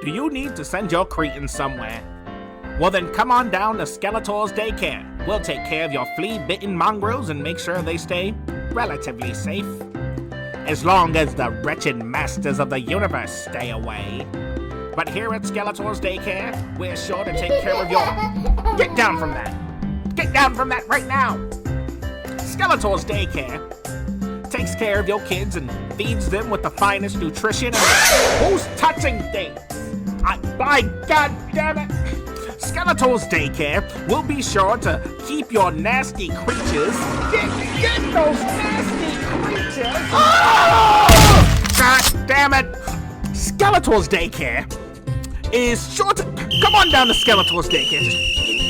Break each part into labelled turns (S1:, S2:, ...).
S1: Do you need to send your cretins somewhere? Well then come on down to Skeletor's Daycare. We'll take care of your flea-bitten mongrels and make sure they stay relatively safe. As long as the wretched masters of the universe stay away. But here at Skeletor's Daycare, we're sure to take care of your... Get down from that! Get down from that right now! Skeletor's Daycare takes care of your kids and feeds them with the finest nutrition and... Who's touching things? By God damn it! Skeletor's Daycare will be sure to keep your nasty creatures... Get those nasty creatures! Oh! God damn it! Skeletor's Daycare is sure to... Come on down to Skeletor's Daycare.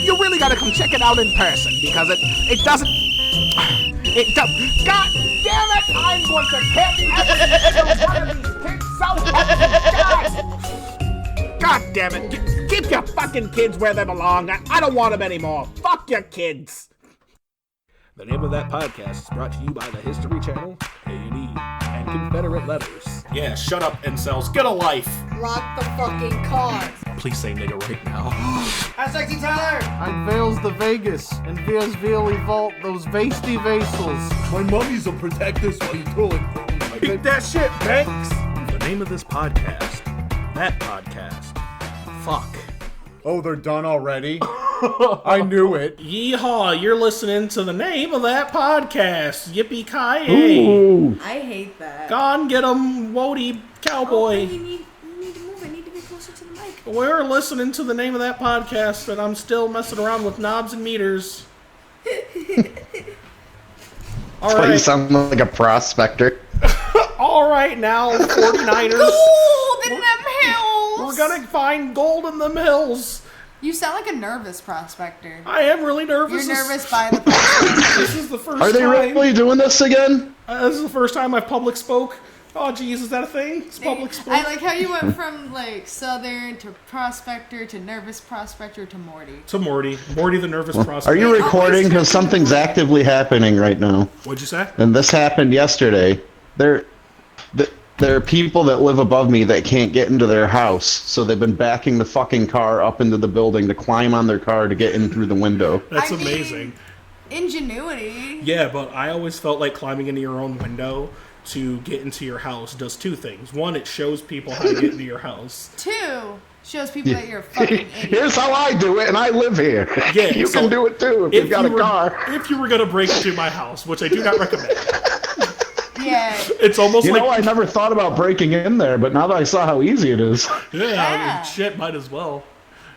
S1: You really gotta come check it out in person because it doesn't... It does... God damn it! I'm going to kill every single one of these kids so fucking God damn it! Keep your fucking kids where they belong. I don't want them anymore. Fuck your kids.
S2: The name of that podcast is brought to you by the History Channel, A&E, and Confederate Letters. Yeah, shut up, incels. Get a life.
S3: Lock the fucking cars.
S2: Please say nigga right now.
S3: Hi, Sexy Tyler.
S4: Unveils the Vegas and Vegas vault those vasty vasels.
S5: My mummies will protect us while you throw it.
S2: Eat that shit, Banks. The name of this podcast, that podcast. Fuck.
S5: Oh, they're done already? I knew it.
S2: Yeehaw, you're listening to the name of that podcast. Yippee-ki-yay.
S3: I hate that.
S2: Gone get 'em, Wody cowboy.
S3: Oh, you need to move. I need to be closer to the mic.
S2: We're listening to the name of that podcast, and I'm still messing around with knobs and meters. All right.
S6: You sound like a prospector.
S2: All right, now, 49ers.
S3: Gold in them hills.
S2: We're gonna find gold in them hills.
S3: You sound like a nervous prospector.
S2: I am really nervous.
S3: You're nervous by the prospect.
S2: This is the first time.
S6: Are they really doing this again?
S2: This is the first time I've public spoke. Oh, geez, is that a thing? It's public spoke.
S3: I like how you went from, like, southern to prospector to nervous prospector to Morty.
S2: To Morty. Morty the nervous prospector.
S6: Are you recording? Because something's actively happening right now.
S2: What'd you say?
S6: And this happened yesterday. There are people that live above me that can't get into their house, so they've been backing the fucking car up into the building to climb on their car to get in through the window.
S2: That's amazing.
S3: Ingenuity.
S2: Yeah, but I always felt like climbing into your own window to get into your house does two things. One, it shows people how to get into your house.
S3: Two, shows people that you're a fucking idiot.
S6: Here's how I do it, and I live here.
S2: Yeah,
S6: you
S2: so
S6: can do it too if you've got a car.
S2: If you were going to break into my house, which I do not recommend.
S3: Yeah.
S2: It's almost
S6: You
S2: like...
S6: know, I never thought about breaking in there, but now that I saw how easy it is.
S2: Yeah, I mean, shit, might as well.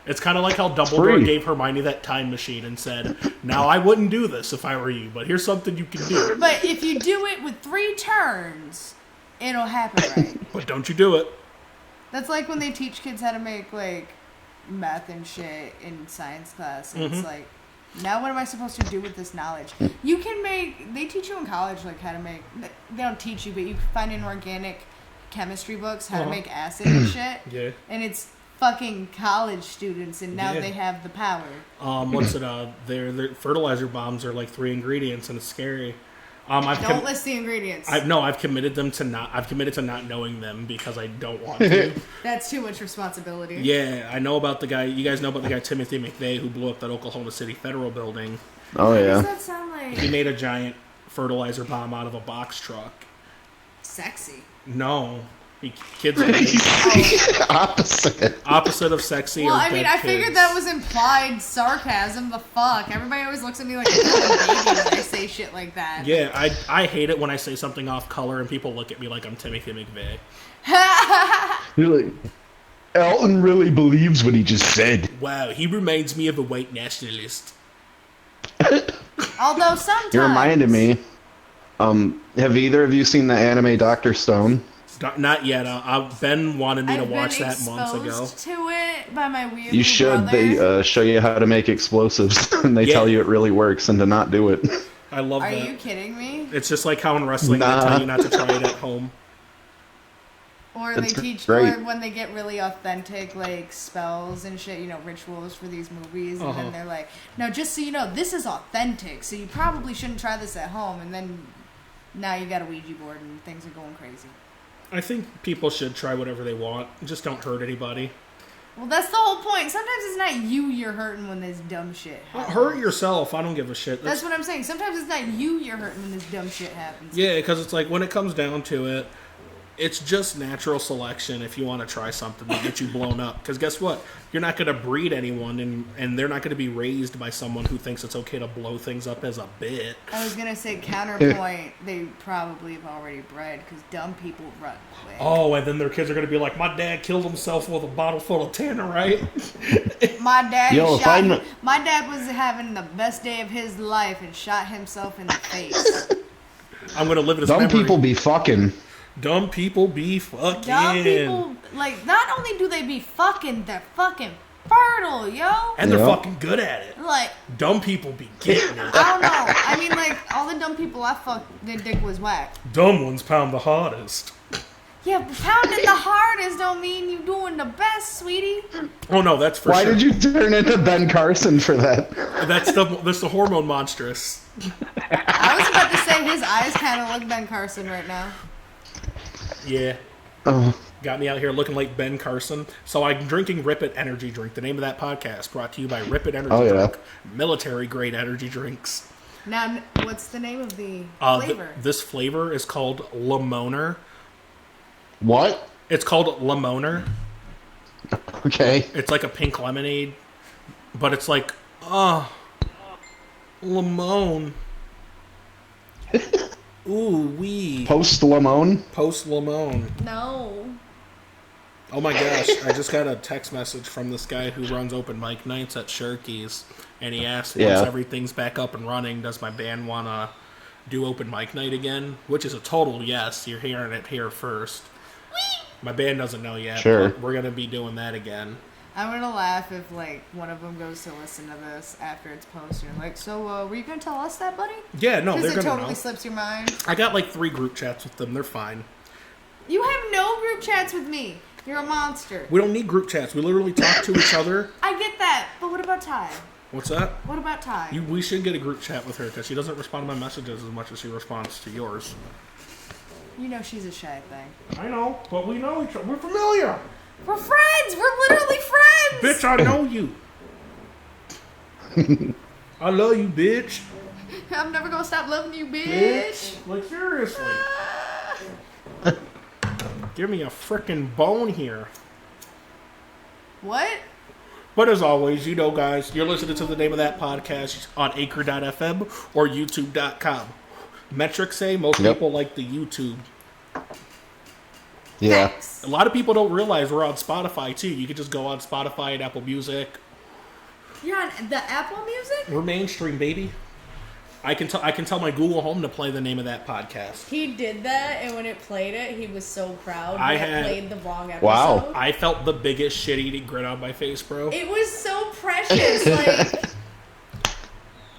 S2: It's kind of like how Dumbledore gave Hermione that time machine and said, now I wouldn't do this if I were you, but here's something you can do.
S3: But if you do it with 3 turns, it'll happen right.
S2: But don't you do it.
S3: That's like when they teach kids how to make, like, math and shit in science class. And it's like, now what am I supposed to do with this knowledge? You can make... They teach you in college, like, how to make... They don't teach you, but you find in organic chemistry books how to make acid and shit.
S2: Yeah.
S3: And it's fucking college students, and now they have the power.
S2: What's it? Their fertilizer bombs are like 3 ingredients, and it's scary.
S3: Don't list the ingredients.
S2: I've committed to not knowing them because I don't want to.
S3: That's too much responsibility.
S2: Yeah, I know about the guy. You guys know about the guy Timothy McVeigh who blew up that Oklahoma City Federal building.
S6: Oh yeah.
S3: What does that sound like?
S2: He made a giant fertilizer bomb out of a box truck.
S3: Sexy.
S2: No. Kids are opposite of sexy.
S3: Well,
S2: or
S3: I mean, I figured that was implied sarcasm. The fuck? Everybody always looks at me like a little baby when I say shit like that.
S2: Yeah, I hate it when I say something off color and people look at me like I'm Timothy McVeigh.
S6: Really? Elton really believes what he just said.
S2: Wow, he reminds me of a white nationalist.
S3: Although sometimes...
S6: You reminded me. Have either of you seen the anime Dr. Stone?
S2: Not yet. Ben wanted me to watch that months ago.
S3: I've been exposed to it by my weird
S6: You should.
S3: brother.
S6: They show you how to make explosives, and they tell you it really works and to not do it.
S2: I love that.
S3: Are you kidding me?
S2: It's just like how in wrestling they tell you not to try it at home.
S3: Or
S6: That's
S3: they teach,
S6: great.
S3: or when they get really authentic, like, spells and shit, you know, rituals for these movies, and then they're like, no, just so you know, this is authentic, so you probably shouldn't try this at home, and then now you got a Ouija board and things are going crazy.
S2: I think people should try whatever they want. Just don't hurt anybody.
S3: Well, that's the whole point. Sometimes it's not you're hurting when this dumb shit happens.
S2: Hurt yourself. I don't give a shit.
S3: That's what I'm saying. Sometimes it's not you're hurting when this dumb shit happens.
S2: Yeah, because it's like when it comes down to it, it's just natural selection if you want to try something to get you blown up. Because guess what? You're not going to breed anyone, and they're not going to be raised by someone who thinks it's okay to blow things up as a bit.
S3: I was going to say, counterpoint, they probably have already bred because dumb people run quick.
S2: Oh, and then their kids are going to be like, my dad killed himself with a bottle full of Tannerite.
S3: My dad my dad was having the best day of his life and shot himself in the face.
S2: I'm going to live this
S6: Dumb
S2: memory.
S6: people be fucking.
S2: Dumb people be fucking.
S3: Dumb people, like, not only do they be fucking, they're fucking fertile, yo.
S2: And they're fucking good at it.
S3: Like,
S2: dumb people be getting it.
S3: I don't know. I mean, like, all the dumb people I fucked, their dick was whack.
S2: Dumb ones pound the hardest.
S3: Yeah, but pounding the hardest don't mean you doing the best, sweetie.
S2: Oh no, that's for
S6: Why
S2: sure.
S6: did you turn into Ben Carson for that?
S2: That's the hormone monstrous.
S3: I was about to say his eyes kind of look Ben Carson right now.
S2: Yeah.
S6: Oh.
S2: Got me out here looking like Ben Carson. So I'm drinking Rip It Energy Drink. The name of that podcast brought to you by Rip It Energy Drink. Military grade energy drinks.
S3: Now, what's the name of the flavor?
S2: This flavor is called Limoner.
S6: What?
S2: It's called Limoner.
S6: Okay.
S2: It's like a pink lemonade, but it's like, limon. Ooh, wee.
S6: Post Limon?
S2: Post limon.
S3: No.
S2: Oh my gosh, I just got a text message from this guy who runs open mic nights at Shirky's, and he asked, once everything's back up and running, does my band want to do open mic night again? Which is a total yes. You're hearing it here first. My band doesn't know yet, but we're going to be doing that again.
S3: I'm going to laugh if, like, one of them goes to listen to this after it's posted. Like, so, were you going to tell us that, buddy?
S2: Yeah, no, they're going to know.
S3: Because it totally slips your mind.
S2: I got, like, 3 group chats with them. They're fine.
S3: You have no group chats with me. You're a monster.
S2: We don't need group chats. We literally talk to each other.
S3: I get that, but what about Ty?
S2: What's that?
S3: What about Ty?
S2: We should get a group chat with her because she doesn't respond to my messages as much as she responds to yours.
S3: You know she's a shy thing.
S2: I know, but we know each other. We're familiar.
S3: We're friends. We're literally friends.
S2: Bitch, I know you. I love you, bitch.
S3: I'm never going to stop loving you, bitch.
S2: Like, seriously. Give me a frickin' bone here.
S3: What?
S2: But as always, you know, guys, you're listening to the name of that podcast on Anchor.fm or YouTube.com. Metrics say most people like the YouTube.
S6: Yeah.
S3: Thanks.
S2: A lot of people don't realize we're on Spotify, too. You can just go on Spotify and Apple Music.
S3: You're on the Apple Music?
S2: We're mainstream, baby. I can tell my Google Home to play the name of that podcast.
S3: He did that, and when it played it, he was so proud it played the wrong episode.
S6: Wow.
S2: I felt the biggest shit-eating grin on my face, bro.
S3: It was so precious. Like,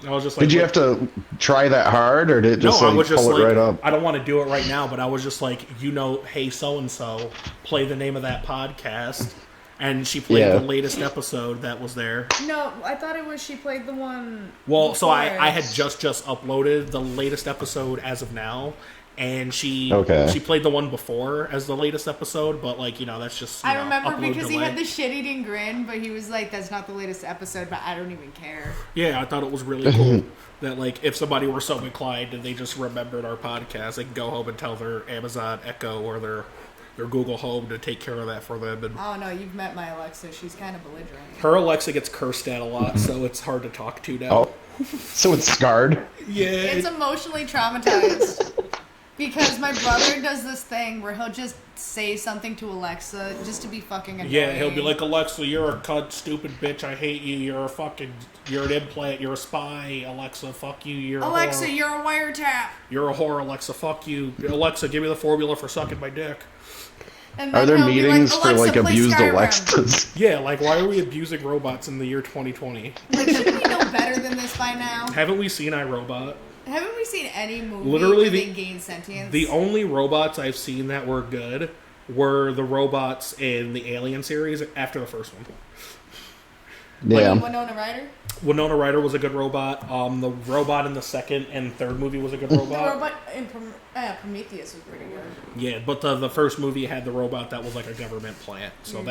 S2: I was just like,
S6: Did you have to try that hard, or did it just,
S2: no,
S6: like,
S2: I was just
S6: pull
S2: like,
S6: it right up?
S2: I don't want to do it right now, but I was just like, hey, so-and-so, play the name of that podcast. And she played the latest episode that was there.
S3: no, I thought it was she played the one.
S2: Well, so I
S3: before.
S2: had just uploaded the latest episode as of now, and she played the one before as the latest episode, but like, you know, that's just
S3: I remember
S2: upload
S3: because he
S2: delay.
S3: had the shit-eating grin, but he was like, "That's not the latest episode," but I don't even care.
S2: Yeah, I thought it was really cool that, like, if somebody were so inclined and they just remembered our podcast, they can go home and tell their Amazon Echo or their Google Home to take care of that for them. And
S3: Oh no, you've met my Alexa. She's kind of belligerent.
S2: her Alexa gets cursed at a lot, so it's hard to talk to now.
S6: Oh. So it's scarred?
S2: Yeah.
S3: It's emotionally traumatized. Because my brother does this thing where he'll just say something to Alexa just to be fucking annoying.
S2: Yeah, he'll be like, Alexa, you're a cunt, stupid bitch, I hate you, you're an implant, you're a spy, Alexa, fuck you, you're
S3: Alexa,
S2: a whore.
S3: you're a wiretap.
S2: You're a whore, Alexa, fuck you. Alexa, give me the formula for sucking my dick.
S3: And
S6: Are
S3: then
S6: there
S3: he'll be
S6: meetings
S3: like,
S6: for, like,
S3: "Alexa, play
S6: abused
S3: Skyrim."
S6: Alexas?
S2: Yeah, like, why are we abusing robots in the year 2020?
S3: Like, shouldn't we know better than this by now?
S2: Haven't we seen iRobot?
S3: Haven't we seen any movie
S2: Literally
S3: where they gain sentience?
S2: The only robots I've seen that were good were the robots in the Alien series after the first one.
S6: Yeah.
S3: Winona Ryder?
S2: Winona Ryder was a good robot. The robot in the second and third movie was a good
S3: The
S2: robot.
S3: robot in Prometheus was pretty good.
S2: Yeah, but the first movie had the robot that was like a government plant. So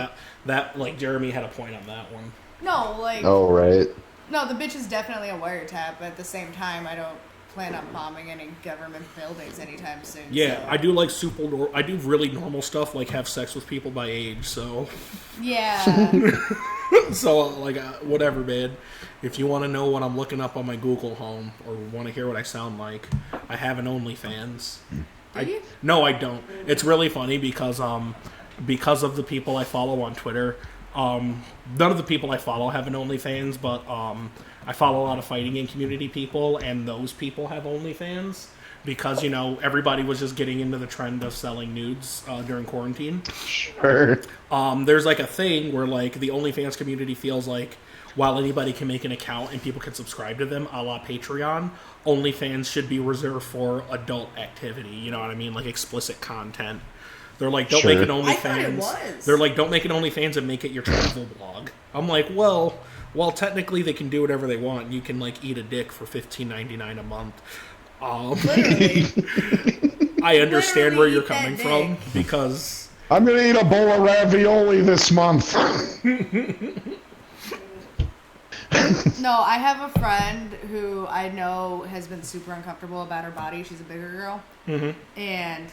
S2: that like Jeremy had a point on that one.
S3: No, like
S6: Oh, right.
S3: no, the bitch is definitely a wiretap. But at the same time, I don't plan on bombing any government buildings anytime soon.
S2: Yeah,
S3: so.
S2: I do like I do really normal stuff like have sex with people my age. So
S3: Yeah.
S2: so like whatever, man. If you want to know what I'm looking up on my Google Home or want to hear what I sound like, I have an OnlyFans.
S3: Do you?
S2: No, I don't. It's really funny because of the people I follow on Twitter. None of the people I follow have an OnlyFans, but I follow a lot of fighting game community people, and those people have OnlyFans because, you know, everybody was just getting into the trend of selling nudes during quarantine.
S6: Sure.
S2: There's like a thing where like the OnlyFans community feels like while anybody can make an account and people can subscribe to them, a la Patreon, OnlyFans should be reserved for adult activity. You know what I mean? Like explicit content. They're like, don't make an OnlyFans.
S3: I thought it was.
S2: They're like, don't make an OnlyFans and make it your travel blog. I'm like, well, technically they can do whatever they want. You can like eat a dick for $15.99 a month.
S3: Literally.
S2: I understand where you're
S3: Literally eat
S2: coming
S3: that
S2: from
S3: dick.
S2: because
S6: I'm gonna eat a bowl of ravioli this month.
S3: No, I have a friend who I know has been super uncomfortable about her body. She's a bigger girl. Mm-hmm. And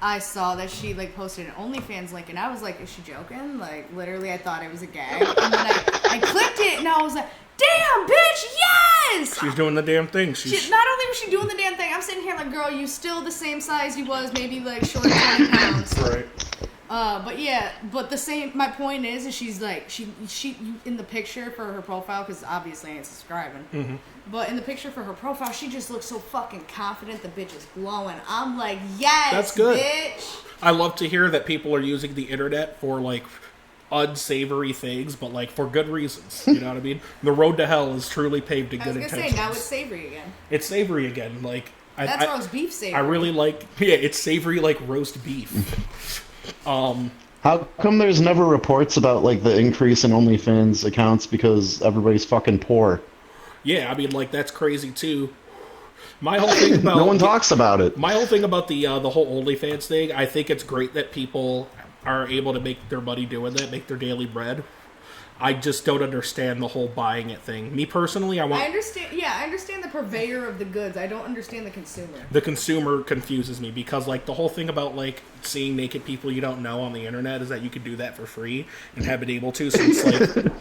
S3: I saw that she like posted an OnlyFans link, and I was like, is she joking? Like, literally, I thought it was a gag. And then I clicked it, and I was like, damn, bitch, yes!
S2: she's doing the damn thing.
S3: Not only was she doing the damn thing, I'm sitting here like, girl, you still the same size you was, maybe like short 20 pounds.
S2: Right.
S3: But yeah, but the same. My point is she's like she in the picture for her profile, because obviously I ain't subscribing. Mm-hmm. But in the picture for her profile, she just looks so fucking confident. The bitch is glowing. I'm like, yes,
S2: That's good.
S3: bitch.
S2: I love to hear that people are using the internet for like unsavory things, but like for good reasons. You know what I mean? The road to hell is truly paved to
S3: I
S2: good
S3: was gonna
S2: intentions.
S3: say now it's savory again.
S2: It's savory again. Like
S3: That's roast beef savory.
S2: I really like. Yeah, it's savory like roast beef.
S6: How come there's never reports about like the increase in OnlyFans accounts because everybody's fucking poor?
S2: Yeah, I mean, like that's crazy too. My whole thing about
S6: No one talks about it.
S2: My whole thing about the whole OnlyFans thing, I think it's great that people are able to make their money doing that, make their daily bread. I just don't understand the whole buying it thing. Me personally, I understand.
S3: Yeah, I understand the purveyor of the goods. I don't understand the consumer.
S2: The consumer confuses me because, like, the whole thing about like seeing naked people you don't know on the internet is that you could do that for free and have been able to since like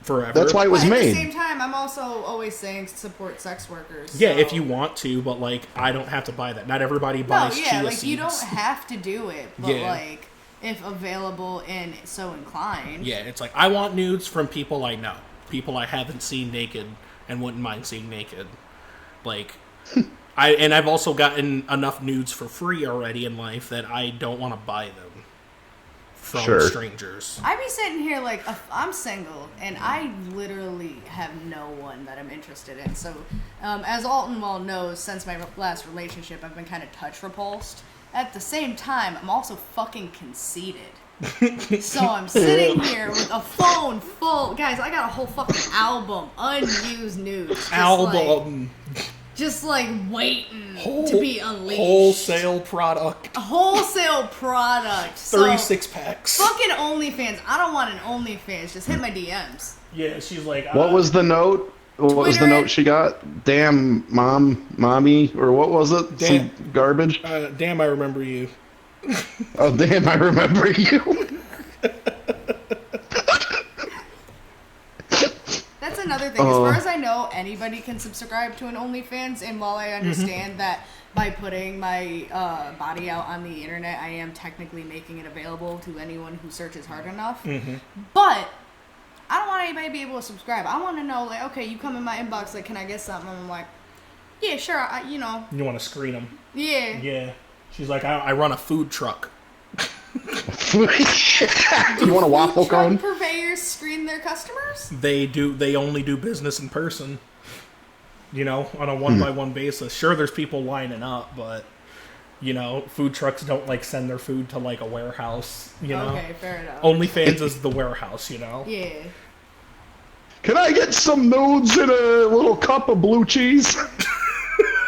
S2: forever.
S6: That's why it was
S3: But
S6: made.
S3: At the same time, I'm also always saying support sex workers.
S2: Yeah,
S3: so.
S2: if you want to, but like I don't have to buy that. Not everybody buys chia
S3: like
S2: seeds.
S3: you don't have to do it, but
S2: Yeah.
S3: like if available and so inclined.
S2: Yeah, it's like I want nudes from people I know, people I haven't seen naked and wouldn't mind seeing naked. Like, I've also gotten enough nudes for free already in life that I don't want to buy them from strangers.
S3: I be sitting here like I'm single and I literally have no one that I'm interested in. So, as Alton well knows, since my last relationship, I've been kind of touch repulsed. At the same time, I'm also fucking conceited. So I'm sitting here with a phone full. Guys, I got a whole fucking album, unused nudes. Just like waiting to be unleashed.
S2: Wholesale product.
S3: A wholesale product.
S2: 36 packs.
S3: Fucking OnlyFans. I don't want an OnlyFans. Just hit my DMs.
S2: Yeah, she's like...
S6: What was the note? What was the
S3: Twitter.
S6: note she got? Damn, mommy, or what was it?
S2: Damn.
S6: Some garbage?
S2: Damn, I remember you.
S6: Oh, damn, I remember you.
S3: That's another thing. As far as I know, anybody can subscribe to an OnlyFans, and while I understand that by putting my body out on the internet, I am technically making it available to anyone who searches hard enough. But I don't want anybody to be able to subscribe. I want to know, like, okay, you come in my inbox, like, can I get something? And I'm like, yeah, sure, you know.
S2: You want to screen them.
S3: Yeah.
S2: Yeah. She's like, I run a food truck.
S6: You want a waffle
S3: Food truck
S6: cone?
S3: purveyors screen their customers?
S2: They only do business in person. You know, on a one-by-one basis. Sure, there's people lining up, but, you know, food trucks don't, like, send their food to, like, a warehouse, you know?
S3: Okay, fair enough.
S2: OnlyFans is the warehouse, you know?
S3: Yeah.
S6: Can I get some nudes and a little cup of blue cheese?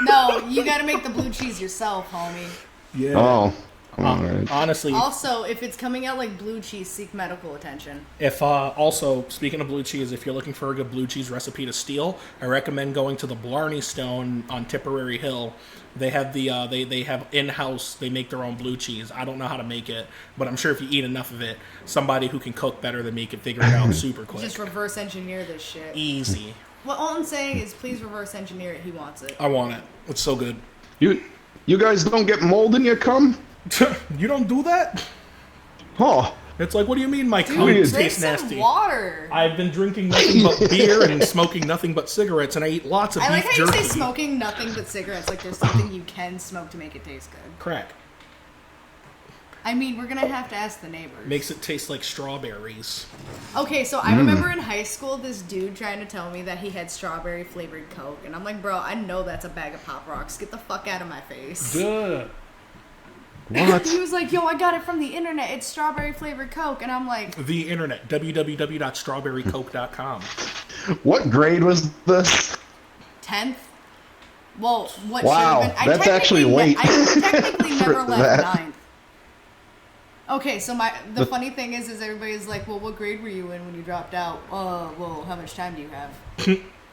S3: No, you gotta make the blue cheese yourself, homie.
S2: Yeah.
S6: Oh. All right.
S2: Honestly,
S3: Also, if it's coming out like blue cheese, seek medical attention.
S2: if also speaking of blue cheese, if you're looking for a good blue cheese recipe to steal, I recommend going to the Blarney Stone on Tipperary Hill. They have they have in-house. They make their own blue cheese. I don't know how to make it, but I'm sure if you eat enough of it, somebody who can cook better than me can figure it out super quick.
S3: Just reverse engineer this shit.
S2: Easy.
S3: Well, all I'm saying is please reverse engineer it. He wants it.
S2: I want it. It's so good.
S6: You guys don't get mold in your cum?
S2: You don't do that?
S6: Oh.
S2: It's like, what do you mean my cum
S6: Dude,
S3: Drink
S2: tastes
S3: some
S2: nasty?
S3: water.
S2: I've been drinking nothing but beer and smoking nothing but cigarettes, and I eat lots of
S3: I
S2: beef
S3: like how you
S2: jerky.
S3: say smoking nothing but cigarettes. Like there's something you can smoke to make it taste good.
S2: Crack.
S3: I mean, we're gonna have to ask the neighbors.
S2: Makes it taste like strawberries.
S3: Okay, so I remember in high school this dude trying to tell me that he had strawberry flavored Coke, and I'm like, bro, I know that's a bag of Pop Rocks. Get the fuck out of my face.
S2: Duh.
S6: What?
S3: He was like, yo, I got it from the internet. It's strawberry flavored Coke, and I'm like,
S2: The internet. www.strawberrycoke.com.
S6: What grade was this?
S3: 10th. Well, what
S6: Wow,
S3: should have been?
S6: that's actually late
S3: I technically never
S6: for
S3: left
S6: that.
S3: 9th. Okay, so the funny thing is everybody's like, well, what grade were you in when you dropped out? Well, how much time do you have?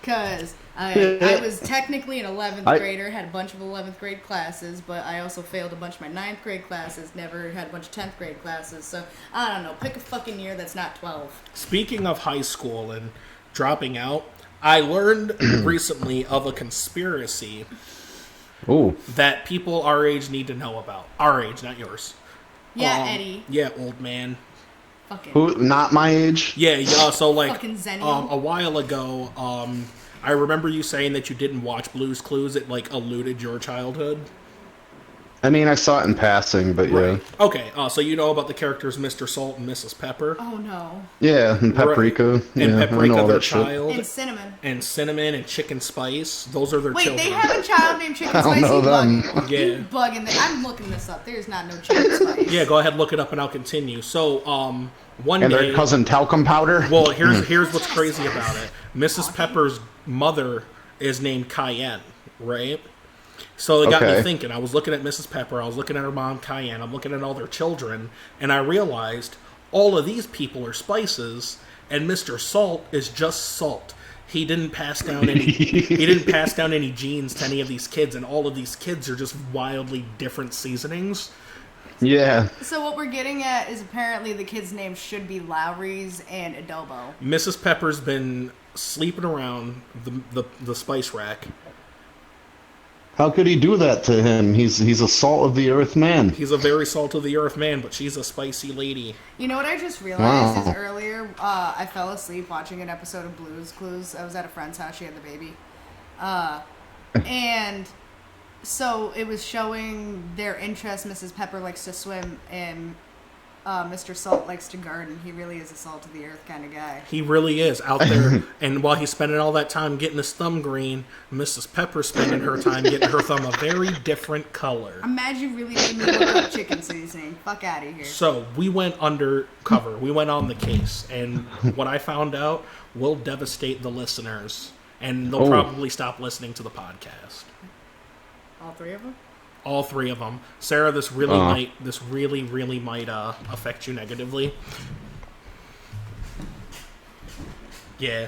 S3: Because I was technically an 11th grader, had a bunch of 11th grade classes, but I also failed a bunch of my 9th grade classes, never had a bunch of 10th grade classes, so I don't know, pick a fucking year that's not 12.
S2: Speaking of high school and dropping out, I learned recently of a conspiracy
S6: Ooh.
S2: that people our age need to know about. Our age, not yours.
S3: Yeah, Eddie.
S2: Yeah, old man.
S3: Fucking.
S6: Who? Not my age?
S2: Yeah, so like
S3: Fucking Zennial.
S2: a while ago, I remember you saying that you didn't watch Blue's Clues. It like eluded your childhood.
S6: I mean, I saw it in passing, but yeah.
S2: Okay, so you know about the characters Mr. Salt and Mrs. Pepper.
S3: Oh no.
S6: Yeah, and paprika.
S2: And
S6: Yeah, I know
S2: Paprika,
S6: all
S2: their
S6: that shit.
S2: child.
S3: And cinnamon.
S2: And Cinnamon and Chicken Spice. Those are their
S3: Wait,
S2: children.
S3: they have a child named Chicken
S6: I don't
S3: Spice?
S6: know
S3: You
S6: them.
S3: bugging.
S2: Yeah.
S3: You bugging. I'm looking this up. There's not no Chicken Spice.
S2: Yeah, go ahead, look it up, and I'll continue. So, one
S6: And
S2: day...
S6: their cousin talcum powder?
S2: Well, here's what's crazy about it. Mrs. Pepper's mother is named Cayenne, right? So it got me
S6: Okay.
S2: thinking. I was looking at Mrs. Pepper, I was looking at her mom, Cayenne, I'm looking at all their children, and I realized all of these people are spices, and Mr. Salt is just salt. He didn't pass down any genes to any of these kids, and all of these kids are just wildly different seasonings.
S6: Yeah.
S3: So what we're getting at is apparently the kids' names should be Lowry's and Adobo.
S2: Mrs. Pepper's been sleeping around the spice rack.
S6: How could he do that to him? He's a salt of the earth man.
S2: He's a very salt of the earth man, but she's a spicy lady.
S3: You know what I just realized is
S6: Wow.
S3: earlier I fell asleep watching an episode of Blue's Clues. I was at a friend's house. She had the baby. And so it was showing their interest. Mrs. Pepper likes to swim, and Mr. Salt likes to garden. He really is a salt of the earth kind of guy.
S2: He really is out there. And while he's spending all that time getting his thumb green, Mrs. Pepper's spending her time getting her thumb a very different color.
S3: Imagine you really made me look up chicken seasoning. Fuck out of here.
S2: So we went undercover. We went on the case. And what I found out will devastate the listeners. And they'll probably stop listening to the podcast.
S3: All three of them?
S2: All three of them. Sarah, this really might affect you negatively. Yeah.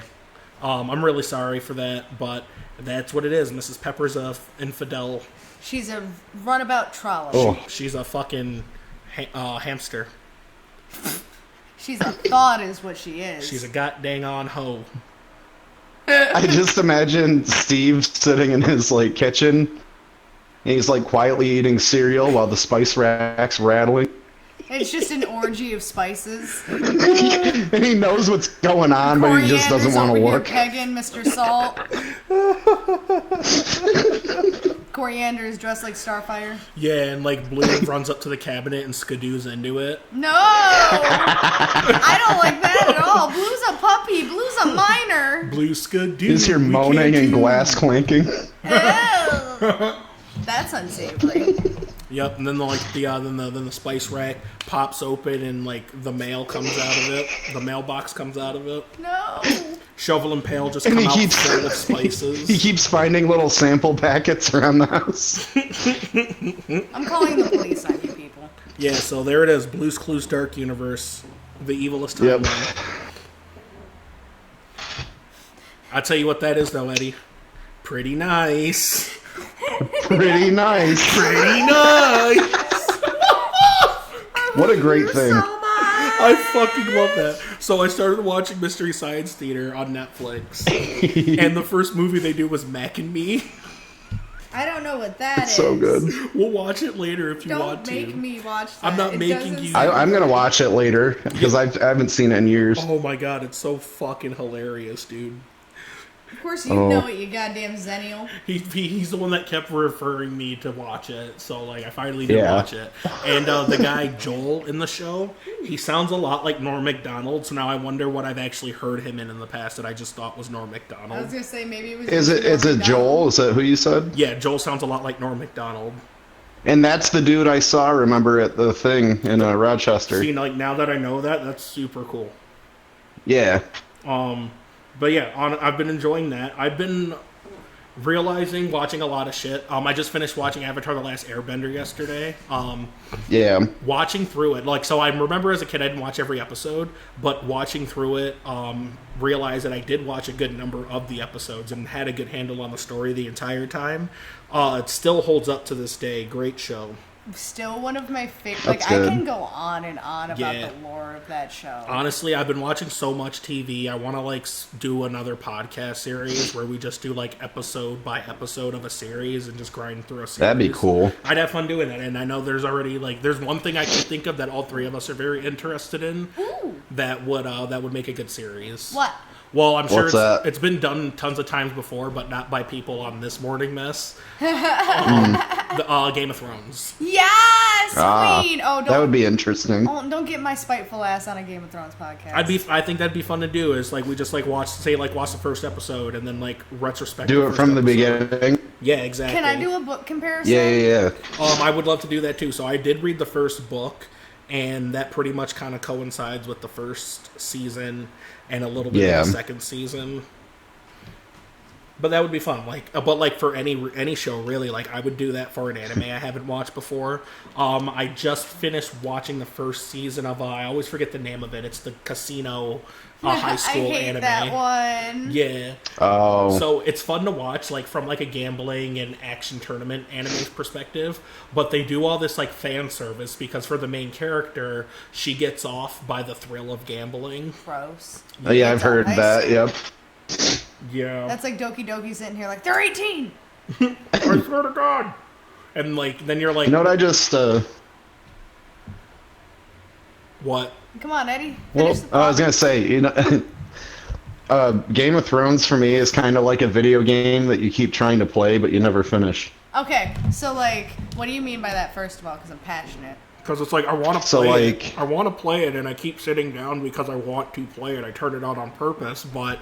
S2: I'm really sorry for that, but that's what it is. Mrs. Pepper's a infidel.
S3: She's a runabout trollop.
S6: Oh.
S2: She's a fucking hamster.
S3: She's a thought is what she is.
S2: She's a goddamn on hoe.
S6: I just imagine Steve sitting in his kitchen. And he's quietly eating cereal while the spice rack's rattling.
S3: It's just an orgy of spices.
S6: And he knows what's going on, but he just doesn't want to
S3: over here
S6: look.
S3: pegging Mr. Salt. Coriander is dressed like Starfire.
S2: Yeah, and Blue runs up to the cabinet and skadoos into it.
S3: No! I don't like that at all. Blue's a puppy. Blue's a minor.
S2: Blue skadoo.
S6: You just hear moaning and glass clanking.
S3: Ew. That's unsavory.
S2: Yep, and then then the spice rack pops open and the mail comes out of it. The mailbox comes out of it.
S3: No.
S2: Shovel and pail just
S6: And
S2: come
S6: he
S2: out
S6: keeps
S2: full of spices.
S6: he keeps finding little sample packets around the house.
S3: I'm calling the police on you people.
S2: Yeah, so there it is. Blue's Clues Dark Universe. The evilest
S6: Yep.
S2: timeline. I'll tell you what that is, though, Eddie. Pretty nice.
S6: Pretty nice.
S2: Pretty nice.
S6: What a great thing.
S2: I fucking love that. So I started watching Mystery Science Theater on Netflix. And the first movie they do was Mac and Me.
S3: I don't know what that is.
S6: So good.
S2: We'll watch it later if you want to.
S3: Don't make me watch that.
S2: I'm not
S3: It
S2: making
S3: doesn't
S2: you-
S3: sound
S6: I'm going to watch it later because I haven't seen it in years.
S2: Oh my god, it's so fucking hilarious, dude.
S3: Of course you know it, you goddamn Zennial.
S2: He's the one that kept referring me to watch it, so like I finally did watch it. And the guy Joel in the show, he sounds a lot like Norm Macdonald. So now I wonder what I've actually heard him in the past that I just thought was Norm
S3: I was
S2: Macdonald.
S3: gonna say maybe it was.
S6: Is it Joel? Is that who you said?
S2: Yeah, Joel sounds a lot like Norm Macdonald.
S6: And that's the dude I saw, remember, at the thing in Rochester.
S2: See, like now that I know that, that's super cool.
S6: Yeah.
S2: But yeah, I've been enjoying that. I've been realizing, watching a lot of shit. I just finished watching Avatar: The Last Airbender yesterday.
S6: Yeah.
S2: Watching through it, like, so I remember as a kid I didn't watch every episode, but watching through it, realized that I did watch a good number of the episodes and had a good handle on the story the entire time. It still holds up to this day. Great show.
S3: Still one of my favorite.
S6: That's
S3: Like, I
S6: good.
S3: can go on and on about
S2: Yeah.
S3: the lore of that show.
S2: Honestly, I've been watching so much TV. I want to like do another podcast series where we just do like episode by episode of a series and just grind through a series.
S6: That'd be cool.
S2: I'd have fun doing that, and I know there's already like there's one thing I can think of that all three of us are very interested in.
S3: Ooh.
S2: That would make a good series.
S3: What?
S2: Well, I'm sure
S6: What's that?
S2: it's been done tons of times before, but not by people on this morning mess. Game of Thrones.
S3: Yes, Queen. Oh,
S6: that would be interesting.
S3: don't get my spiteful ass on a Game of Thrones podcast.
S2: I think that'd be fun to do. Is like we just like watch the first episode and then like retrospect.
S6: Do it from the beginning.
S2: Yeah, exactly.
S3: Can I do a book comparison?
S6: Yeah.
S2: I would love to do that too. So I did read the first book, and that pretty much kind of coincides with the first season and a little bit of the second season. But that would be fun. But for any show really, like I would do that for an anime I haven't watched before. I just finished watching the first season of I always forget the name of it. It's the casino high school
S3: I hate
S2: anime.
S3: that one.
S2: Yeah.
S6: Oh.
S2: So it's fun to watch, like from like a gambling and action tournament anime perspective. But they do all this like fan service because for the main character, she gets off by the thrill of gambling.
S3: Gross.
S6: Oh, yeah, I've heard
S3: High
S6: that.
S3: school.
S6: Yep.
S2: Yeah.
S3: That's like Doki Doki sitting here like, they're 18!
S2: I swear to God. And like then you're like,
S6: You know what I just
S2: what?
S3: Come on, Eddie.
S6: Well,
S3: Finish the
S6: I was
S3: thought.
S6: gonna say, Game of Thrones for me is kind of like a video game that you keep trying to play, but you never finish.
S3: Okay, so like, what do you mean by that, first of all? Because I'm passionate.
S2: Because it's like I want to
S6: So,
S2: play
S6: like-
S2: it. I want to play it, and I keep sitting down because I want to play it. I turn it on purpose, but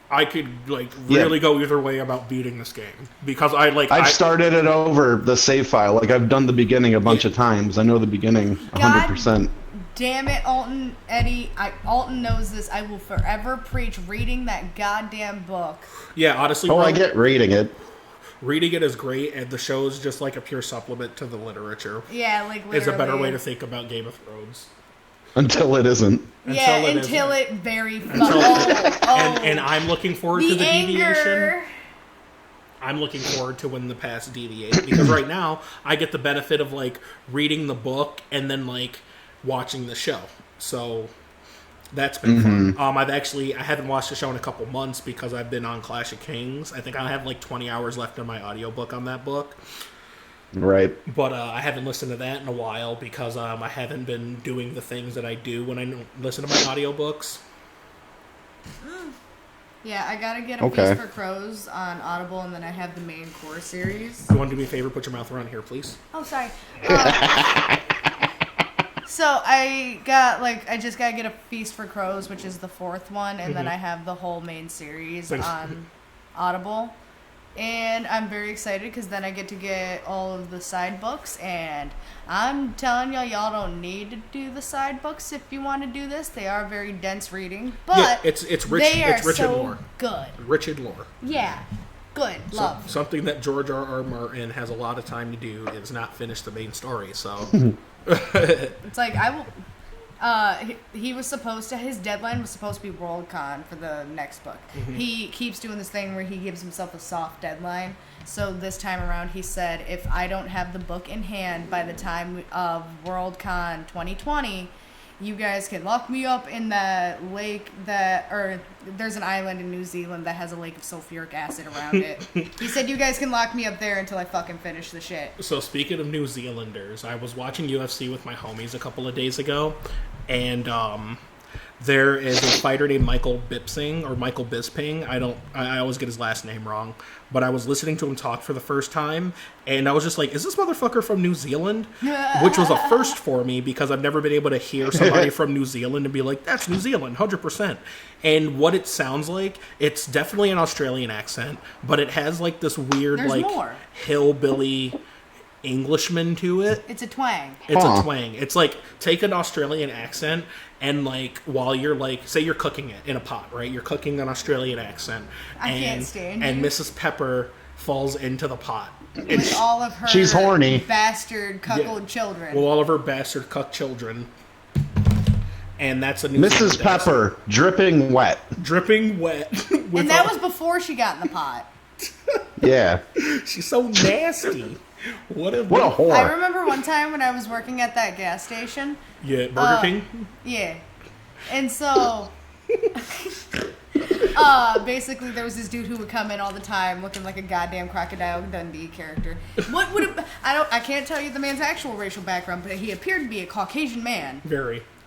S2: I could like really go either way about beating this game because
S6: I've started it over the save file. Like I've done the beginning a bunch of times. I know the beginning 100%.
S3: Damn it, Alton, Eddie. Alton knows this. I will forever preach reading that goddamn book.
S2: Yeah, honestly,
S6: Oh,
S2: bro,
S6: I get reading it.
S2: reading it is great, and the show is just like a pure supplement to the literature.
S3: Yeah, like literally.
S2: Is a better way to think about Game of Thrones.
S6: Until it isn't.
S3: Yeah,
S2: Until it
S3: until
S2: isn't.
S3: it very.
S2: And I'm looking forward to the
S3: anger.
S2: deviation. I'm looking forward to when the past deviate because right now I get the benefit of like reading the book and then like watching the show. So that's been fun. I haven't watched the show in a couple months because I've been on Clash of Kings. I think I have like 20 hours left on my audiobook on that book.
S6: Right.
S2: But I haven't listened to that in a while because I haven't been doing the things that I do when I listen to my audiobooks.
S3: Yeah, I gotta get a Feast for Crows on Audible, and then I have the main core series.
S2: You want to do me a favor? Put your mouth around here, please.
S3: Oh, sorry. So I just gotta get a Feast for Crows, which is the fourth one, and then I have the whole main series
S2: Thanks.
S3: on Audible. And I'm very excited because then I get to get all of the side books. And I'm telling y'all don't need to do the side books if you want to do this. They are very dense reading, but
S2: Yeah, it's rich.
S3: they are
S2: It's rich
S3: so
S2: in lore.
S3: good.
S2: Rich in lore.
S3: Yeah, good. Love.
S2: Something that George R.R. Martin has a lot of time to do is not finish the main story. So
S3: It's like I will. He was supposed to. His deadline was supposed to be Worldcon for the next book. He keeps doing this thing where he gives himself a soft deadline. So this time around, he said, if I don't have the book in hand by the time of Worldcon 2020, you guys can lock me up in that lake or there's an island in New Zealand that has a lake of sulfuric acid around it. He said, you guys can lock me up there until I fucking finish the shit.
S2: So speaking of New Zealanders, I was watching UFC with my homies a couple of days ago, and there is a fighter named Michael Bisping. I always get his last name wrong, but I was listening to him talk for the first time, and I was just like, is this motherfucker from New Zealand? Which was a first for me, because I've never been able to hear somebody from New Zealand and be like, that's New Zealand, 100%. And what it sounds like, it's definitely an Australian accent, but it has like this weird,
S3: There's more.
S2: hillbilly Englishman to it.
S3: It's a twang.
S2: It's a twang. It's like, take an Australian accent and like, while you're like, say you're cooking it in a pot, right? You're cooking an Australian accent.
S3: I can't stand
S2: And
S3: you.
S2: Mrs. Pepper falls into the pot.
S3: With all of her
S6: She's horny.
S3: bastard cuckold children.
S2: Well, all of her bastard cuck children. And that's a New
S6: Mrs.
S2: Zealand accent.
S6: Pepper, dripping wet.
S2: Dripping wet.
S3: And that was before she got in the pot.
S6: Yeah.
S2: She's so nasty. What a
S6: What a
S3: I
S6: whore.
S3: remember one time when I was working at that gas station.
S2: Yeah, Burger King?
S3: Yeah. And so basically there was this dude who would come in all the time looking like a goddamn Crocodile Dundee character. What would have I can't tell you the man's actual racial background, but he appeared to be a Caucasian man.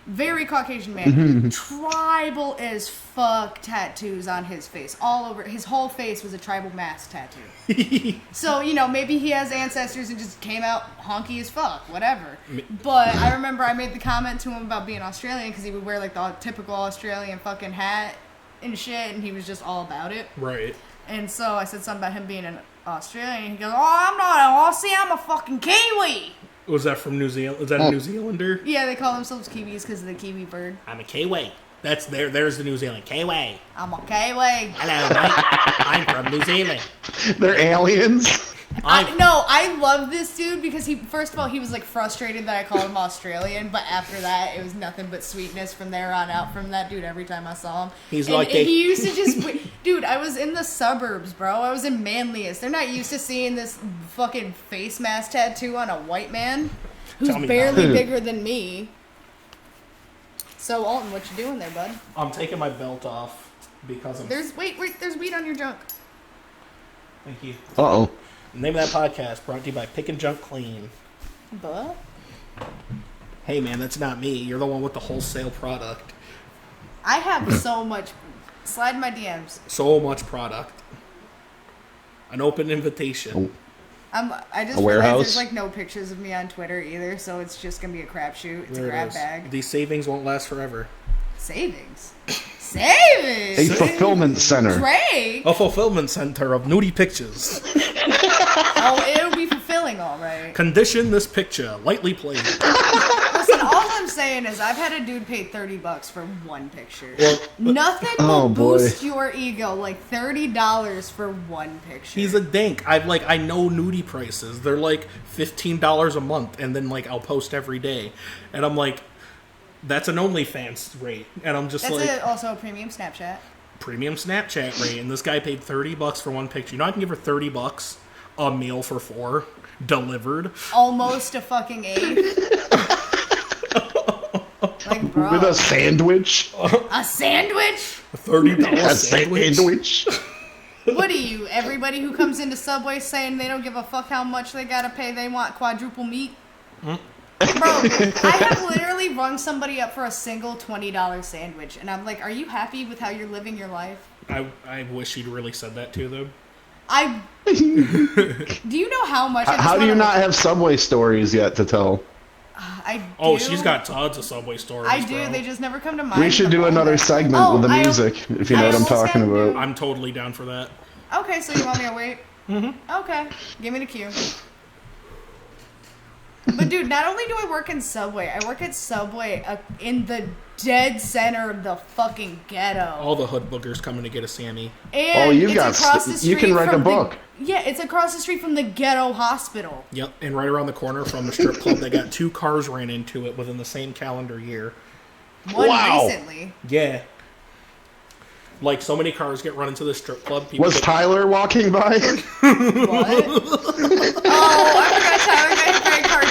S3: Very Caucasian man. Tribal as fuck tattoos on his face. All over. His whole face was a tribal mask tattoo. So, maybe he has ancestors and just came out honky as fuck. Whatever. But I remember I made the comment to him about being Australian because he would wear like the typical Australian fucking hat and shit, and he was just all about it.
S2: Right.
S3: And so I said something about him being an Australian, and he goes, "Oh, I'm not an Aussie, I'm a fucking Kiwi."
S2: Was that from New Zealand? Is that a New Zealander?
S3: Yeah, they call themselves Kiwis because of the Kiwi bird.
S2: I'm a Kiwi. There's the New Zealand. Kiwi.
S3: I'm a Kiwi.
S2: Hello, mate. I'm from New Zealand.
S6: They're aliens.
S3: I love this dude because first of all, he was like frustrated that I called him Australian, but after that, it was nothing but sweetness from there on out from that dude every time I saw him. He used to just, dude, I was in the suburbs, bro. I was in Manlius. They're not used to seeing this fucking face mask tattoo on a white man who's barely bigger than me. So, Alton, what you doing there, bud?
S2: I'm taking my belt off because I'm...
S3: There's weed on your junk.
S2: Thank you.
S6: Uh-oh.
S2: The name of that podcast brought to you by Pick and Junk Clean.
S3: But?
S2: Hey, man, that's not me. You're the one with the wholesale product.
S3: I have so much. Slide in my DMs.
S2: So much product. An open invitation.
S3: I just
S6: A
S3: realized
S6: warehouse?
S3: there's like no pictures of me on Twitter either, so it's just gonna be a crapshoot. It's a grab bag.
S2: These savings won't last forever.
S3: Savings.
S6: A fulfillment center.
S3: Drake.
S2: A fulfillment center of nudie pictures.
S3: Oh, it'll be fulfilling, all right.
S2: Condition this picture. Lightly played.
S3: Listen, all I'm saying is I've had a dude pay $30 for one picture.
S2: Well,
S3: Nothing will
S6: Oh, boy.
S3: boost your ego like $30 for one picture.
S2: he's a dink. I know nudie prices. They're like $15 a month, and then like I'll post every day, and I'm like, that's an OnlyFans rate, and I'm just
S3: That's also a premium Snapchat.
S2: premium Snapchat rate, and this guy paid $30 for one picture. You know, I can give her $30 a meal for 4 delivered.
S3: Almost a fucking 8. Like, bro.
S6: With a sandwich.
S3: A sandwich?
S2: A $30
S6: A
S2: sandwich.
S6: sandwich.
S3: What are you? Everybody who comes into Subway saying they don't give a fuck how much they gotta pay, they want quadruple meat? Bro, I have literally rung somebody up for a single $20 sandwich, and I'm like, are you happy with how you're living your life?
S2: I wish he'd really said that to them.
S3: Do you know how much?
S6: How do you not have Subway stories yet to tell?
S3: I do.
S2: Oh, she's got tons of Subway stories.
S3: I do.
S2: Bro.
S3: They just never come to mind.
S6: We should
S3: at the
S6: do another
S3: moment.
S6: segment with the music, if you know what I'm
S3: almost
S6: talking
S3: had to-
S6: about.
S2: I'm totally down for that.
S3: Okay, so you want me to wait? Okay, give me the cue. But dude, not only do I work in Subway, I work at Subway in the dead center of the fucking ghetto.
S2: All the hood boogers coming to get a Sammy.
S3: And
S6: you
S3: it's
S6: got
S3: across the street
S6: you can write a
S3: from
S6: book.
S3: Yeah, it's across the street from the ghetto hospital.
S2: Yep, and right around the corner from the strip club, they got 2 cars ran into it within the same calendar year.
S3: One
S6: Wow.
S3: recently.
S2: Yeah. Like, so many cars get run into the strip club.
S6: Tyler walking by?
S3: What? Oh, I forgot Tyler got hit by a car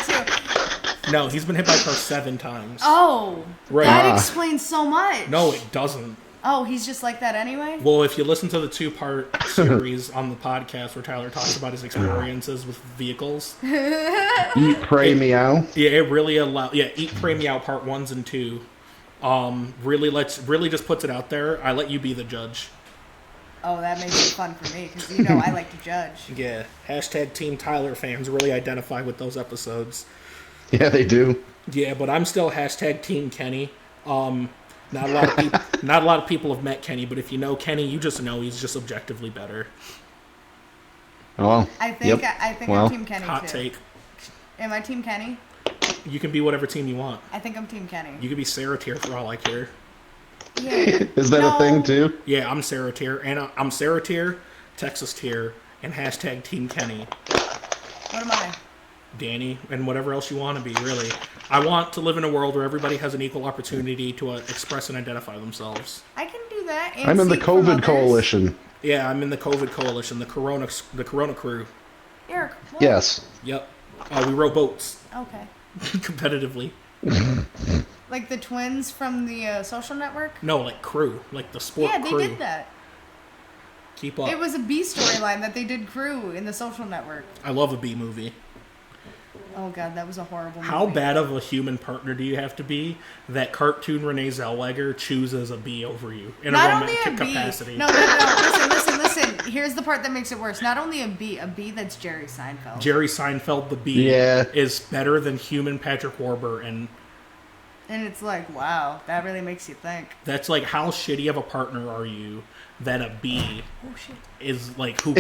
S3: too.
S2: No, he's been hit by a car 7 times.
S3: Oh,
S2: Right.
S3: that explains so much.
S2: No, it doesn't.
S3: Oh, he's just like that anyway?
S2: Well, if you listen to the 2-part series on the podcast where Tyler talks about his experiences with vehicles.
S6: Eat, pray, meow.
S2: Yeah, it really Eat, Pray, Meow Part 1s and 2. Really just puts it out there. I let you be the judge.
S3: Oh, that makes it fun for me, because you know I like to judge.
S2: Yeah. Hashtag Team Tyler fans really identify with those episodes.
S6: Yeah, they do.
S2: Yeah, but I'm still hashtag Team Kenny. Not a lot of people have met Kenny, but if you know Kenny, you just know he's just objectively better.
S6: Oh,
S3: I think I'm Team Kenny
S2: Hot
S3: too.
S2: take.
S3: Am I Team Kenny?
S2: You can be whatever team you want.
S3: I think I'm Team Kenny.
S2: You could be Sarah Tier for all I care.
S3: Yeah.
S6: Is that a thing too?
S2: Yeah, I'm Sarah Tier, and I'm Sarah Tier, Texas Tier, and hashtag Team Kenny.
S3: What am I?
S2: Danny, and whatever else you want to be, really. I want to live in a world where everybody has an equal opportunity to express and identify themselves.
S3: I can do that. And
S6: I'm in the
S3: seek from
S6: COVID
S3: others.
S6: coalition.
S2: Yeah, I'm in the COVID coalition, the Corona crew.
S3: Eric. What?
S6: Yes.
S2: Yep. We row boats
S3: Okay.
S2: competitively.
S3: Like the twins from the Social Network?
S2: No, like crew, like the sport
S3: Yeah, they
S2: crew.
S3: did that.
S2: Keep up.
S3: It was a B storyline that they did crew in the Social Network.
S2: I love a B movie.
S3: Oh god, that was a horrible movie.
S2: How bad of a human partner do you have to be that cartoon Renee Zellweger chooses a B over you in
S3: Not
S2: a
S3: only
S2: romantic
S3: a B.
S2: capacity?
S3: No. Listen. Here's the part that makes it worse. Not only a B that's Jerry Seinfeld.
S2: Jerry Seinfeld, the B,
S6: Yeah.
S2: is better than human Patrick Warburton.
S3: And it's like, wow, that really makes you think.
S2: That's like, how shitty of a partner are you that a B
S3: Oh shit.
S2: is like who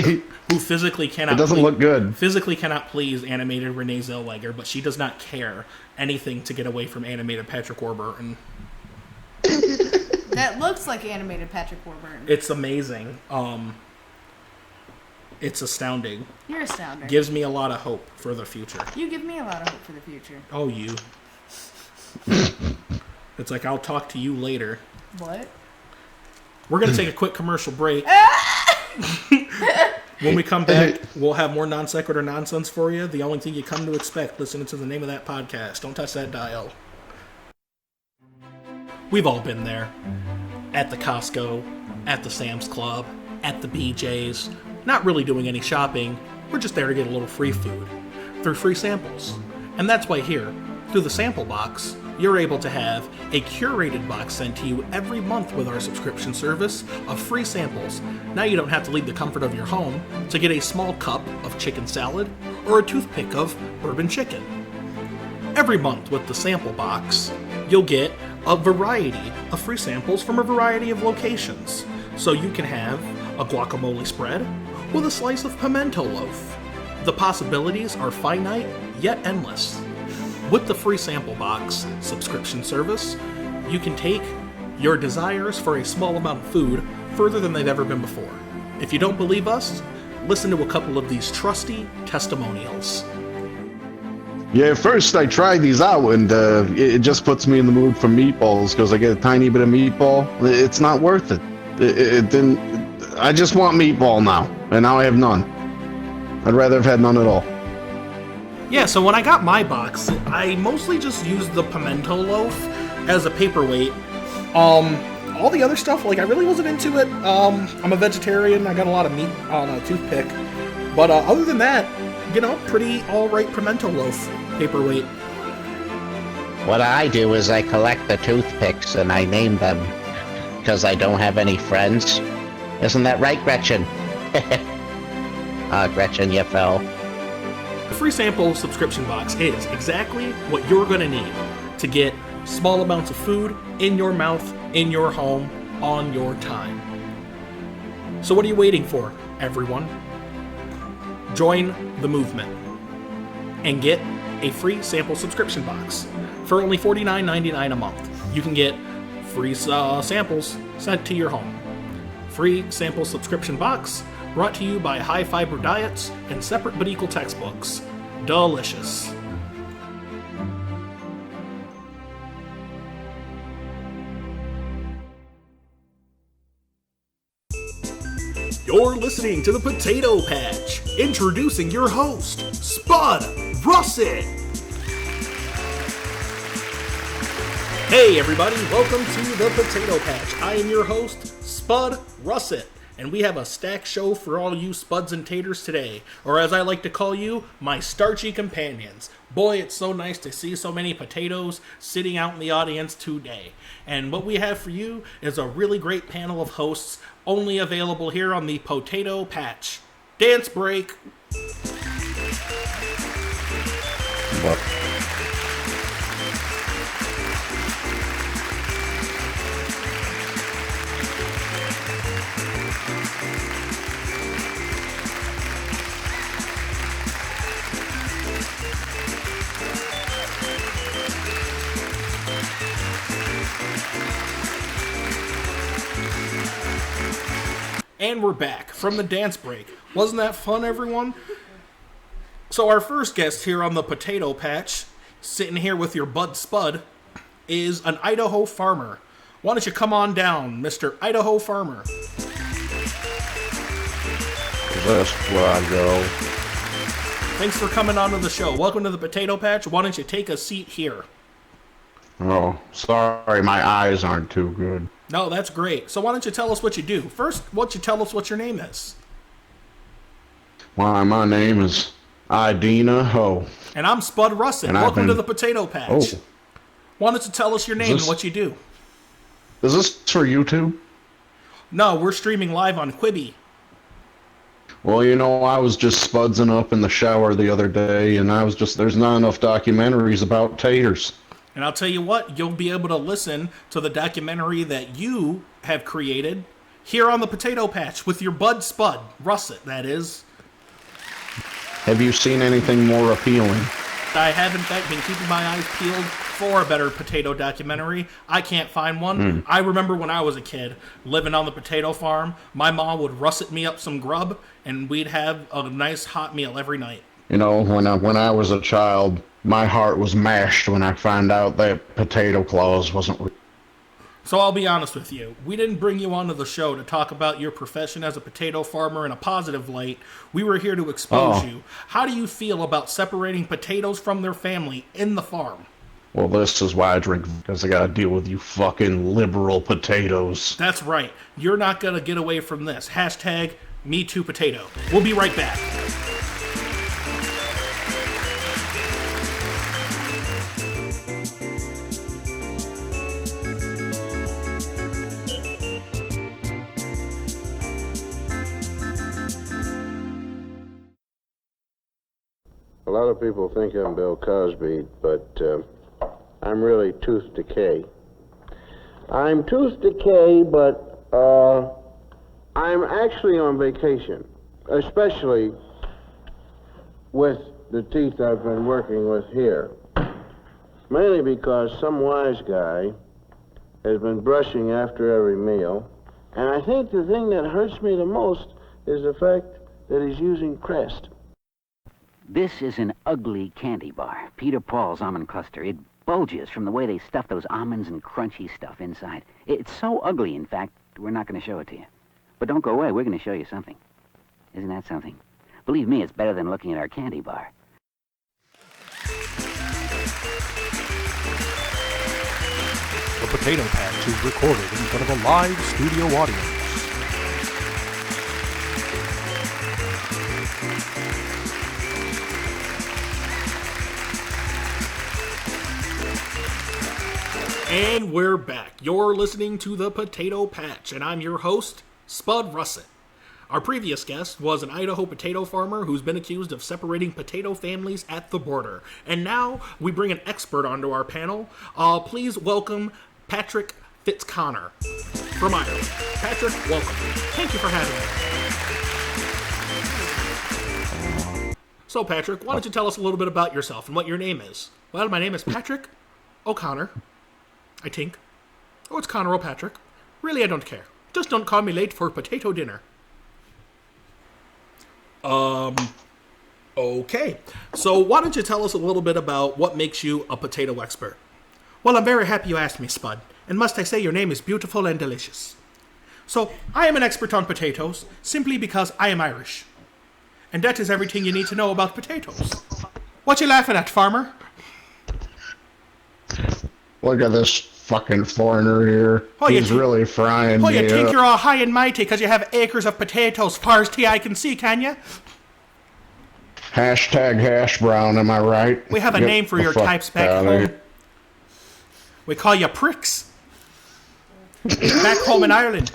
S2: physically cannot.
S6: It doesn't look good.
S2: Physically cannot please animated Renee Zellweger, but she does not care anything to get away from animated Patrick Warburton.
S3: That looks like animated Patrick Warburton.
S2: It's amazing. It's astounding.
S3: You're astounding.
S2: Gives me a lot of hope for the future.
S3: You give me a lot of hope for the future.
S2: Oh, you. It's like, I'll talk to you later.
S3: What?
S2: We're going to take a quick commercial break. When we come back, we'll have more non sequitur nonsense for you. The only thing you come to expect listening to the name of that podcast. Don't touch that dial. We've all been there. At the Costco, at the Sam's Club, at the BJ's. Not really doing any shopping. We're just there to get a little free food. Through free samples. And that's why here, through the sample box, you're able to have a curated box sent to you every month with our subscription service of free samples. Now you don't have to leave the comfort of your home to get a small cup of chicken salad or a toothpick of bourbon chicken. Every month with the sample box, you'll get a variety of free samples from a variety of locations. So you can have a guacamole spread with a slice of pimento loaf. The possibilities are finite yet endless. With the free sample box subscription service, you can take your desires for a small amount of food further than they've ever been before. If you don't believe us, listen to a couple of these trusty testimonials.
S6: Yeah, first I tried these out, and it just puts me in the mood for meatballs because I get a tiny bit of meatball. It's not worth it. It didn't. I just want meatball now, and now I have none. I'd rather have had none at all.
S2: Yeah, so when I got my box, I mostly just used the pimento loaf as a paperweight. All the other stuff, like, I really wasn't into it. I'm a vegetarian, I got a lot of meat on a toothpick. But other than that, you know, pretty alright pimento loaf paperweight.
S7: What I do is I collect the toothpicks and I name them because I don't have any friends. Isn't that right, Gretchen? Gretchen, you fell.
S2: The free sample subscription box is exactly what you're going to need to get small amounts of food in your mouth, in your home, on your time. So what are you waiting for, everyone? Join the movement and get a free sample subscription box for only $49.99 a month. You can get free samples sent to your home. Free sample subscription box brought to you by High Fiber Diets and Separate But Equal Textbooks. Delicious. You're listening to the Potato Patch. Introducing your host, Spud Russet. Hey everybody, welcome to the Potato Patch. I am your host, Spud Russet, and we have a stacked show for all you spuds and taters today, or as I like to call you, my starchy companions. Boy, it's so nice to see so many potatoes sitting out in the audience today. And what we have for you is a really great panel of hosts, only available here on the Potato Patch. Dance break.
S6: What?
S2: And we're back from the dance break. Wasn't that fun, everyone? So our first guest here on the Potato Patch, sitting here with your bud Spud, is an Idaho farmer. Why don't you come on down, Mr. Idaho Farmer?
S6: That's where I go.
S2: Thanks for coming on to the show. Welcome to the Potato Patch. Why don't you take a seat here?
S6: Oh, sorry, my eyes aren't too good.
S2: No, that's great. So why don't you tell us what you do? First, why don't you tell us what your name is?
S6: Why, my name is Idaho.
S2: And I'm Spud Russet. Welcome to the Potato Patch.
S6: Oh.
S2: Why don't you tell us your name and what you do?
S6: Is this for YouTube?
S2: No, we're streaming live on Quibi.
S6: Well, you know, I was just spudsing up in the shower the other day, and there's not enough documentaries about taters.
S2: And I'll tell you what, you'll be able to listen to the documentary that you have created here on the Potato Patch with your bud Spud Russet, that is.
S6: Have you seen anything more appealing?
S2: I have, in fact, been keeping my eyes peeled for a better potato documentary. I can't find one. I remember when I was a kid, living on the potato farm, my mom would russet me up some grub, and we'd have a nice hot meal every night.
S6: You know, when I was a child, my heart was mashed when I found out that Potato Claus wasn't real.
S2: So I'll be honest with you. We didn't bring you onto the show to talk about your profession as a potato farmer in a positive light. We were here to expose you. How do you feel about separating potatoes from their family in the farm?
S6: Well, this is why I drink, because I gotta deal with you fucking liberal potatoes.
S2: That's right. You're not gonna get away from this. Hashtag #MeTooPotato. We'll be right back.
S8: A lot of people think I'm Bill Cosby, but I'm really Tooth Decay. I'm Tooth Decay, but I'm actually on vacation, especially with the teeth I've been working with here. Mainly because some wise guy has been brushing after every meal, and I think the thing that hurts me the most is the fact that he's using Crest.
S9: This is an ugly candy bar, Peter Paul's almond cluster. It bulges from the way they stuff those almonds and crunchy stuff inside. It's so ugly, in fact, we're not going to show it to you. But don't go away, we're going to show you something. Isn't that something? Believe me, it's better than looking at our candy bar.
S10: The Potato Patch is recorded in front of a live studio audience.
S2: And we're back. You're listening to the Potato Patch, and I'm your host, Spud Russet. Our previous guest was an Idaho potato farmer who's been accused of separating potato families at the border. And now we bring an expert onto our panel. Please welcome Patrick Fitzconnor from Ireland. Patrick, welcome. Thank you for having me. So, Patrick, why don't you tell us a little bit about yourself and what your name is? Well, my name is Patrick O'Connor, I think. Oh, it's Connor O'Patrick. Really, I don't care. Just don't call me late for potato dinner. Okay. So why don't you tell us a little bit about what makes you a potato expert? Well, I'm very happy you asked me, Spud. And must I say your name is beautiful and delicious. So, I am an expert on potatoes, simply because I am Irish. And that is everything you need to know about potatoes. What you laughing at, farmer?
S6: Look at this fucking foreigner here.
S2: Oh,
S6: He's really frying me
S2: you think
S6: up.
S2: you're all high and mighty because you have acres of potatoes, far as the eye can see, can you?
S6: Hashtag hash brown, am I right?
S2: We have a name for your types back home. We call you pricks. Back home in Ireland,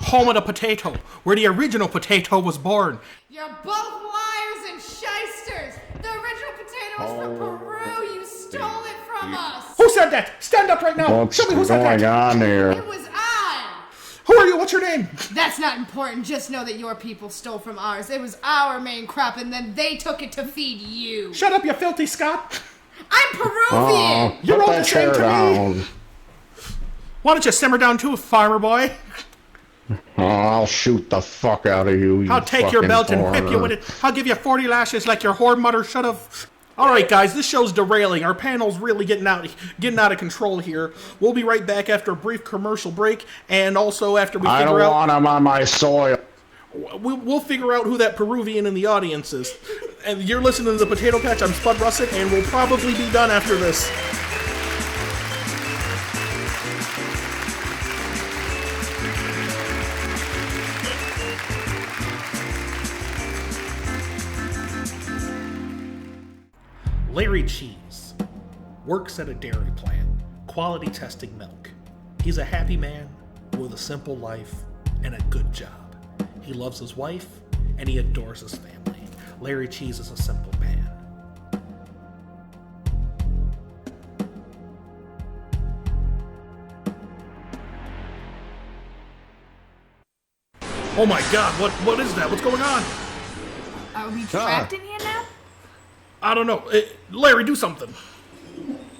S2: home of the potato, where the original potato was born.
S3: You're both liars and shysters. The original potato was from Peru. You stole it from us.
S2: Who said that? Stand up right now.
S6: What's
S2: Show me who said that.
S6: going on here?
S3: It was I.
S2: Who are you? What's your name?
S3: That's not important. Just know that your people stole from ours. It was our main crop, and then they took it to feed you.
S2: Shut up, you filthy Scot.
S3: I'm Peruvian.
S2: You're all
S6: Put
S2: the
S6: that
S2: same
S6: chair
S2: to
S6: down.
S2: me. Why don't you simmer down too, farmer boy?
S6: Oh, I'll shoot the fuck out of you.
S2: I'll take your belt and whip you with it. I'll give you 40 lashes like your whore mother should have. All right, guys, this show's derailing. Our panel's really getting out of control here. We'll be right back after a brief commercial break, and also after we figure out...
S6: I don't want him on my soil.
S2: We'll figure out who that Peruvian in the audience is. And you're listening to The Potato Patch. I'm Spud Russet, and we'll probably be done after this. Larry Cheese works at a dairy plant, quality testing milk. He's a happy man with a simple life and a good job. He loves his wife and he adores his family. Larry Cheese is a simple man. Oh my God, what is that? What's going on?
S3: Are we trapped in here now?
S2: I don't know. Larry, do something.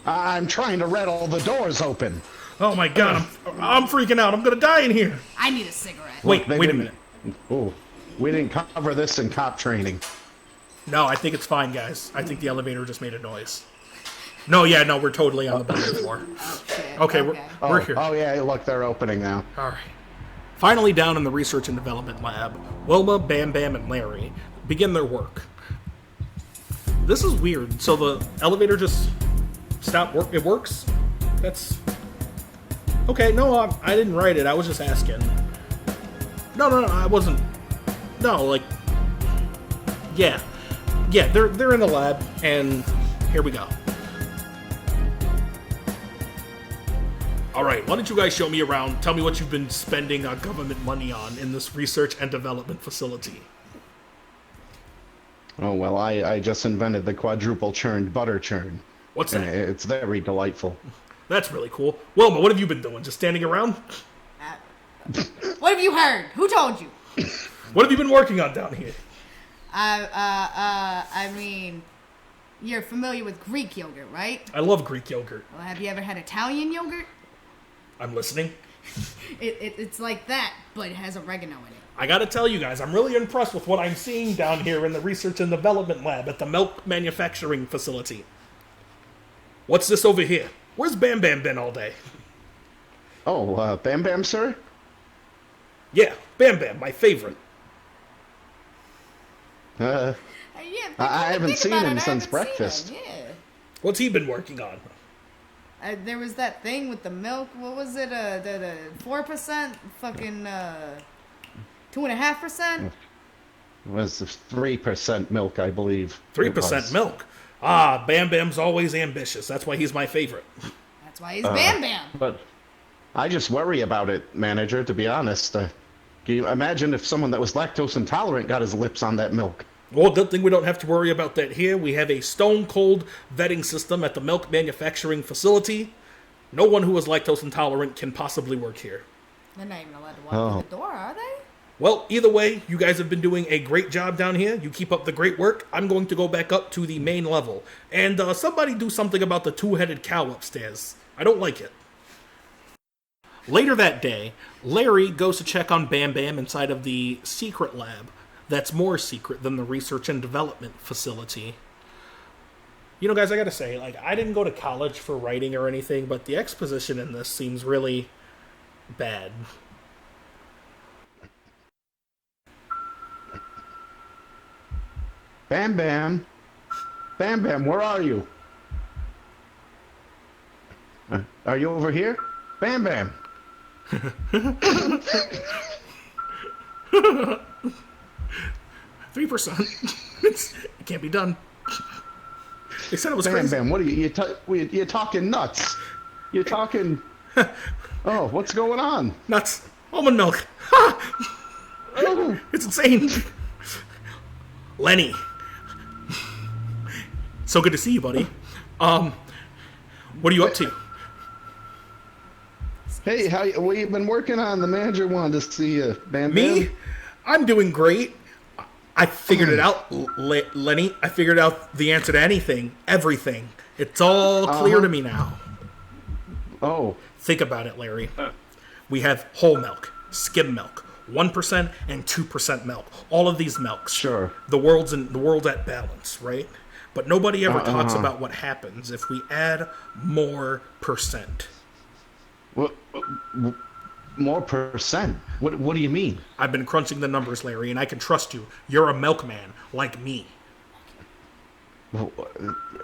S6: I'm trying to rattle the doors open.
S2: Oh my God, I'm freaking out. I'm gonna die in here.
S3: I need a cigarette.
S2: Wait a minute.
S6: Oh, we didn't cover this in cop training.
S2: No, I think it's fine, guys. I think the elevator just made a noise. No, we're totally on the bottom floor.
S3: Oh, shit.
S2: Okay, we're here.
S6: Oh yeah, look, they're opening now.
S2: All right. Finally down in the research and development lab, Wilma, Bam Bam, and Larry begin their work. This is weird. So the elevator just stopped work. It works? That's... Okay, no, I didn't write it. I was just asking. No, I wasn't... No, like... Yeah, they're in the lab, and here we go. All right, why don't you guys show me around? Tell me what you've been spending our government money on in this research and development facility.
S6: Oh, well, I just invented the quadruple churned butter churn.
S2: What's that?
S6: It's very delightful.
S2: That's really cool. Wilma, what have you been doing? Just standing around?
S3: What have you heard? Who told you?
S2: What have you been working on down here?
S3: I mean, you're familiar with Greek yogurt, right?
S2: I love Greek yogurt.
S3: Well, have you ever had Italian yogurt?
S2: I'm listening.
S3: It's like that, but it has oregano in it.
S2: I gotta tell you guys, I'm really impressed with what I'm seeing down here in the research and development lab at the milk manufacturing facility. What's this over here? Where's Bam Bam been all day?
S6: Oh, Bam Bam, sir?
S2: Yeah, Bam Bam, my favorite.
S3: Yeah,
S6: I haven't seen him since breakfast.
S3: Yeah.
S2: What's he been working on?
S3: There was that thing with the milk. What was it? The 4%? Fucking 2.5%?
S6: It was 3% milk, I believe.
S2: 3% milk. Ah, Bam Bam's always ambitious. That's why he's my favorite.
S3: That's why he's Bam Bam.
S6: But I just worry about it, manager, to be honest. Can you imagine if someone that was lactose intolerant got his lips on that milk?
S2: Well, good thing we don't have to worry about that here. We have a stone-cold vetting system at the milk manufacturing facility. No one who is lactose intolerant can possibly work here.
S3: They're not even allowed to walk through the door, are they?
S2: Well, either way, you guys have been doing a great job down here. You keep up the great work. I'm going to go back up to the main level. And somebody do something about the two-headed cow upstairs. I don't like it. Later that day, Larry goes to check on Bam Bam inside of the secret lab that's more secret than the research and development facility. You know, guys, I gotta say, like, I didn't go to college for writing or anything, but the exposition in this seems really bad.
S6: Bam Bam. Bam Bam, where are you? Are you over here? Bam Bam.
S2: 3%. It can't be done. They said it was
S6: Bam
S2: crazy.
S6: Bam, what are you? You're talking nuts. You're talking. Oh, what's going on?
S2: Nuts. Almond milk. Ha!
S6: Oh.
S2: It's insane. Lenny. So good to see you, buddy. What are you up to?
S6: Hey, what you been working on? The manager wanted to see you, Bam Bam.
S2: Me? I'm doing great. I figured it out, Lenny. I figured out the answer to anything, everything. It's all clear to me now.
S6: Oh.
S2: Think about it, Larry. We have whole milk, skim milk, 1% and 2% milk. All of these milks.
S6: Sure.
S2: The world's at balance, right? But nobody ever talks about what happens if we add more percent.
S6: What? More percent? What do you mean?
S2: I've been crunching the numbers, Larry, and I can trust you. You're a milkman like me.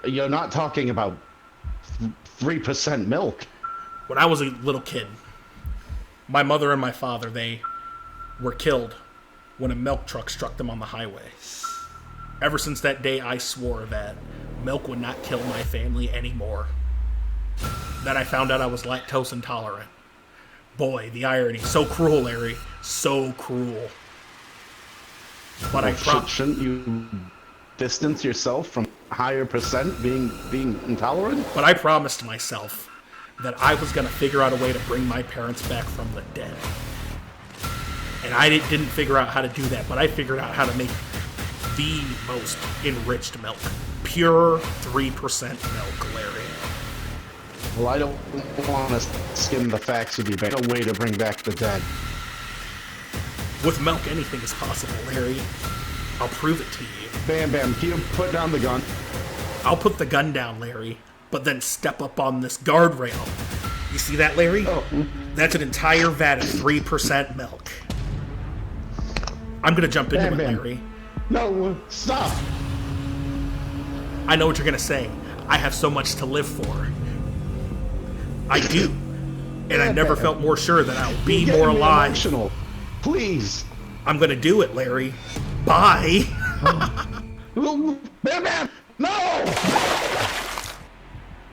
S6: You're not talking about 3% milk.
S2: When I was a little kid, my mother and my father, they were killed when a milk truck struck them on the highway. Ever since that day, I swore that milk would not kill my family anymore. Then I found out I was lactose intolerant. Boy, the irony. So cruel, Larry. So cruel. But
S6: Shouldn't you distance yourself from higher percent being intolerant?
S2: But I promised myself that I was going to figure out a way to bring my parents back from the dead. And I didn't figure out how to do that, but I figured out how to make the most enriched milk. Pure 3% milk, Larry.
S6: Well, I don't want to skim the facts with you, but no way to bring back the dead.
S2: With milk, anything is possible, Larry. I'll prove it to you.
S6: Bam Bam, can you put down the gun?
S2: I'll put the gun down, Larry, but then step up on this guardrail. You see that, Larry?
S6: Oh.
S2: That's an entire vat of 3% milk. I'm going to jump into it, Larry.
S6: No, stop.
S2: I know what you're going to say. I have so much to live for. I do. And I never felt more sure that I'll be more alive.
S6: Emotional. Please.
S2: I'm going to do it, Larry. Bye.
S6: Bam Bam! No!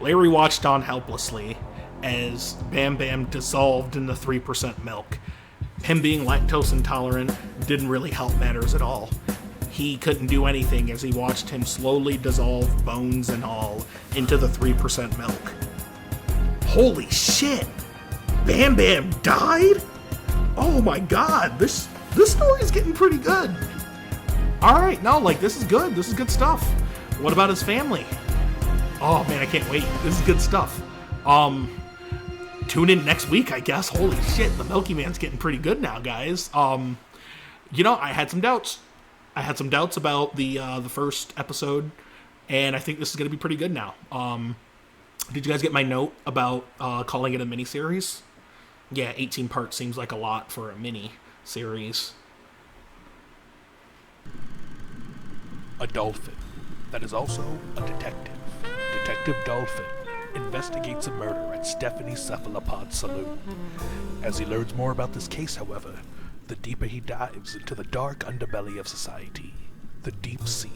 S2: Larry watched on helplessly as Bam Bam dissolved in the 3% milk. Him being lactose intolerant didn't really help matters at all. He couldn't do anything as he watched him slowly dissolve, bones and all, into the 3% milk. Holy shit! Bam Bam died? Oh my god, this story's getting pretty good. Alright, no, like, this is good. This is good stuff. What about his family? Oh man, I can't wait. This is good stuff. Tune in next week, I guess. Holy shit, the Milky Man's getting pretty good now, guys. You know, I had some doubts. I had some doubts about the first episode, and I think this is going to be pretty good now. Did you guys get my note about calling it a mini-series? Yeah, 18 parts seems like a lot for a mini-series.
S10: A dolphin that is also a detective. Detective Dolphin investigates a murder at Stephanie's Cephalopod Saloon. As he learns more about this case, however, the deeper he dives into the dark underbelly of society, the deep sea.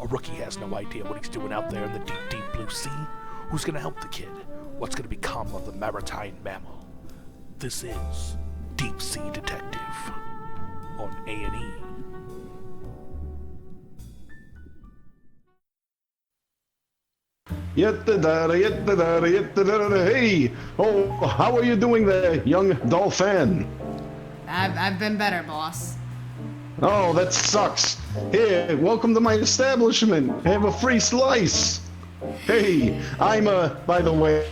S10: A rookie has no idea what he's doing out there in the deep, deep blue sea. Who's gonna help the kid? What's gonna become of the maritime mammal? This is Deep Sea Detective on A&E.
S6: Hey! Oh, how are you doing there, young dolphin?
S3: I've been better, boss.
S6: Oh, that sucks. Here, welcome to my establishment. Have a free slice. Hey, I'm, by the way,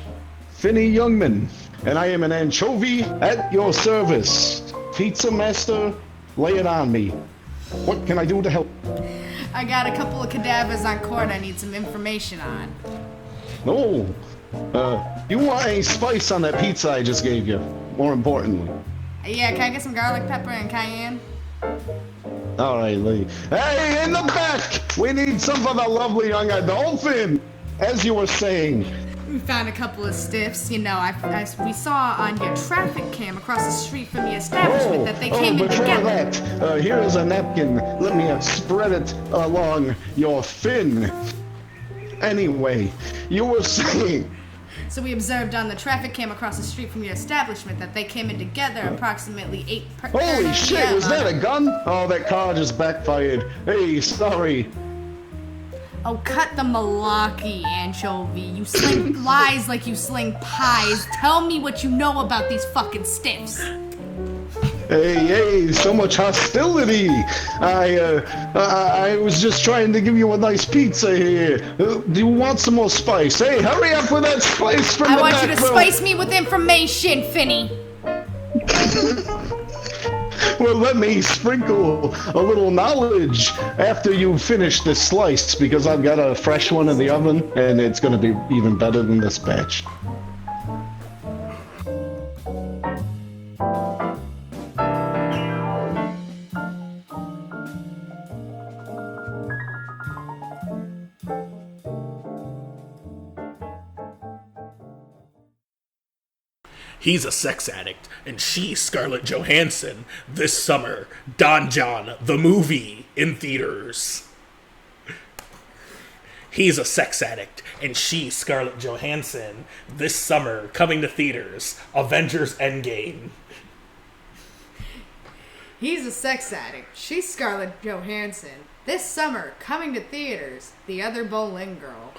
S6: Finney Youngman, and I am an anchovy at your service. Pizza master, lay it on me. What can I do to help?
S3: I got a couple of cadavers on court I need some information on.
S6: Oh, you want any spice on that pizza I just gave you, more importantly.
S3: Yeah, can I get some garlic pepper and cayenne?
S6: All right, Lee. Hey, in the back! We need some for the lovely young dolphin! As you were saying.
S3: We found a couple of stiffs. You know, we saw on your traffic cam across the street from the establishment that they came in together.
S6: Before that, here is a napkin. Let me spread it along your fin. Anyway, you were saying...
S3: So we observed on the traffic cam across the street from your establishment that they came in together approximately 8
S6: Holy shit, was that a gun? Oh, that car just backfired. Hey, sorry.
S3: Oh, cut the malarkey, Anchovy. You sling lies like you sling pies. Tell me what you know about these fucking stiffs.
S6: Hey, so much hostility. I was just trying to give you a nice pizza here. Do you want some more spice? Hey, hurry up with that spice from the back.
S3: I want you to spice me with information, Finney.
S6: Well, let me sprinkle a little knowledge after you finish this slice, because I've got a fresh one in the oven, and it's going to be even better than this batch.
S2: He's a sex addict, and she's Scarlett Johansson. This summer, Don John, the movie, in theaters. He's a sex addict, and she's Scarlett Johansson. This summer, coming to theaters, Avengers Endgame.
S3: He's a sex addict. She's Scarlett Johansson. This summer, coming to theaters, The Other Boleyn Girl.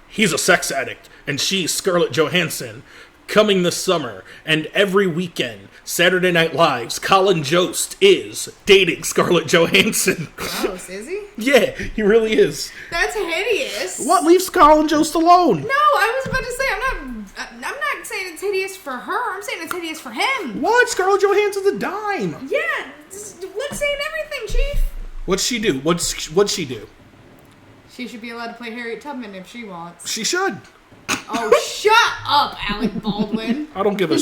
S2: He's a sex addict, and she's Scarlett Johansson. Coming this summer, and every weekend, Saturday Night Live's Colin Jost is dating Scarlett Johansson.
S3: Gross, is he?
S2: Yeah, he really is.
S3: That's hideous.
S2: What? Leave Colin Jost alone.
S3: No, I was about to say, I'm not saying it's hideous for her. I'm saying it's hideous for him.
S2: What? Scarlett Johansson's a dime.
S3: Yeah, let's say everything, Chief.
S2: What'd she do? What'd she do?
S3: She should be allowed to play Harriet Tubman if she wants.
S2: She should.
S3: Oh, shut up, Alec Baldwin.
S2: I don't give a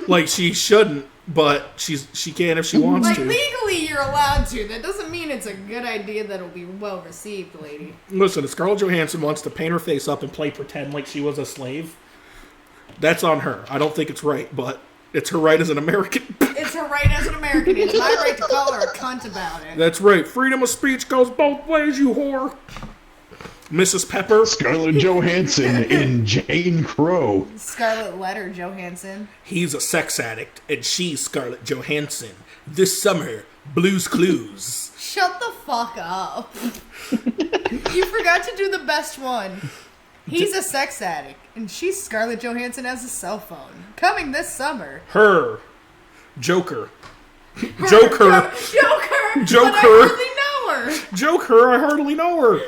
S2: like, she shouldn't, but she can if she wants to.
S3: Like, legally you're allowed to. That doesn't mean it's a good idea that'll be well received, lady.
S2: Listen, if Scarlett Johansson wants to paint her face up and play pretend like she was a slave, that's on her. I don't think it's right, but it's her right as an American.
S3: It's her right as an American. It's my right to call her a cunt about it.
S2: That's right. Freedom of speech goes both ways, you whore. Mrs. Pepper.
S6: Scarlett Johansson in Jane Crow.
S3: Scarlett Letter Johansson.
S2: He's a sex addict, and she's Scarlett Johansson. This summer, Blue's Clues.
S3: Shut the fuck up. You forgot to do the best one. He's a sex addict, and she's Scarlett Johansson has a cell phone. Coming this summer.
S2: Her. Joker. Joker.
S3: Joker.
S2: Joker.
S3: But I hardly know her.
S2: Joker. I hardly know her.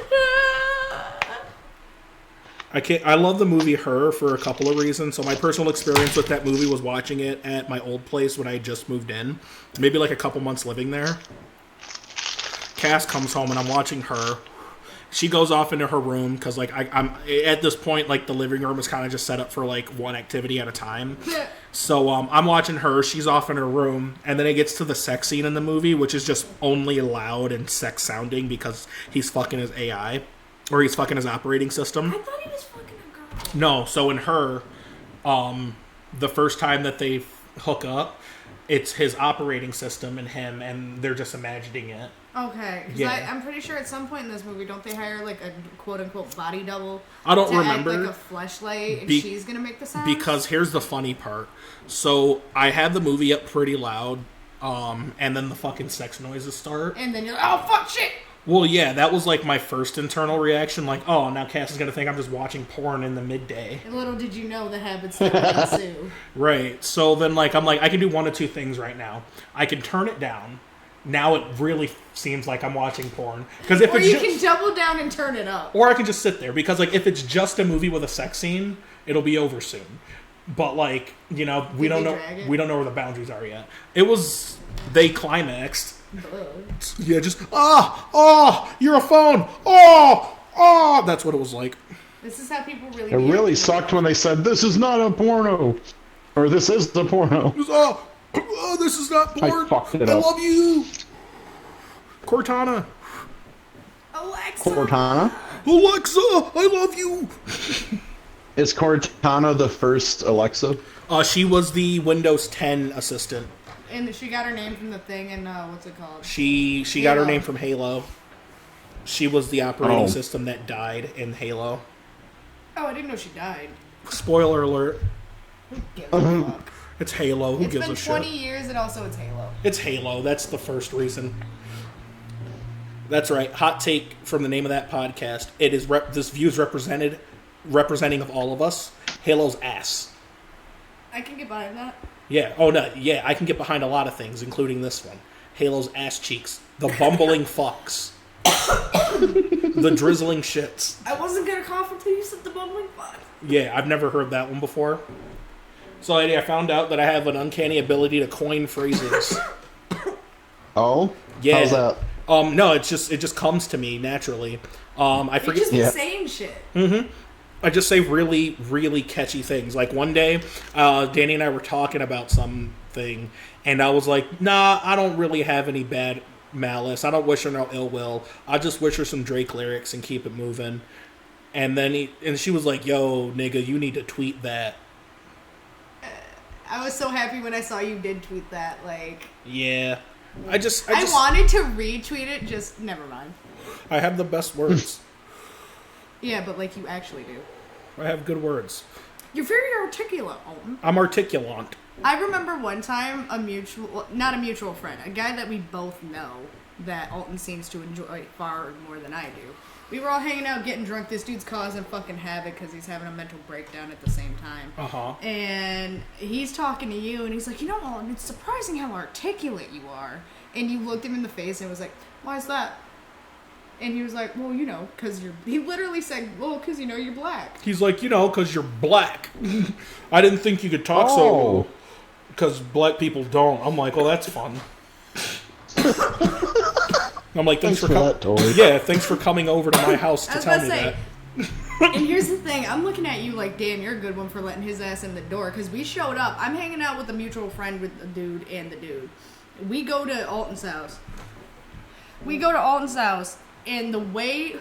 S2: I love the movie Her for a couple of reasons. So my personal experience with that movie was watching it at my old place when I had just moved in. Maybe like a couple months living there. Cass comes home and I'm watching Her. She goes off into her room because like I'm at this point, like the living room is kind of just set up for like one activity at a time. So I'm watching Her. She's off in her room, and then it gets to the sex scene in the movie, which is just only loud and sex sounding because he's fucking his AI. Or he's fucking his operating system.
S3: I thought he was fucking a girl.
S2: No, so in Her, the first time that they hook up, it's his operating system and him, and they're just imagining it.
S3: Okay, because
S2: yeah.
S3: I'm pretty sure at some point in this movie, don't they hire like a quote-unquote body double?
S2: I don't
S3: to
S2: remember.
S3: act like a fleshlight, and she's gonna make the sound?
S2: Because here's the funny part. So I had the movie up pretty loud, and then the fucking sex noises start.
S3: And then you're like, oh, fuck, shit!
S2: Well, yeah, that was like my first internal reaction. Like, oh, now Cass is gonna think I'm just watching porn in the midday.
S3: And little did you know the habits that would ensue.
S2: Right. So then, like, I'm like, I can do one of two things right now. I can turn it down. Now it really seems like I'm watching porn. Because if
S3: or
S2: it's
S3: you can double down and turn it up.
S2: or I can just sit there because, like, if it's just a movie with a sex scene, it'll be over soon. But like, you know, we don't know where the boundaries are yet. They climaxed. Yeah, just you're a phone. That's what it was like.
S3: This is how people really.
S6: It really sucked when they said, "This is not a porno," or "This is the porno."
S2: This is not porn.
S6: I fucked it
S2: I
S6: up.
S2: love you, Cortana.
S6: Cortana.
S2: Alexa, I love you.
S6: Is Cortana the first Alexa?
S2: She was the Windows 10 assistant.
S3: And she got her name from the thing, and what's it called?
S2: She got her name from Halo. She was the operating system that died in Halo.
S3: Oh, I didn't know she died.
S2: Spoiler alert.
S3: Who gives a fuck?
S2: It's Halo. Who gives a shit?
S3: It's been 20 years, and also it's Halo.
S2: It's Halo. That's the first reason. That's right. Hot take from the name of that podcast. It is this view is representing of all of us. Halo's ass.
S3: I can get behind that.
S2: Yeah. Oh no. Yeah. I can get behind a lot of things, including this one. Halo's ass cheeks. The bumbling fucks. The drizzling shits.
S3: I wasn't gonna cough until you said the bumbling fuck.
S2: Yeah, I've never heard that one before. So I found out that I have an uncanny ability to coin phrases.
S6: Oh?
S2: Yeah.
S6: How's that?
S2: No, it just comes to me naturally. I forget.
S3: You're just saying shit.
S2: Mm-hmm. I just say really, really catchy things. Like one day, Danny and I were talking about something, and I was like, nah, I don't really have any bad malice. I don't wish her no ill will. I just wish her some Drake lyrics and keep it moving. And then she was like, yo, nigga, you need to tweet that.
S3: I was so happy when I saw you did tweet that. Like,
S2: yeah. I
S3: wanted to retweet it, just never mind.
S2: I have the best words.
S3: Yeah, but like you actually do.
S2: I have good words.
S3: You're very articulate, Alton.
S2: I'm articulant.
S3: I remember one time not a mutual friend, a guy that we both know that Alton seems to enjoy far more than I do. We were all hanging out, getting drunk. This dude's causing fucking havoc because he's having a mental breakdown at the same time.
S2: Uh-huh.
S3: And he's talking to you, and he's like, you know, Alton, it's surprising how articulate you are. And you looked him in the face and was like, why is that? And he was like, well, you know, because you're... He literally said, well, because, you know, you're black.
S2: He's like, you know, because you're black. I didn't think you could talk so... Because black people don't. I'm like, well, that's fun. I'm like, thanks for coming. Yeah, thanks for coming over to my house to tell me that.
S3: And here's the thing, I'm looking at you like, damn, you're a good one for letting his ass in the door. Because we showed up. I'm hanging out with a mutual friend with the dude and the dude. We go to Alton's house. And the way...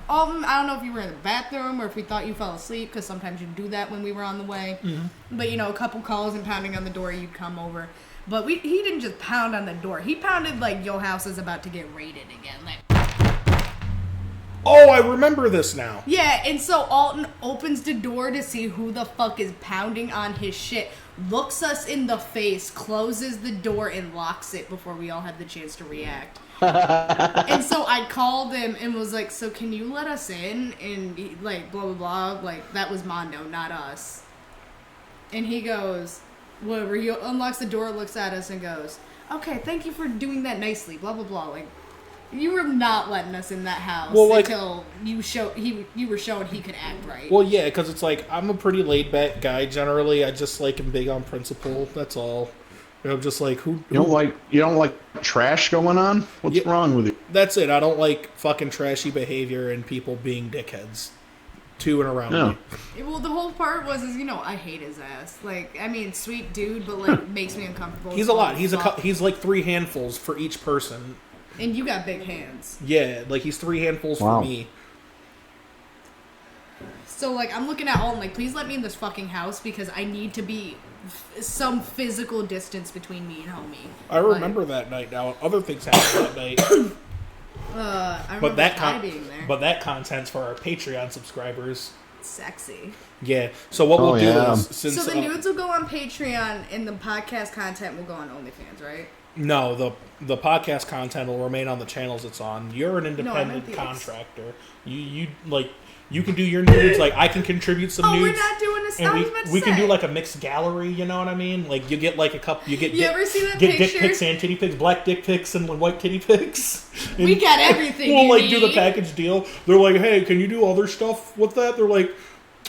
S3: Alton, I don't know if you were in the bathroom or if we thought you fell asleep, because sometimes you do that when we were on the way. Mm-hmm. But, you know, a couple calls and pounding on the door, you'd come over. But he didn't just pound on the door. He pounded like your house is about to get raided again. Like,
S2: oh, I remember this now.
S3: Yeah, and so Alton opens the door to see who the fuck is pounding on his shit, looks us in the face, closes the door, and locks it before we all had the chance to react. And so I called him and was like, so can you let us in? And he, like, blah, blah, blah. Like, that was Mondo, not us. And he goes... Whatever, he unlocks the door, looks at us, and goes, okay, thank you for doing that nicely, blah, blah, blah. Like, you were not letting us in that house until you were showing he could act right.
S2: Well, yeah, because it's like, I'm a pretty laid-back guy, generally. I just, like, am big on principle, that's all. You know, I'm just like, who... You
S6: don't like trash going on? What's wrong with you?
S2: That's it, I don't like fucking trashy behavior and people being dickheads. To and around me.
S3: Well, the whole part was, you know, I hate his ass. Like, I mean, sweet dude, but like makes me uncomfortable.
S2: He's a lot. He's like 3 handfuls for each person.
S3: And you got big hands.
S2: Yeah, like he's 3 handfuls for me.
S3: So like, I'm looking at Alton like, please let me in this fucking house because I need to be some physical distance between me and homie.
S2: I remember that night. Now other things happened that night.
S3: I remember being there.
S2: But that content's for our Patreon subscribers.
S3: Sexy.
S2: Yeah. So what we'll do is...
S3: So the nudes will go on Patreon and the podcast content will go on OnlyFans, right?
S2: No, the podcast content will remain on the channels it's on. You're an independent contractor. You can do your nudes. Like, I can contribute some nudes.
S3: Oh, we're not doing this.
S2: And we can do like a mixed gallery. You know what I mean? Like, you get like a couple. You
S3: ever see that
S2: get
S3: picture?
S2: Dick pics and titty pics, black dick pics and white titty pics. And
S3: we got everything.
S2: We'll like do the package deal. They're like, hey, can you do other stuff with that? They're like,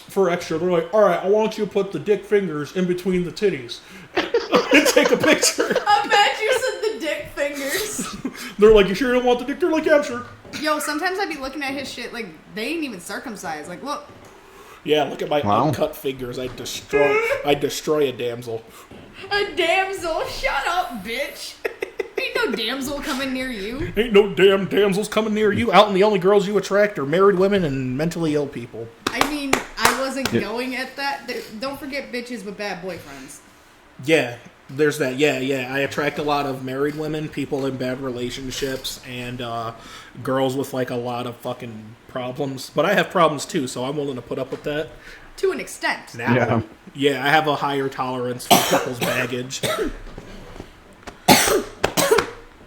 S2: for extra. They're like, all right, I want you to put the dick fingers in between the titties and take a picture.
S3: I bet you said the dick fingers.
S2: They're like, you sure you don't want the dick? They're like, yeah, I'm sure.
S3: Yo, sometimes I'd be looking at his shit like they ain't even circumcised. Like, look.
S2: Yeah, look at my uncut fingers. I destroy a damsel.
S3: A damsel? Shut up, bitch. Ain't no damsel coming near you.
S2: Ain't no damn damsels coming near you. Out, and the only girls you attract are married women and mentally ill people.
S3: I mean, I wasn't going at that. Don't forget bitches with bad boyfriends.
S2: Yeah, there's that. Yeah. I attract a lot of married women, people in bad relationships, and girls with like a lot of fucking problems. But I have problems too, so I'm willing to put up with that.
S3: To an extent.
S2: Now, yeah, I have a higher tolerance for people's baggage.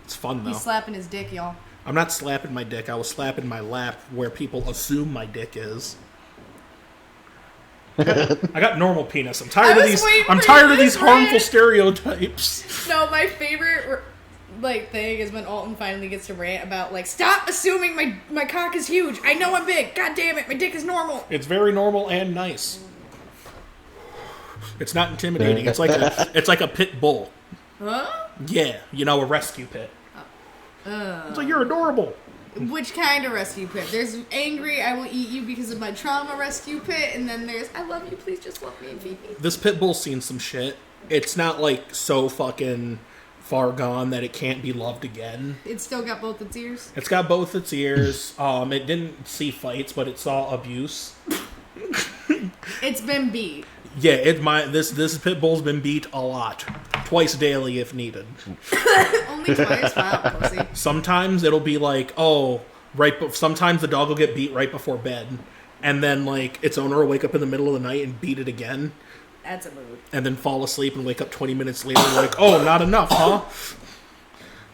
S2: It's fun though.
S3: He's slapping his dick, y'all.
S2: I'm not slapping my dick. I was slapping my lap where people assume my dick is. I got normal penis. I'm tired of these. I'm tired of these harmful stereotypes.
S3: No, my favorite thing is when Alton finally gets to rant about stop assuming my cock is huge. I know I'm big. God damn it, my dick is normal.
S2: It's very normal and nice. It's not intimidating. It's like a pit bull.
S3: Huh?
S2: Yeah, a rescue pit. It's like, you're adorable.
S3: Which kind of rescue pit? There's angry, I will eat you because of my trauma rescue pit, and then there's I love you, please just love me and feed me.
S2: This pit bull's seen some shit. It's not so fucking far gone that it can't be loved again. It's
S3: still got both its ears?
S2: It's got both its ears. It didn't see fights, but it saw abuse.
S3: It's been beat.
S2: Yeah, this pit bull's been beat a lot. Twice daily if needed.
S3: Only twice? Wow, pussy.
S2: Sometimes it'll be sometimes the dog will get beat right before bed. And then, its owner will wake up in the middle of the night and beat it again.
S3: That's a mood.
S2: And then fall asleep and wake up 20 minutes later oh, not enough, huh?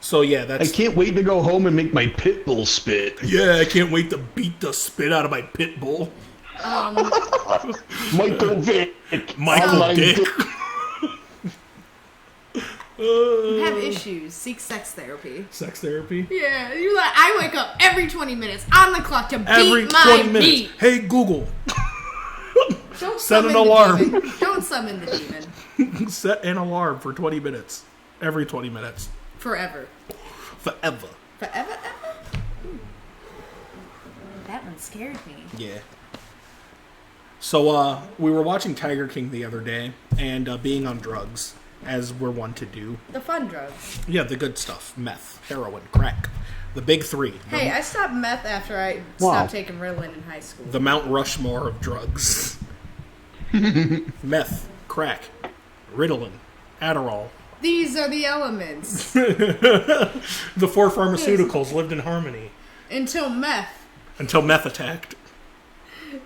S2: So, yeah, that's...
S6: I can't wait to go home and make my pit bull spit.
S2: Yeah, I can't wait to beat the spit out of my pit bull.
S6: Michael Vick.
S2: Michael Dick.
S3: Have issues. Seek sex therapy.
S2: Sex therapy?
S3: Yeah. You're like, I wake up every 20 minutes on the clock to beat my meat.
S2: Hey, Google.
S3: Don't
S2: set an alarm.
S3: Don't summon the demon.
S2: Set an alarm for 20 minutes. Every 20 minutes.
S3: Forever.
S2: Forever.
S3: Forever, ever? That one scared me.
S2: Yeah. So, we were watching Tiger King the other day, and being on drugs, as we're wont to do.
S3: The fun drugs.
S2: Yeah, the good stuff. Meth, heroin, crack. The big three.
S3: Hey, I stopped meth after I stopped taking Ritalin in high school.
S2: The Mount Rushmore of drugs. Meth, crack, Ritalin, Adderall.
S3: These are the elements.
S2: The four pharmaceuticals lived in harmony.
S3: Until meth
S2: attacked.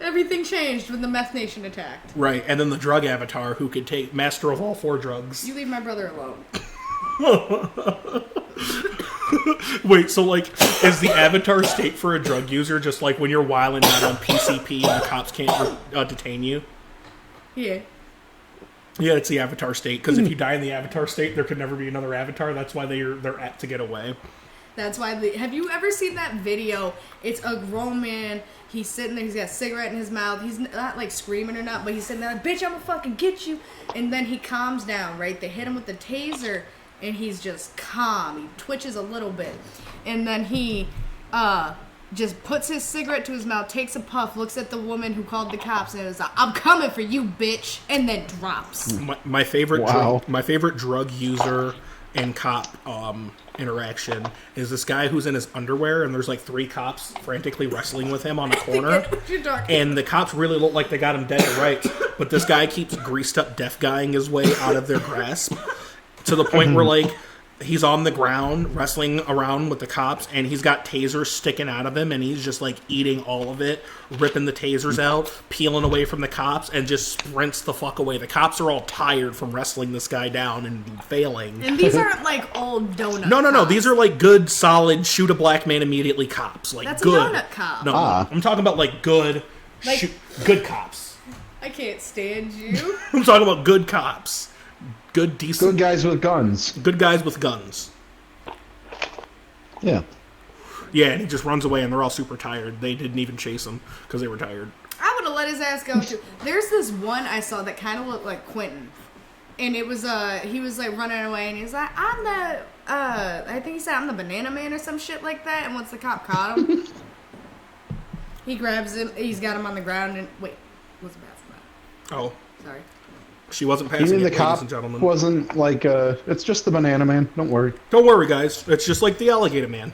S3: Everything changed when the meth nation attacked.
S2: Right, and then the drug avatar who could take master of all four drugs.
S3: You leave my brother alone.
S2: Wait, so is the avatar state for a drug user just like when you're wilding out on PCP and the cops can't detain you?
S3: Yeah.
S2: Yeah, it's the avatar state, because if you die in the avatar state, there could never be another avatar. That's why they're apt to get away.
S3: That's why. Have you ever seen that video? It's a grown man. He's sitting there. He's got a cigarette in his mouth. He's not screaming or not, but he's sitting there like, "Bitch, I'm gonna fucking get you." And then he calms down. Right? They hit him with the taser, and he's just calm. He twitches a little bit, and then he just puts his cigarette to his mouth, takes a puff, looks at the woman who called the cops, and is like, "I'm coming for you, bitch," and then drops.
S2: My favorite drug user and cop interaction is this guy who's in his underwear, and there's three cops frantically wrestling with him on the corner, and the cops really look like they got him dead to rights, but this guy keeps greased up deaf guying his way out of their grasp to the point where he's on the ground wrestling around with the cops, and he's got tasers sticking out of him, and he's just like eating all of it, ripping the tasers out, peeling away from the cops, and just sprints the fuck away. The cops are all tired from wrestling this guy down and failing.
S3: And these aren't like old donut
S2: No.
S3: cops.
S2: These are like good, solid, shoot a black man immediately cops. Like
S3: That's
S2: good.
S3: a donut cop.
S2: No, I'm talking about like good,
S3: Like-
S2: good cops.
S3: I can't stand you.
S2: I'm talking about good cops. Good, decent.
S6: Good guys with guns.
S2: Good guys with guns.
S6: Yeah.
S2: Yeah, and he just runs away, and they're all super tired. They didn't even chase him because they were tired.
S3: I would have let his ass go too. There's this one I saw that kind of looked like Quentin, and it was he was like running away, and he was like, I'm the I think he said I'm the banana man or some shit like that. And once the cop caught him, he grabs him. He's got him on the ground, and wait, what's the best that?
S2: Oh,
S3: Sorry.
S2: she wasn't
S6: You
S2: passing
S6: mean
S2: it,
S6: the
S2: ladies
S6: cop
S2: and gentlemen.
S6: wasn't like, it's just the banana man. Don't worry.
S2: Don't worry, guys. It's just like the alligator man.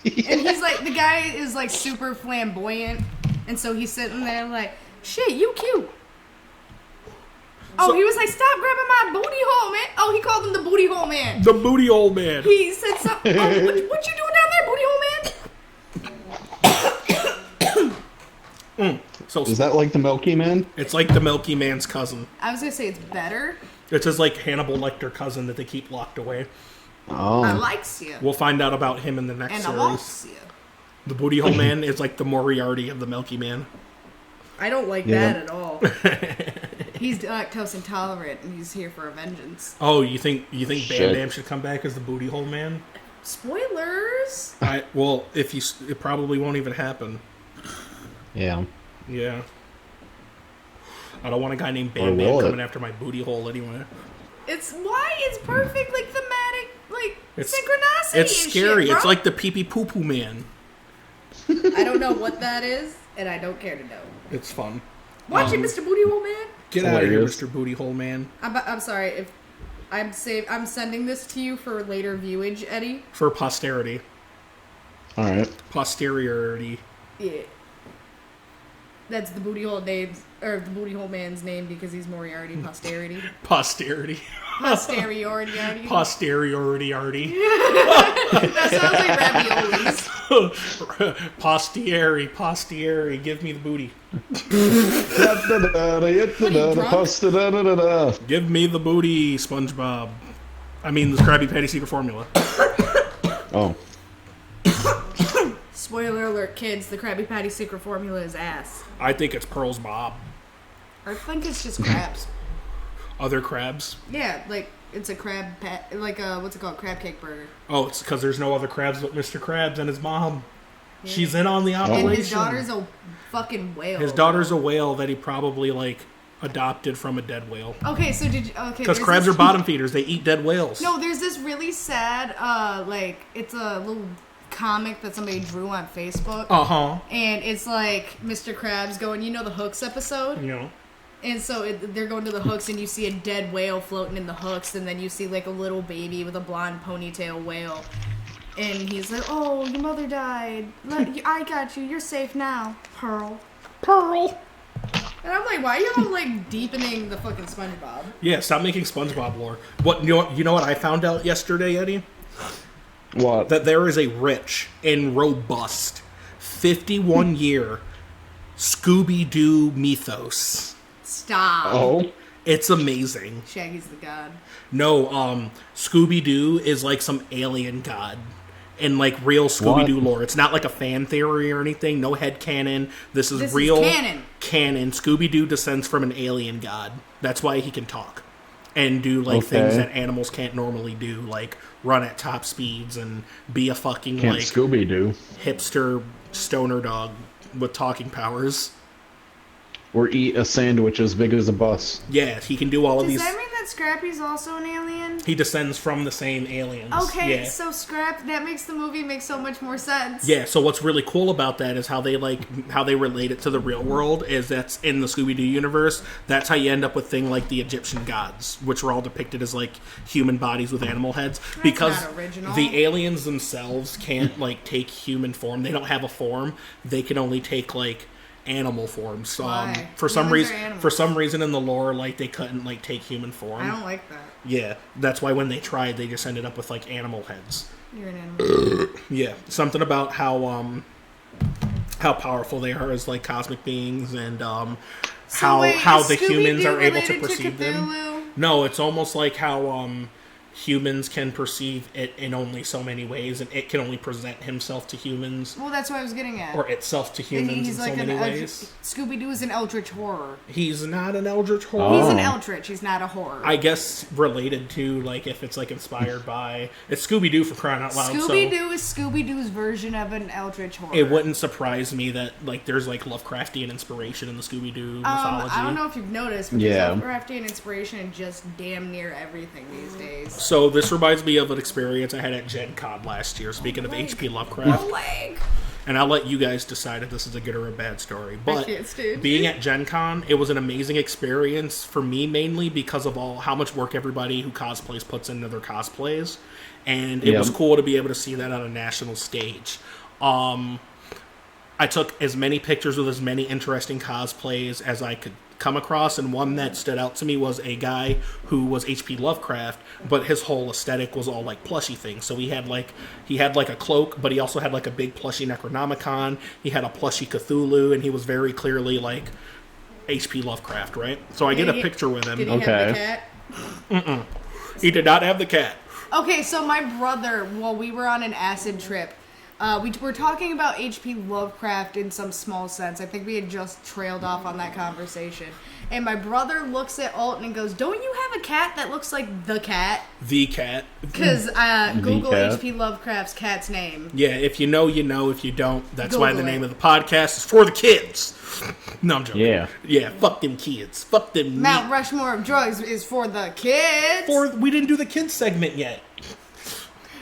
S3: And he's like, the guy is like super flamboyant, and so he's sitting there like, shit, you cute. Oh,
S2: So-
S3: he was like, stop grabbing my booty hole, man. Oh, he called him the booty hole man.
S2: The booty hole man.
S3: He said something. Oh, what you doing down there, booty hole man?
S2: So
S6: Is that like the Milky Man?
S2: it's like the Milky Man's cousin.
S3: I was gonna say it's better.
S2: It's his like Hannibal Lecter cousin that they keep locked away.
S6: Oh.
S3: I likes you,
S2: We'll find out about him in the next
S3: and I
S2: series.
S3: wants you.
S2: The booty hole man is like the Moriarty of the Milky Man.
S3: I don't like
S6: Yeah.
S3: that at all. He's lactose intolerant, and he's here for a vengeance.
S2: Oh, you think Bam
S6: Shit.
S2: Bam should come back as the booty hole man?
S3: Spoilers.
S2: Well, it probably won't even happen.
S6: Yeah.
S2: Yeah. I don't want a guy named
S6: Or
S2: Bam Bam
S6: will it?
S2: coming after my booty hole anyway.
S3: It's perfect, like thematic, like
S2: It's-
S3: synchronicity.
S2: It's
S3: and
S2: scary.
S3: Shit,
S2: It's
S3: bro.
S2: like the pee pee poo poo man.
S3: I don't know what that is, and I don't care to know.
S2: It's fun.
S3: Watch it, Mr. Booty Hole Man.
S2: Get out of here,
S6: Hilarious.
S2: Mr. Booty Hole Man.
S3: I'm sorry if I'm sending this to you for later viewage, Eddie.
S2: For posterity.
S6: All right.
S2: Posteriority.
S3: Yeah. That's the booty hole name's or the booty hole man's name because he's Moriarty posterity.
S2: Posterity.
S3: Posteriority.
S2: Posteriority.
S3: That sounds like raviolis.
S2: Postieri. Give me the booty. Give me the booty, SpongeBob. I mean, the Krabby Patty secret formula.
S6: Oh.
S3: Spoiler alert, kids, the Krabby Patty secret formula is ass.
S2: I think it's Pearl's Bob.
S3: I think it's just crabs.
S2: Other crabs.
S3: Yeah, like it's a crab like what's it called? Crab cake burger.
S2: Oh, it's because there's no other crabs but Mr. Krabs and his mom. She's in on the operation.
S3: And his daughter's a fucking whale.
S2: His daughter's a whale that he probably like adopted from a dead whale.
S3: Okay, so did you
S2: Because
S3: there's
S2: crabs
S3: this-
S2: are bottom feeders. They eat dead whales.
S3: No, there's this really sad like it's a little comic that somebody drew on Facebook.
S2: Uh-huh.
S3: And it's like Mr. Krabs going, you know the Hooks episode?
S2: You know.
S3: And so they're going to the hooks, and you see a dead whale floating in the hooks, and then you see like a little baby with a blonde ponytail whale. And he's like, oh, your mother died. I got you. You're safe now, Pearl.
S2: Pearl.
S3: And I'm like, why are y'all like deepening the fucking SpongeBob?
S2: Yeah, stop making SpongeBob lore. You know what I found out yesterday, Eddie?
S6: What?
S2: That there is a rich and robust 51-year Scooby-Doo mythos.
S3: Stop.
S6: Oh.
S2: It's amazing.
S3: Shaggy's the god.
S2: No, Scooby-Doo is like some alien god in like real Scooby-Doo lore. It's not like a fan theory or anything. No headcanon. This is real canon. Scooby-Doo descends from an alien god. That's why he can talk and do like things that animals can't normally do, like run at top speeds and be a fucking
S6: Can't
S2: like
S6: Scooby-Doo.
S2: hipster stoner dog with talking powers.
S6: Or eat a sandwich as big as a bus.
S2: Yeah, he can do all of
S3: Does
S2: these.
S3: that mean that Scrappy's also an alien?
S2: He descends from the same aliens.
S3: Okay,
S2: Yeah.
S3: so that makes the movie make so much more sense.
S2: Yeah, so what's really cool about that is how they relate it to the real world is that's in the Scooby-Doo universe. That's how you end up with things like the Egyptian gods, which are all depicted as like human bodies with animal heads. Because
S3: not original.
S2: the aliens themselves can't like take human form. They don't have a form. They can only take like animal forms.
S3: Why?
S2: For some
S3: Humans are
S2: reason,
S3: animals.
S2: in the lore, like they couldn't like take human form.
S3: I don't like that.
S2: Yeah, that's why when they tried, they just ended up with like animal heads.
S3: You're an animal.
S2: Yeah, something about how powerful they are as like cosmic beings, and how the humans are able to perceive them. No, it's almost like how humans can perceive it in only so many ways, and it can only present himself to humans.
S3: Well, that's what I was getting at.
S2: Or itself to humans in so many ways.
S3: Scooby-Doo is an eldritch horror.
S2: He's not an eldritch horror.
S3: He's an eldritch. He's not a horror.
S2: I guess related to, like, if it's, like, inspired by... It's Scooby-Doo for crying out loud.
S3: Scooby-Doo is Scooby-Doo's version of an eldritch horror.
S2: It wouldn't surprise me that, like, there's, like, Lovecraftian inspiration in the Scooby-Doo mythology.
S3: I don't know if you've noticed, but there's Lovecraftian inspiration in just damn near everything these days.
S2: So this reminds me of an experience I had at Gen Con last year, speaking of H.P. Lovecraft. And I'll let you guys decide if this is a good or a bad story. But being at Gen Con, it was an amazing experience for me, mainly because of how much work everybody who cosplays puts into their cosplays. And it was cool to be able to see that on a national stage. I took as many pictures with as many interesting cosplays as I could come across, and one that stood out to me was a guy who was H.P. Lovecraft, but his whole aesthetic was all like plushy things. So he had like a cloak, but he also had like a big plushy Necronomicon. He had a plushy Cthulhu, and he was very clearly like H.P. Lovecraft, right? So I get a picture with him.
S3: Did he have the cat?
S2: Mm-mm. He did not have the cat.
S3: Okay, so my brother, while we were on an acid trip, we were talking about H.P. Lovecraft in some small sense. I think we had just trailed off on that conversation. And my brother looks at Alton and goes, "Don't you have a cat that looks like the cat?"
S2: The cat.
S3: Because Google H.P. Lovecraft's cat's name.
S2: Yeah, if you know, you know. If you don't, that's Google why the name of the podcast is For the Kids. No, I'm joking. Yeah, fuck them kids. Fuck them.
S3: Mount Rushmore of drugs is for the kids.
S2: We didn't do the kids segment yet.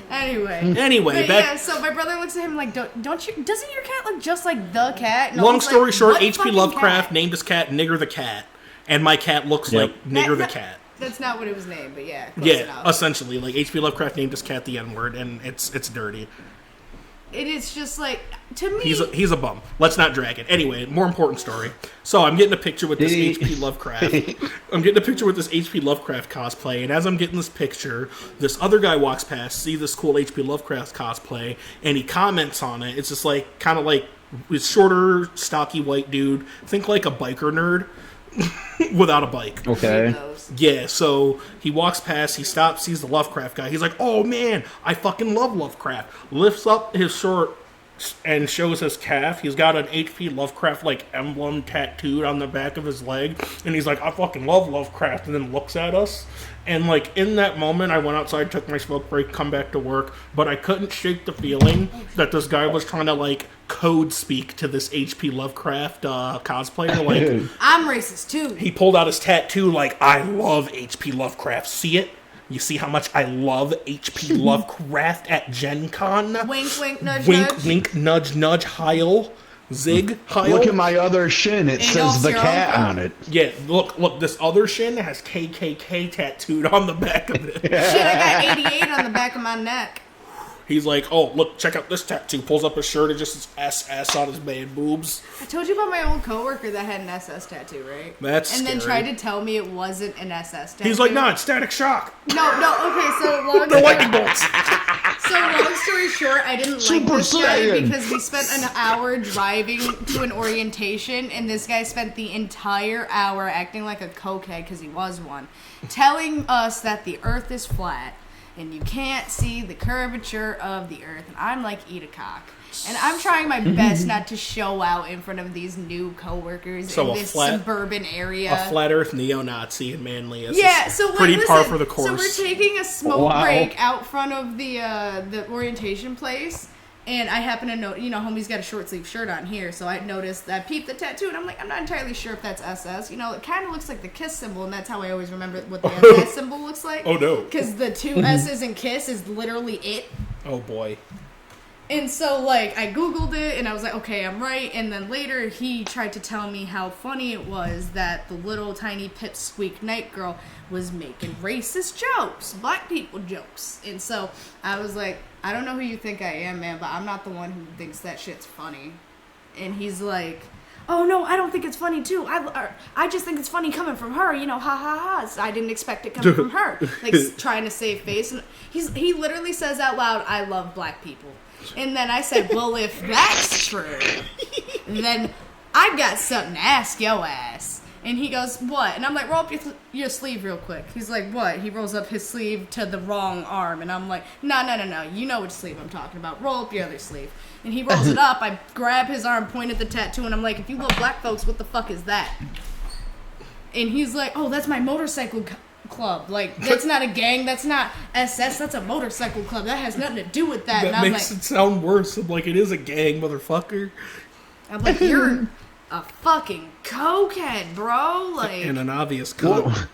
S3: Anyway, so my brother looks at him like, doesn't your cat look just like the cat? And
S2: long story short, H.P. Lovecraft named his cat Nigger the Cat, and my cat looks like Nigger the Cat.
S3: That's not what it was named, but yeah.
S2: Enough. Essentially, like H.P. Lovecraft named his cat the N-word, and it's dirty.
S3: It is just like, to me...
S2: He's a bum. Let's not drag it. Anyway, more important story. So I'm getting a picture with this H.P. Lovecraft. I'm getting a picture with this H.P. Lovecraft cosplay, and as I'm getting this picture, this other guy walks past, see this cool H.P. Lovecraft cosplay, and he comments on it. It's just like, kind of like, this shorter, stocky white dude. Think like a biker nerd. Without a bike.
S6: Okay.
S2: Yeah, so he walks past, he stops, sees the Lovecraft guy. He's like, "Oh man, I fucking love Lovecraft." Lifts up his shirt and shows his calf. He's got an H.P. Lovecraft like emblem tattooed on the back of his leg, and he's like, "I fucking love Lovecraft," and then looks at us. And like in that moment, I went outside, took my smoke break, come back to work, but I couldn't shake the feeling that this guy was trying to like code speak to this H.P. Lovecraft cosplayer. Like,
S3: I'm racist too.
S2: He pulled out his tattoo like, "I love H.P. Lovecraft." See it? You see how much I love H.P. Lovecraft at Gen Con?
S3: Wink, wink, nudge,
S2: wink,
S3: nudge.
S2: Wink, nudge, nudge, Heil. Zig, Heil.
S6: Look at my other shin. It says the cat on it.
S2: Yeah, look, this other shin has KKK tattooed on the back of it.
S3: Shit, I got 88 on the back of my neck.
S2: He's like, "Oh, look, check out this tattoo." Pulls up his shirt and just his SS on his man boobs.
S3: I told you about my old coworker that had an SS tattoo, right?
S2: That's
S3: And
S2: scary.
S3: then tried to tell me it wasn't an SS tattoo.
S2: He's like, "No, it's Static Shock."
S3: No, okay, so
S2: the lightning bolts.
S3: So long story short, I didn't like this guy because we spent an hour driving to an orientation, and this guy spent the entire hour acting like a cokehead, because he was one, telling us that the earth is flat and you can't see the curvature of the earth. And I'm like, eat a cock. And I'm trying my best not to show out in front of these new coworkers in this suburban area.
S2: A flat earth neo-Nazi in Manly is
S3: pretty
S2: par for the course.
S3: So we're taking a smoke break out front of the orientation place, and I happen to know, homie's got a short sleeve shirt on here, so I noticed, I peeped the tattoo, and I'm like, I'm not entirely sure if that's SS. It kind of looks like the KISS symbol, and that's how I always remember what the SS symbol looks like.
S2: Oh no.
S3: Because the two S's in KISS is literally it.
S2: Oh boy.
S3: And so, like, I Googled it, and I was like, okay, I'm right. And then later, he tried to tell me how funny it was that the little tiny pipsqueak night girl was making racist jokes, black people jokes. And so, I was like, I don't know who you think I am, man, but I'm not the one who thinks that shit's funny. And he's like, oh no, I don't think it's funny too. I just think it's funny coming from her, you know, ha ha ha. So I didn't expect it coming from her. Like trying to save face. And he literally says out loud, I love black people. And then I said, well, if that's true, then I've got something to ask your ass. And he goes, what? And I'm like, roll up your sleeve real quick. He's like, what? He rolls up his sleeve to the wrong arm. And I'm like, no. You know which sleeve I'm talking about. Roll up your other sleeve. And he rolls it up. I grab his arm, point at the tattoo, and I'm like, if you love black folks, what the fuck is that? And he's like, oh, that's my motorcycle club. Like, that's not a gang. That's not SS. That's a motorcycle club. That has nothing to do with that.
S2: That
S3: and
S2: makes it sound worse. I'm like, it is a gang, motherfucker.
S3: I'm like, you're a fucking cokehead, bro. Like,
S2: and an obvious cunt.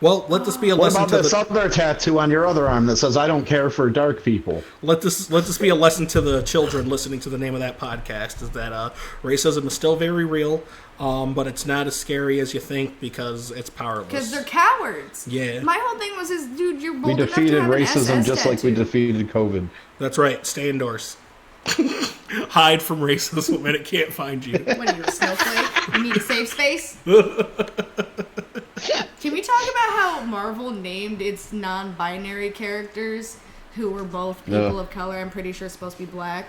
S2: Well, let this be a lesson
S6: to this other tattoo on your other arm that says, I don't care for dark people?
S2: Let this be a lesson to the children listening to the name of that podcast, is that racism is still very real, but it's not as scary as you think because it's powerless.
S3: Because they're cowards.
S2: Yeah.
S3: My whole thing was, dude, you're bold
S6: We
S3: enough to
S6: defeated
S3: have an
S6: racism
S3: SS
S6: just like we
S3: tattoo.
S6: defeated COVID.
S2: That's right. Stay indoors. Hide from racism and it can't find you.
S3: What are you, a snowflake? You need a safe space? Can we talk about how Marvel named its non-binary characters, who were both people of color, I'm pretty sure supposed to be black,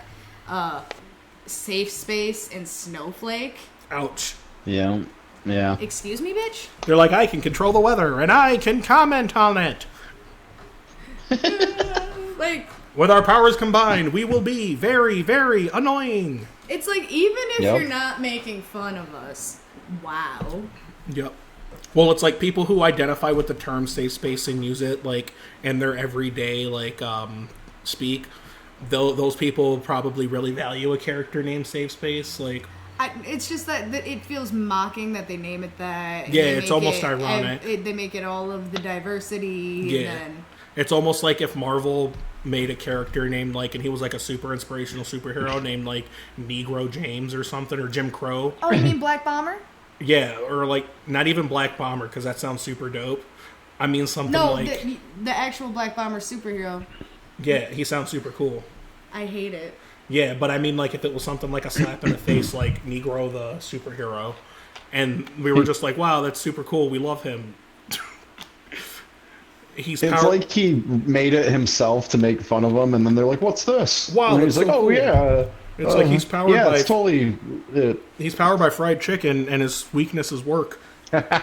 S3: Safe Space and Snowflake?
S2: Ouch.
S6: Yeah.
S3: Excuse me, bitch?
S2: They're like, I can control the weather and I can comment on it.
S3: Like,
S2: with our powers combined, we will be very, very annoying.
S3: it's like, even if you're not making fun of us, wow.
S2: Yep. Well, it's like people who identify with the term safe space and use it like in their everyday speak. Those people probably really value a character named Safe Space. Like,
S3: it's just that it feels mocking that they name it that.
S2: Yeah, it's almost ironic.
S3: They make it all of the diversity.
S2: Yeah.
S3: And then,
S2: it's almost like if Marvel made a character named and he was like a super inspirational superhero named like Negro James or something, or Jim Crow.
S3: oh, you mean Black Bomber?
S2: Yeah, or like not even Black Bomber because that sounds super dope. I mean something
S3: the actual Black Bomber superhero.
S2: Yeah, he sounds super cool.
S3: I hate it.
S2: Yeah, but I mean like if it was something like a slap in the face like Negro the superhero, and we were just like, wow, that's super cool. We love him.
S6: It's like he made it himself to make fun of him, and then they're like, "What's this?"
S2: Wow,
S6: and he's like,
S2: so
S6: "Oh
S2: cool.
S6: yeah."
S2: It's like he's powered by...
S6: it's totally it.
S2: He's powered by fried chicken, and his weakness is work.
S3: Okay,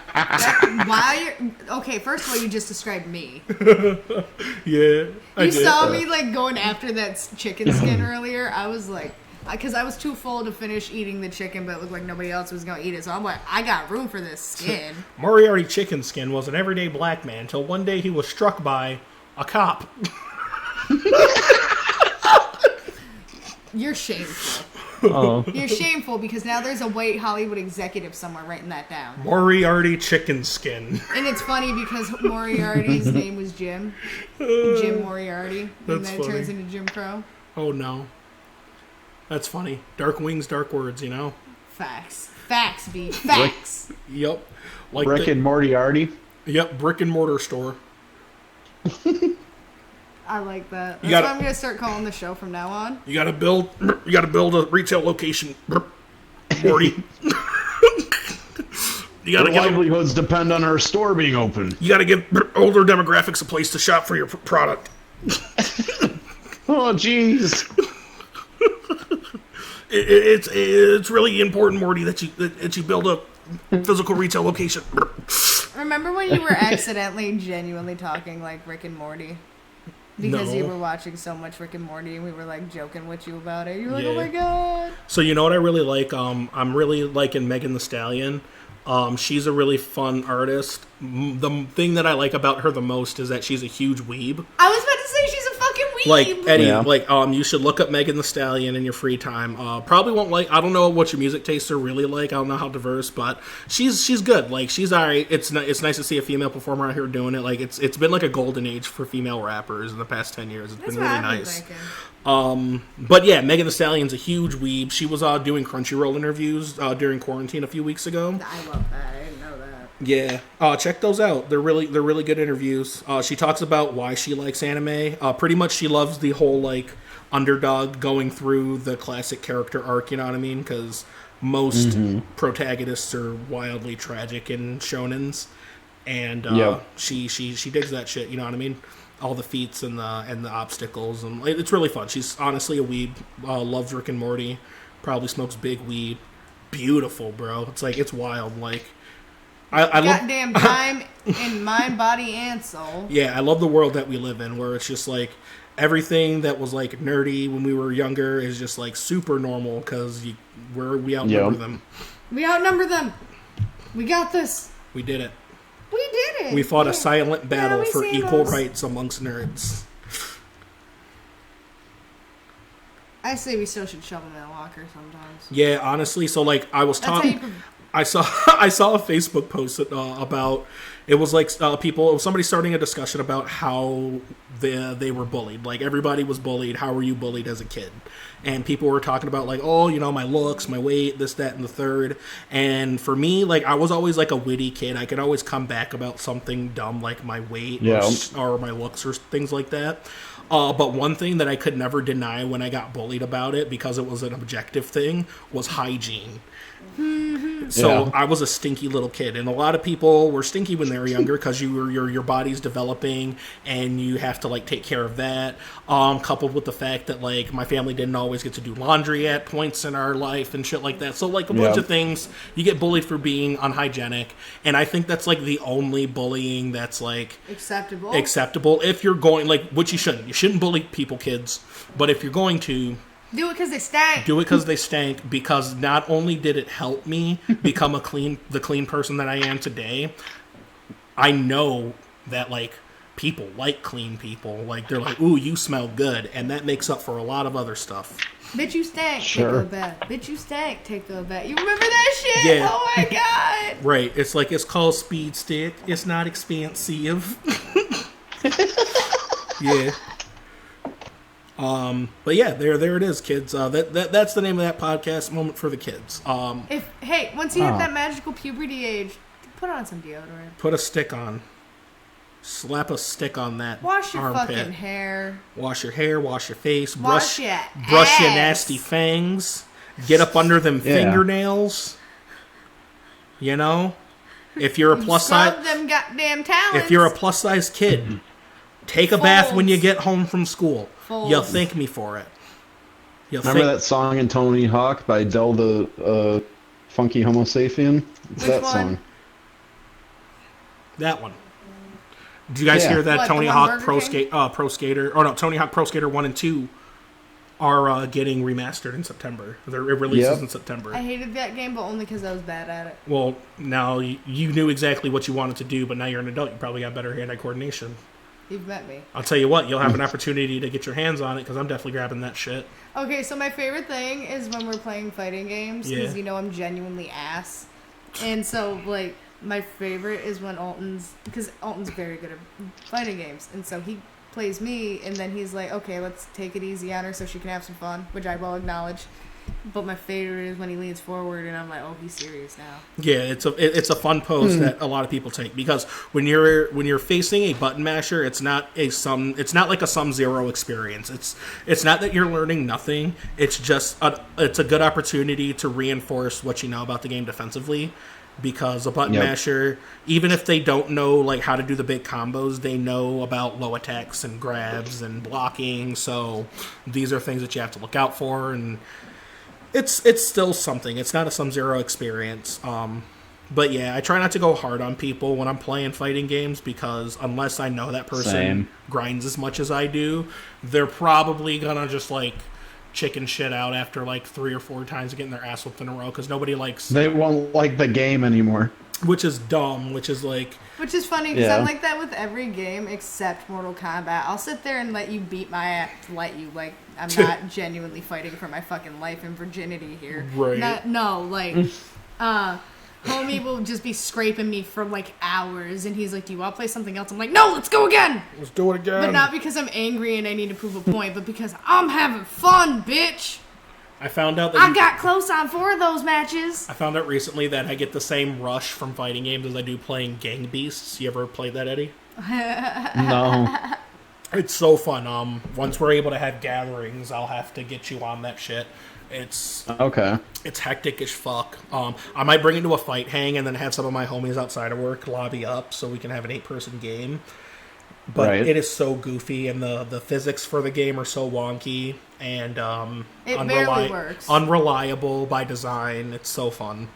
S3: first of all, you just described me.
S2: Yeah,
S3: You saw me like going after that chicken skin earlier. I was like, because I was too full to finish eating the chicken, but it looked like nobody else was gonna eat it. So I'm like, I got room for this skin.
S2: Moriarty Chicken Skin was an everyday black man until one day he was struck by a cop.
S3: You're shameful.
S6: Oh.
S3: You're shameful because now there's a white Hollywood executive somewhere writing that down.
S2: Moriarty Chicken Skin.
S3: And it's funny because Moriarty's name was Jim. Jim Moriarty. And then it turns into Jim Crow.
S2: Oh no. That's funny. Dark wings, dark words, you know?
S3: Facts. Facts, B. Facts.
S2: Yep. Like
S6: Brick and Moriarty?
S2: Yep, brick and mortar store.
S3: I like that. That's what I'm gonna start calling the show from now on.
S2: You gotta build a retail location, Morty. You gotta
S6: Their livelihoods depend on our store being open.
S2: You gotta give older demographics a place to shop for your product.
S6: Oh, jeez.
S2: It's really important, Morty, that you build a physical retail location.
S3: Remember when you were accidentally, genuinely talking like Rick and Morty? Because you were watching so much Rick and Morty, and we were like joking with you about it. You were like, "Oh my god!"
S2: So you know what I really like? I'm really liking Megan Thee Stallion. She's a really fun artist. The thing that I like about her the most is that she's a huge weeb.
S3: I was about to say she's a fucking weeb.
S2: Like Eddie, you should look up Megan Thee Stallion in your free time. Probably won't like. I don't know what your music tastes are really like. I don't know how diverse, but she's good. Like she's alright. It's nice to see a female performer out here doing it. Like it's been like a golden age for female rappers in the past 10 years. It's been really nice. But yeah, Megan Thee Stallion's a huge weeb. She was doing Crunchyroll interviews during quarantine a few weeks ago.
S3: I love that. I didn't know that.
S2: Yeah, check those out. They're really good interviews. She talks about why she likes anime. Pretty much, she loves the whole like underdog going through the classic character arc. You know what I mean? Because most protagonists are wildly tragic in shonens, and she digs that shit. You know what I mean? All the feats and the obstacles, and it's really fun. She's honestly a weeb. Loves Rick and Morty. Probably smokes big weed. Beautiful, bro. It's like it's wild. Like I love
S3: goddamn time in mind, body, and soul.
S2: Yeah, I love the world that we live in, where it's just like everything that was like nerdy when we were younger is just like super normal because we outnumber them.
S3: We outnumber them. We got this.
S2: We did it.
S3: We did it.
S2: We fought a silent battle for equal
S3: us.
S2: rights amongst nerds.
S3: I say we still should shove them in a locker sometimes.
S2: Yeah, honestly. So like I was talking. I saw a Facebook post about it was like somebody starting a discussion about how they were bullied. Like everybody was bullied. How were you bullied as a kid? And people were talking about like, oh, you know, my looks, my weight, this, that, and the third. And for me, like I was always like a witty kid. I could always come back about something dumb like my weight or my looks or things like that. But one thing that I could never deny when I got bullied about it, because it was an objective thing, was hygiene. So I was a stinky little kid, and a lot of people were stinky when they were younger because your body's developing and you have to like take care of that. Coupled with the fact that like my family didn't always get to do laundry at points in our life and shit like that. So like a bunch of things, you get bullied for being unhygienic, and I think that's like the only bullying that's like acceptable if you're going like, which you shouldn't. You shouldn't bully people, kids, but if you're going to.
S3: Do it because they stank.
S2: Do it because they stank. Because not only did it help me become the clean person that I am today, I know that like people like clean people. Like they're like, ooh, you smell good, and that makes up for a lot of other stuff.
S3: Bitch, you stank. Sure. Take a bath. Bitch, you stank. Take a bath. You remember that shit? Yeah. Oh my god.
S2: Right. It's like it's called Speed Stick. It's not expensive. Yeah. But yeah, there it is, kids. That's the name of that podcast, Moment for the Kids.
S3: Once you hit that magical puberty age, put on some deodorant.
S2: Put a stick on. Slap a stick on that.
S3: Wash your
S2: armpit.
S3: fucking hair.
S2: Wash your hair. Wash your face.
S3: Brush your
S2: nasty fangs. Get up under them fingernails. You know, if you're a plus size,
S3: them goddamn talents.
S2: If you're a plus size kid, take a bath when you get home from school. You'll thank me for it.
S6: Remember that song in Tony Hawk by Del the Funky Homo Sapien? It's that song.
S2: That one. Did you guys hear that? Tony Hawk Pro Skater, or no, Tony Hawk Pro Skater 1 and 2 are getting remastered in September. It releases in September.
S3: I hated that game, but only because I was bad at it.
S2: Well, now you knew exactly what you wanted to do, but now you're an adult. You probably got better hand-eye coordination.
S3: You've met me.
S2: I'll tell you what, you'll have an opportunity to get your hands on it, because I'm definitely grabbing that shit.
S3: Okay, so my favorite thing is when we're playing fighting games, because you know I'm genuinely ass. And so, like, my favorite is when because Alton's very good at fighting games, and so he plays me, and then he's like, okay, let's take it easy on her so she can have some fun, which I will acknowledge. But my favorite is when he leans forward, and I'm like, oh, he's serious now. Yeah, it's a fun pose that a lot of people take, because when you're facing a button masher, it's not like a Sub-Zero experience. It's not that you're learning nothing. It's just it's a good opportunity to reinforce what you know about the game defensively. Because a button masher, even if they don't know like how to do the big combos, they know about low attacks and grabs and blocking. So these are things that you have to look out for, and it's still something. It's not a Sub-Zero experience. But yeah, I try not to go hard on people when I'm playing fighting games, because unless I know that person grinds as much as I do, they're probably gonna just like chicken shit out after like 3 or 4 times of getting their ass whooped in a row, because nobody likes.
S6: They won't like the game anymore.
S2: Which is dumb. Which is funny,
S3: because I'm like that with every game except Mortal Kombat. I'll sit there and let you beat my ass, like I'm not genuinely fighting for my fucking life and virginity here.
S2: Right.
S3: Homie will just be scraping me for like hours, and he's like, do you want to play something else? I'm like, no, let's go again.
S2: Let's do it again.
S3: But not because I'm angry and I need to prove a point, but because I'm having fun, bitch.
S2: I found out that
S3: I got close on 4 of those matches.
S2: I found out recently that I get the same rush from fighting games as I do playing Gang Beasts. You ever played that, Eddie?
S6: No.
S2: It's so fun. Once we're able to have gatherings, I'll have to get you on that shit. It's
S6: Okay.
S2: It's hectic as fuck. I might bring it to a fight hang and then have some of my homies outside of work lobby up so we can have an 8-person game. But
S6: Right.
S2: it is so goofy, and the physics for the game are so wonky and
S3: It barely works.
S2: unreliable by design. It's so fun.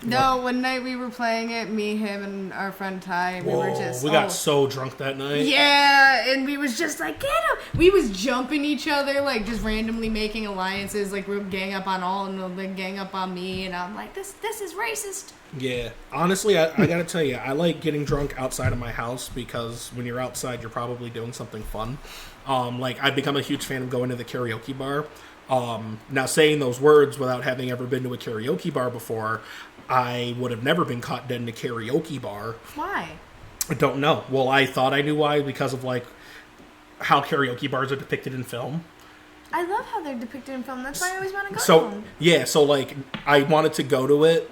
S3: No, one night we were playing it, me, him, and our friend Ty, and we were just...
S2: we got so drunk that night.
S3: Yeah, and we was just like, get him! We was jumping each other, like, just randomly making alliances, like, we would gang up on all, and they'll then gang up on me, and I'm like, this is racist.
S2: Yeah. Honestly, I gotta tell you, I like getting drunk outside of my house because when you're outside, you're probably doing something fun. Like, I've become a huge fan of going to the karaoke bar. Now, saying those words without having ever been to a karaoke bar before, I would have never been caught dead in a karaoke bar.
S3: Why?
S2: I don't know. Well, I thought I knew why because of, like, how karaoke bars are depicted in film.
S3: I love how they're depicted in film. That's why I always want to go to
S2: So,
S3: them.
S2: yeah, so, like, I wanted to go to it,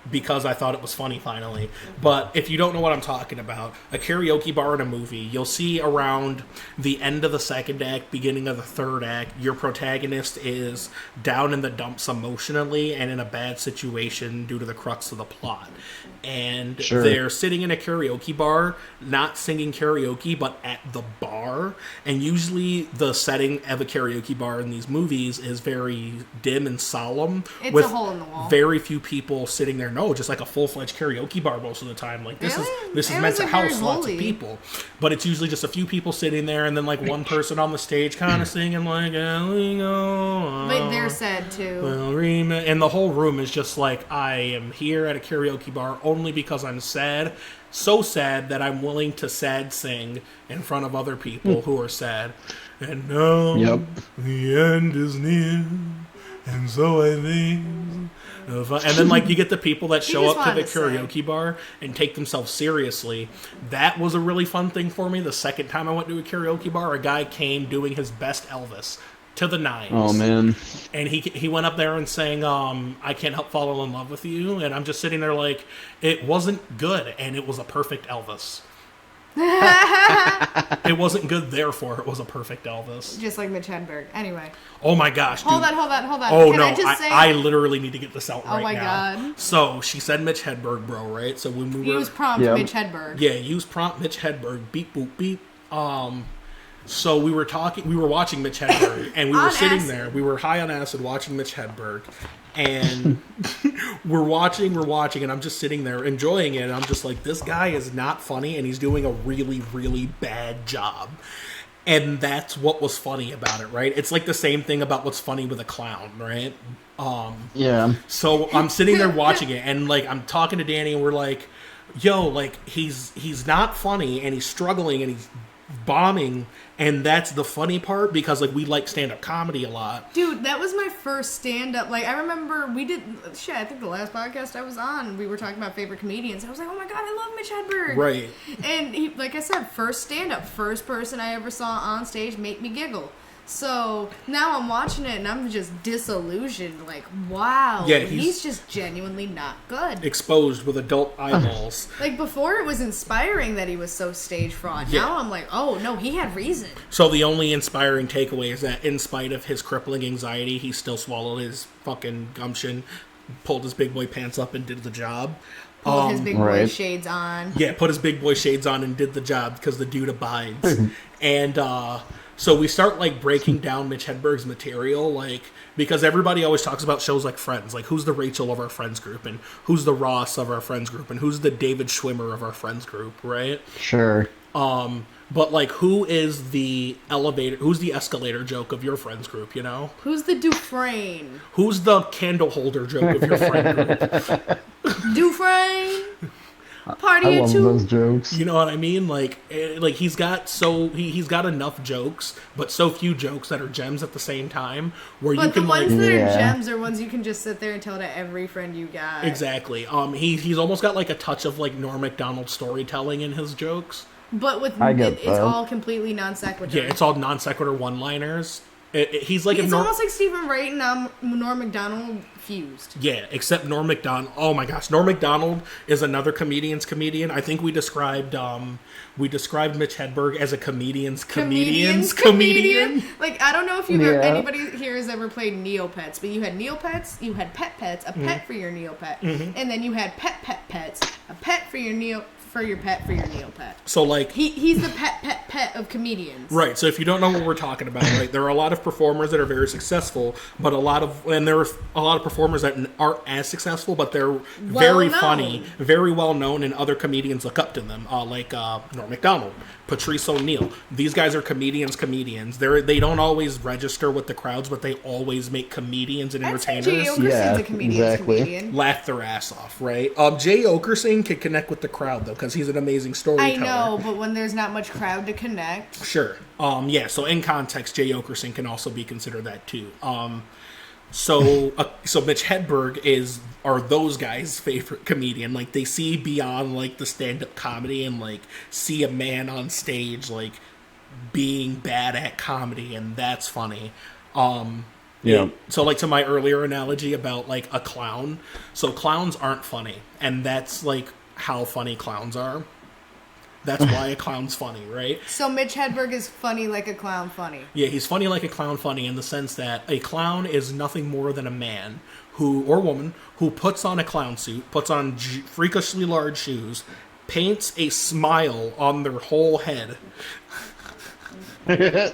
S2: because I thought it was funny finally. But if you don't know what I'm talking about, a karaoke bar in a movie, you'll see around the end of the second act, beginning of the third act, your protagonist is down in the dumps emotionally and in a bad situation due to the crux of the plot. And they're sitting in a karaoke bar, not singing karaoke, but at the bar. And usually the setting of a karaoke bar in these movies is very dim and solemn.
S3: It's
S2: with
S3: a hole in the wall.
S2: very few people sitting there. No, just like a full-fledged karaoke bar most of the time. Like this is meant to house lots of people, but it's usually just a few people sitting there, and then like one person on the stage kind of singing like
S3: But they're sad too.
S2: And the whole room is just like, I am here at a karaoke bar only because I'm sad. So sad that I'm willing to sad sing in front of other people who are sad. And now the end is near, and so I think. And then, like, you get the people that show up to the karaoke bar and take themselves seriously. That was a really fun thing for me. The second time I went to a karaoke bar, a guy came doing his best Elvis to the nines.
S6: Oh, man.
S2: And he went up there and sang, I Can't Help Falling in Love with You. And I'm just sitting there like, it wasn't good, and it was a perfect Elvis. It wasn't good, therefore it was a perfect Elvis.
S3: Just like Mitch Hedberg. Anyway.
S2: Oh my gosh, dude.
S3: Hold on.
S2: Oh
S3: Can
S2: no,
S3: I just say...
S2: I literally need to get this out right now.
S3: Oh my god.
S2: So, she said Mitch Hedberg, bro, right? So when we were...
S3: Use prompt Mitch Hedberg.
S2: Yeah, use prompt Mitch Hedberg, beep boop beep. So we were watching Mitch Hedberg, and we were sitting there. We were high on acid watching Mitch Hedberg, and we're watching, and I'm just sitting there enjoying it, and I'm just like, this guy is not funny, and he's doing a really, really bad job. And that's what was funny about it, right? It's like the same thing about what's funny with a clown, right?
S6: Yeah.
S2: So I'm sitting there watching it, and like I'm talking to Danny, and we're like, yo, like he's not funny, and he's struggling, and he's bombing, and that's the funny part, because like we like stand-up comedy a lot.
S3: Dude, that was my first stand-up. Like, I remember we did I think the last podcast I was on, we were talking about favorite comedians. I was like, oh my god, I love Mitch Hedberg.
S2: Right.
S3: And he, like I said, first stand-up, first person I ever saw on stage make me giggle. So now I'm watching it and I'm just disillusioned. Like, wow,
S2: yeah,
S3: he's just genuinely not good.
S2: Exposed with adult eyeballs.
S3: Like, before it was inspiring that he was so stage fraud.
S2: Yeah.
S3: Now I'm like, oh no, he had reason.
S2: So the only inspiring takeaway is that in spite of his crippling anxiety, he still swallowed his fucking gumption, pulled his big boy pants up, and did the job.
S3: Put his big boy shades on.
S2: Yeah, put his big boy shades on and did the job because the dude abides. And so we start like breaking down Mitch Hedberg's material, like, because everybody always talks about shows like Friends, like who's the Rachel of our Friends group, and who's the Ross of our Friends group, and who's the David Schwimmer of our Friends group, right?
S6: Sure.
S2: But like, who's the escalator joke of your friends group, you know?
S3: Who's the Dufresne?
S2: Who's the candle holder joke of your friend group?
S3: Dufresne? Party
S6: I
S3: or
S6: love
S3: two?
S6: those jokes.
S2: You know what I mean? Like he's got enough jokes, but so few jokes that are gems at the same time, where
S3: but
S2: you can
S3: the ones
S2: like,
S3: that are gems are ones you can just sit there and tell to every friend you got.
S2: Exactly. He's almost got like a touch of like Norm Macdonald storytelling in his jokes.
S3: But with
S6: I get
S3: it's
S6: that.
S3: all completely non sequitur.
S2: Yeah, it's all non sequitur one liners. He's like
S3: It's almost like Stephen Wright and Norm Macdonald fused.
S2: Yeah, except Norm Macdonald. Oh my gosh, Norm Macdonald is another comedian's comedian. I think we described Mitch Hedberg as a comedian's comedian.
S3: Like, I don't know if anybody here has ever played Neopets, but you had Neopets, you had Pet Pets, a pet for your Neopet, and then you had Pet Pets, a pet for your pet for your Neopet.
S2: So like
S3: he's the pet of comedians.
S2: Right. So if you don't know what we're talking about, right, there are a lot of performers that are very successful, but there are a lot of performers that aren't as successful, but they're very funny, very well known, and other comedians look up to them, like Norm Macdonald, Patrice O'Neill. These guys are comedians. They don't always register with the crowds, but they always make comedians and entertainers.
S3: Jay Okerson's a comedian.
S2: Laugh their ass off, right? Jay Okerson can connect with the crowd though, because he's an amazing storyteller.
S3: I know, but when there's not much crowd to connect.
S2: Sure. So in context, Jay Okerson can also be considered that too. So Mitch Hedberg are those guys' favorite comedian. Like, they see beyond like the stand-up comedy and like see a man on stage like being bad at comedy, and that's funny. So like, to my earlier analogy about like a clown, so clowns aren't funny, and that's like how funny clowns are. That's why a clown's funny, right?
S3: So Mitch Hedberg is funny like a clown funny.
S2: Yeah, he's funny like a clown funny in the sense that a clown is nothing more than a man or woman who puts on a clown suit, puts on freakishly large shoes, paints a smile on their whole head,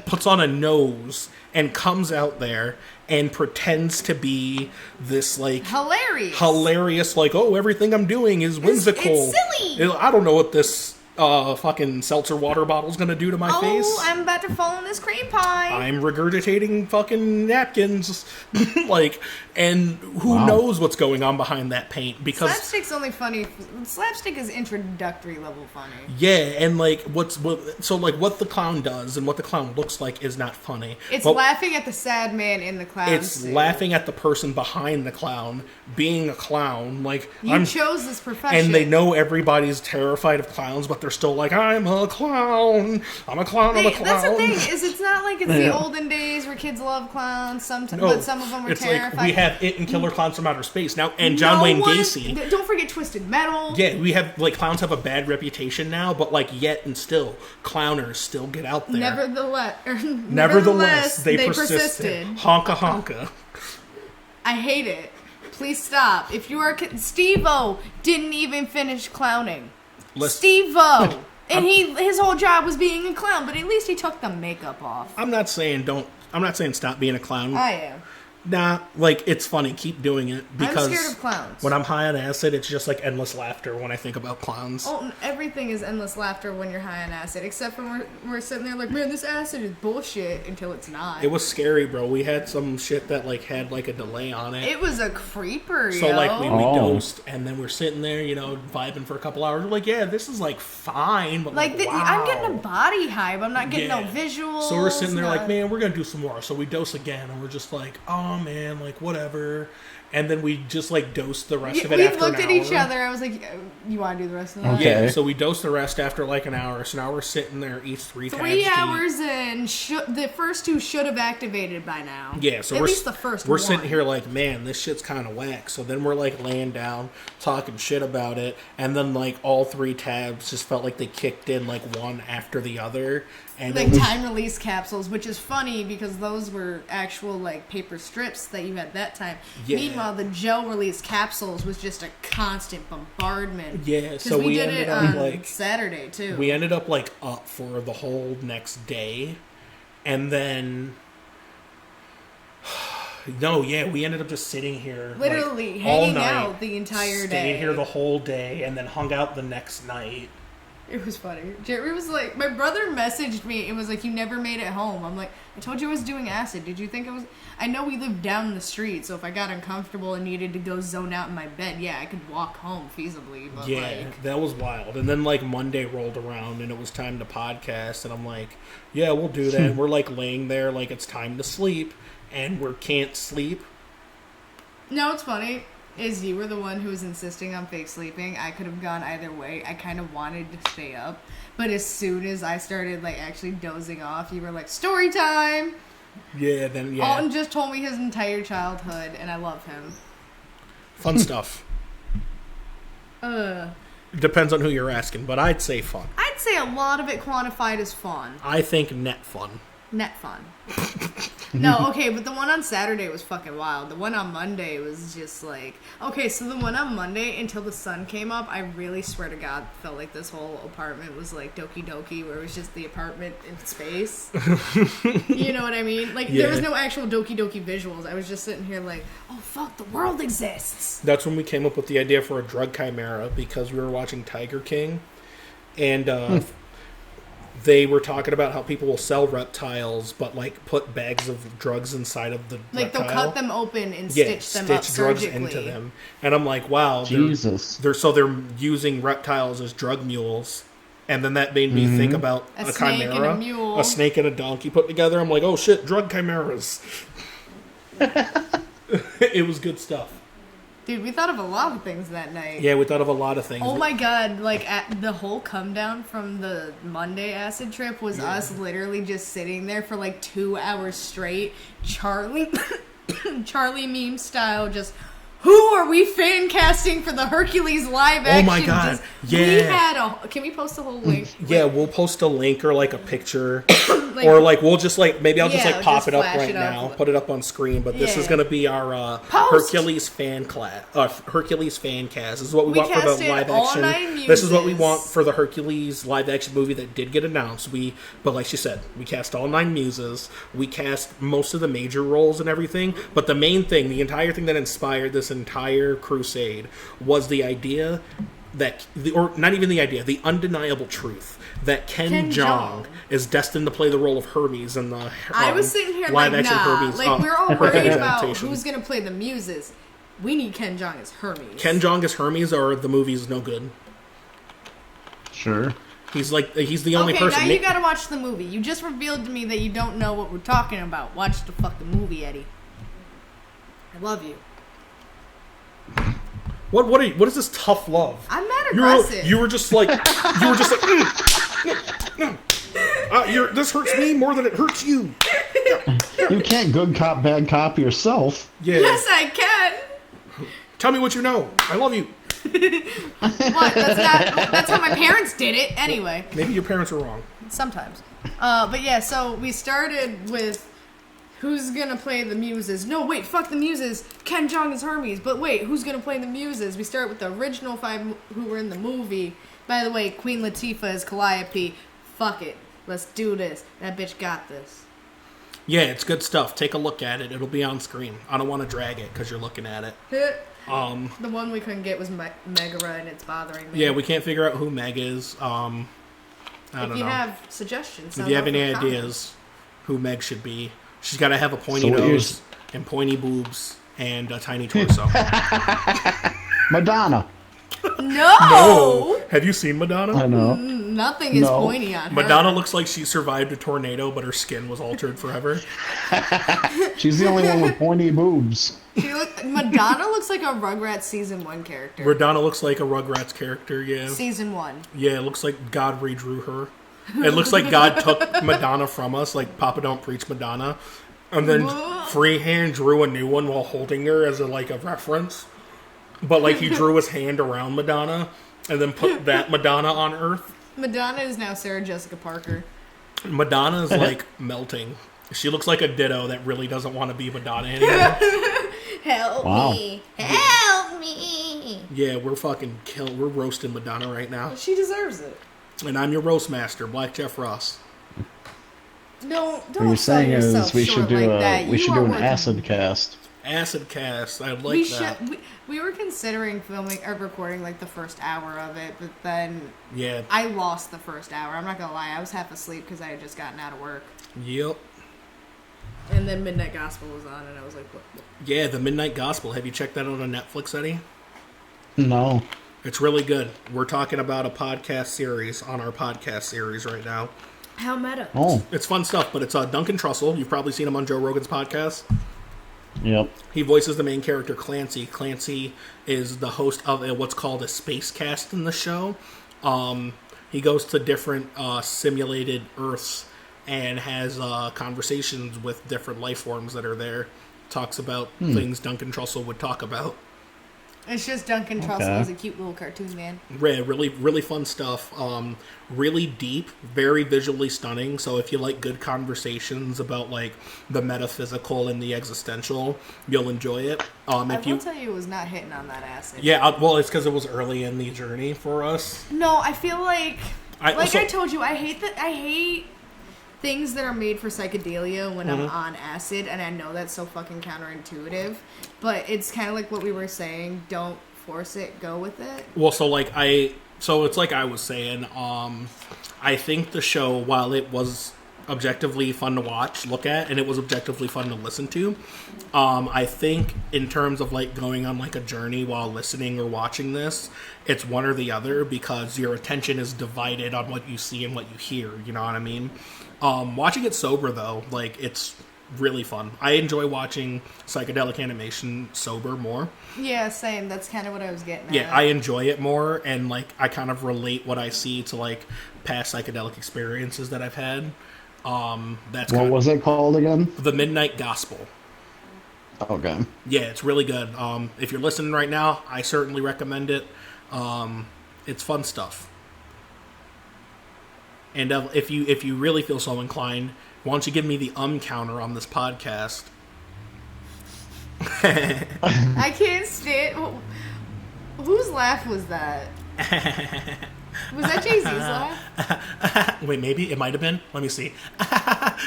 S2: puts on a nose, and comes out there and pretends to be this like hilarious like, oh, everything I'm doing is whimsical.
S3: It's silly.
S2: I don't know what this fucking seltzer water bottle's gonna do to my face.
S3: Oh, I'm about to fall in this cream pie.
S2: I'm regurgitating fucking napkins. Like, and who knows what's going on behind that paint, because
S3: slapstick's only funny. Slapstick is introductory level funny.
S2: Yeah, and like what the clown does and what the clown looks like is not funny.
S3: It's laughing at the sad man in the clown suit.
S2: Laughing at the person behind the clown being a clown. Like,
S3: you chose this profession,
S2: and they know everybody's terrified of clowns, but they're still like, I'm a clown. I'm a clown. I'm a clown.
S3: That's the thing, is it's not like it's the olden days where kids love clowns. But some of them are terrified.
S2: Like, we have It and Killer Clowns from Outer Space now, and John Wayne Gacy.
S3: Don't forget Twisted Metal.
S2: Yeah, we have like clowns have a bad reputation now, but like yet and still, clowners still get out there.
S3: Nevertheless, they persisted.
S2: Honka honka.
S3: I hate it. Please stop. If you are Steve-O didn't even finish clowning. Steve-O. And his whole job was being a clown, but at least he took the makeup off.
S2: I'm not saying stop being a clown.
S3: I am.
S2: Nah, like, it's funny. Keep doing it, because
S3: I'm scared of clowns.
S2: When I'm high on acid, it's just like endless laughter when I think about clowns.
S3: Oh, everything is endless laughter when you're high on acid, except when we're sitting there like, man, this acid is bullshit, until it's not.
S2: It was scary, bro. We had some shit that like had like a delay on it.
S3: It was a creeper,
S2: So like we dosed, and then we're sitting there, vibing for a couple hours. We're like, yeah, this is like fine, but like wow.
S3: I'm getting a body high, but I'm not getting no visuals.
S2: So we're sitting there like, man, we're gonna do some more. So we dose again, and we're just like, oh man, like whatever. And then we just like dosed the rest of it after an hour. We looked
S3: at each other. I was like, you want to do the rest of the night?
S2: Okay. Yeah, so we dosed the rest after like an hour. So now we're sitting there, each 3 tabs
S3: 3 hours in. The first 2 should have activated by now.
S2: Yeah, so
S3: at least the first
S2: We're sitting here like, man, this shit's kind of whack. So then we're like laying down, talking shit about it. And then like all 3 tabs just felt like they kicked in like one after the other. And
S3: like time release capsules, which is funny because those were actual like paper strips that you had that time. Yeah. Meanwhile, the gel release capsules was just a constant bombardment.
S2: Yeah, so we
S3: did
S2: ended
S3: it
S2: up
S3: on
S2: like
S3: Saturday too.
S2: We ended up like up for the whole next day, and then we ended up just sitting here,
S3: literally
S2: like,
S3: hanging
S2: all night,
S3: out the entire day.
S2: Stayed here the whole day, and then hung out the next night.
S3: It was funny. Jerry was like, my brother messaged me. It was like, you never made it home. I'm like, I told you I was doing acid. Did you think I was? I know we lived down the street, so if I got uncomfortable and needed to go zone out in my bed, yeah, I could walk home feasibly. But
S2: yeah, that was wild. And then like Monday rolled around and it was time to podcast, and I'm like, yeah, we'll do that. And we're like laying there like it's time to sleep, and we can't sleep.
S3: No, it's funny. Is you were the one who was insisting on fake sleeping. I could have gone either way. I kind of wanted to stay up, but as soon as I started like actually dozing off, you were like, story time.
S2: Yeah, then yeah.
S3: Alton just told me his entire childhood, and I love him.
S2: Fun stuff. Depends on who you're asking, but I'd say fun.
S3: I'd say a lot of it quantified as fun.
S2: I think net fun.
S3: Net fun. No, okay, but the one on Saturday was fucking wild. The one on Monday was just like... Okay, so the one on Monday, until the sun came up, I really swear to God felt like this whole apartment was like Doki Doki, where it was just the apartment in space. You know what I mean? Like, there was no actual Doki Doki visuals. I was just sitting here like, oh, fuck, the world exists.
S2: That's when we came up with the idea for a drug chimera, because we were watching Tiger King, and... They were talking about how people will sell reptiles, but like put bags of drugs inside of the reptile.
S3: They'll cut them open and stitch them up
S2: drugs
S3: surgically
S2: into them. And I'm like, wow,
S6: Jesus.
S2: They're using reptiles as drug mules, and then that made me think about a chimera,
S3: and a mule.
S2: A snake and a donkey put together. I'm like, oh shit, drug chimeras. It was good stuff.
S3: Dude, we thought of a lot of things that night.
S2: Yeah, we thought of a lot of things.
S3: Oh my god, like the whole come down from the Monday acid trip was us literally just sitting there for like 2 hours straight, Charlie meme style, just who are we fan casting for the Hercules live action?
S2: Oh my god,
S3: We had can we post a whole link?
S2: Yeah, we'll post a link or like a picture. Or like we'll just like maybe I'll just like pop it up right now, put it up on screen. But this is gonna be our Hercules fan Hercules fan cast. This is what we want for the live action. This is what we want for the Hercules live action movie that did get announced. But like she said, we cast all 9 muses. We cast most of the major roles and everything. But the main thing, the entire thing that inspired this entire crusade was the idea that, or not even the idea, the undeniable truth that Ken Jeong is destined to play the role of Hermes in the
S3: I was sitting here
S2: live
S3: like,
S2: action
S3: nah,
S2: Hermes.
S3: like we're all worried about who's gonna play the muses. We need Ken Jeong as Hermes.
S2: Ken Jeong as Hermes, or the movie's no good.
S6: Sure.
S2: He's the only person.
S3: Okay, now you gotta watch the movie. You just revealed to me that you don't know what we're talking about. Watch the fucking movie, Eddie. I love you.
S2: What is this tough love?
S3: I'm not aggressive.
S2: You were just like this hurts me more than it hurts you.
S6: You can't good cop, bad cop yourself.
S2: Yeah.
S3: Yes, I can.
S2: Tell me what you know. I love you.
S3: What? That's how my parents did it. Anyway.
S2: Maybe your parents were wrong.
S3: Sometimes. But yeah, so we started with who's gonna play the muses? No, wait, fuck the muses. Ken Jeong is Hermes. But wait, who's gonna play the muses? We start with the original 5 who were in the movie. By the way, Queen Latifah is Calliope. Fuck it. Let's do this. That bitch got this.
S2: Yeah, it's good stuff. Take a look at it. It'll be on screen. I don't want to drag it because you're looking at it.
S3: The one we couldn't get was Megara, and it's bothering me.
S2: Yeah, we can't figure out who Meg is. I don't know.
S3: If you have suggestions,
S2: if you have any ideas who Meg should be, she's got to have a pointy nose and pointy boobs and a tiny torso.
S6: Madonna.
S3: No!
S2: Have you seen Madonna?
S6: I know.
S3: Nothing is pointy on her.
S2: Madonna looks like she survived a tornado, but her skin was altered forever.
S6: She's the only one with pointy boobs.
S3: Madonna looks like a Rugrats Season 1 character.
S2: Madonna looks like a Rugrats character, yeah.
S3: Season 1.
S2: Yeah, it looks like God redrew her. It looks like God took Madonna from us, like Papa Don't Preach Madonna, and then freehand drew a new one while holding her as a reference. But like he drew his hand around Madonna and then put that Madonna on Earth.
S3: Madonna is now Sarah Jessica Parker.
S2: Madonna is like melting. She looks like a ditto that really doesn't want to be Madonna anymore.
S3: Help me. Help me.
S2: Yeah, we're fucking we're roasting Madonna right now.
S3: She deserves it.
S2: And I'm your roast master, Black Jeff Ross.
S3: Don't
S6: what you're saying is we should do an
S3: acid
S6: cast.
S2: Acid cast. I like that.
S3: We were considering filming or recording the first hour of it, but then
S2: yeah,
S3: I lost the first hour. I'm not gonna lie, I was half asleep because I had just gotten out of work.
S2: Yep.
S3: And then Midnight Gospel was on, and I was like, what?
S2: Yeah, the Midnight Gospel. Have you checked that out on Netflix, Eddie?
S6: No.
S2: It's really good. We're talking about a podcast series on our podcast series right now.
S3: How meta.
S6: Oh.
S2: It's fun stuff, but it's Duncan Trussell. You've probably seen him on Joe Rogan's podcast.
S6: Yep.
S2: He voices the main character, Clancy. Clancy is the host of what's called a space cast in the show. He goes to different simulated Earths and has conversations with different life forms that are there. Talks about things Duncan Trussell would talk about.
S3: It's just Duncan Trussell is a cute little cartoon man.
S2: Really, really fun stuff. Really deep, very visually stunning. So if you like good conversations about like the metaphysical and the existential, you'll enjoy it.
S3: I will tell you, it was not hitting on that acid.
S2: Yeah, well, it's because it was early in the journey for us.
S3: No, I feel like I told you, I hate things that are made for psychedelia when I'm on acid, and I know that's so fucking counterintuitive, but it's kind of like what we were saying, don't force it, go with it.
S2: Well, so it's like I was saying, I think the show, while it was objectively fun to watch, look at, and it was objectively fun to listen to, I think in terms of like going on like a journey while listening or watching this, it's one or the other, because your attention is divided on what you see and what you hear, you know what I mean? Watching it sober, though, like, it's really fun. I enjoy watching psychedelic animation sober more.
S3: Yeah, same. That's kind of what I was getting at.
S2: Yeah, I enjoy it more, and, like, I kind of relate what I see to, like, past psychedelic experiences that I've had.
S6: What was it called again?
S2: The Midnight Gospel.
S6: Okay.
S2: Yeah, it's really good. If you're listening right now, I certainly recommend it. It's fun stuff. And if you really feel so inclined, why don't you give me the counter on this podcast?
S3: I can't stand. Whose laugh was that? Was that Jay-Z's laugh?
S2: Wait, maybe it might have been. Let me see.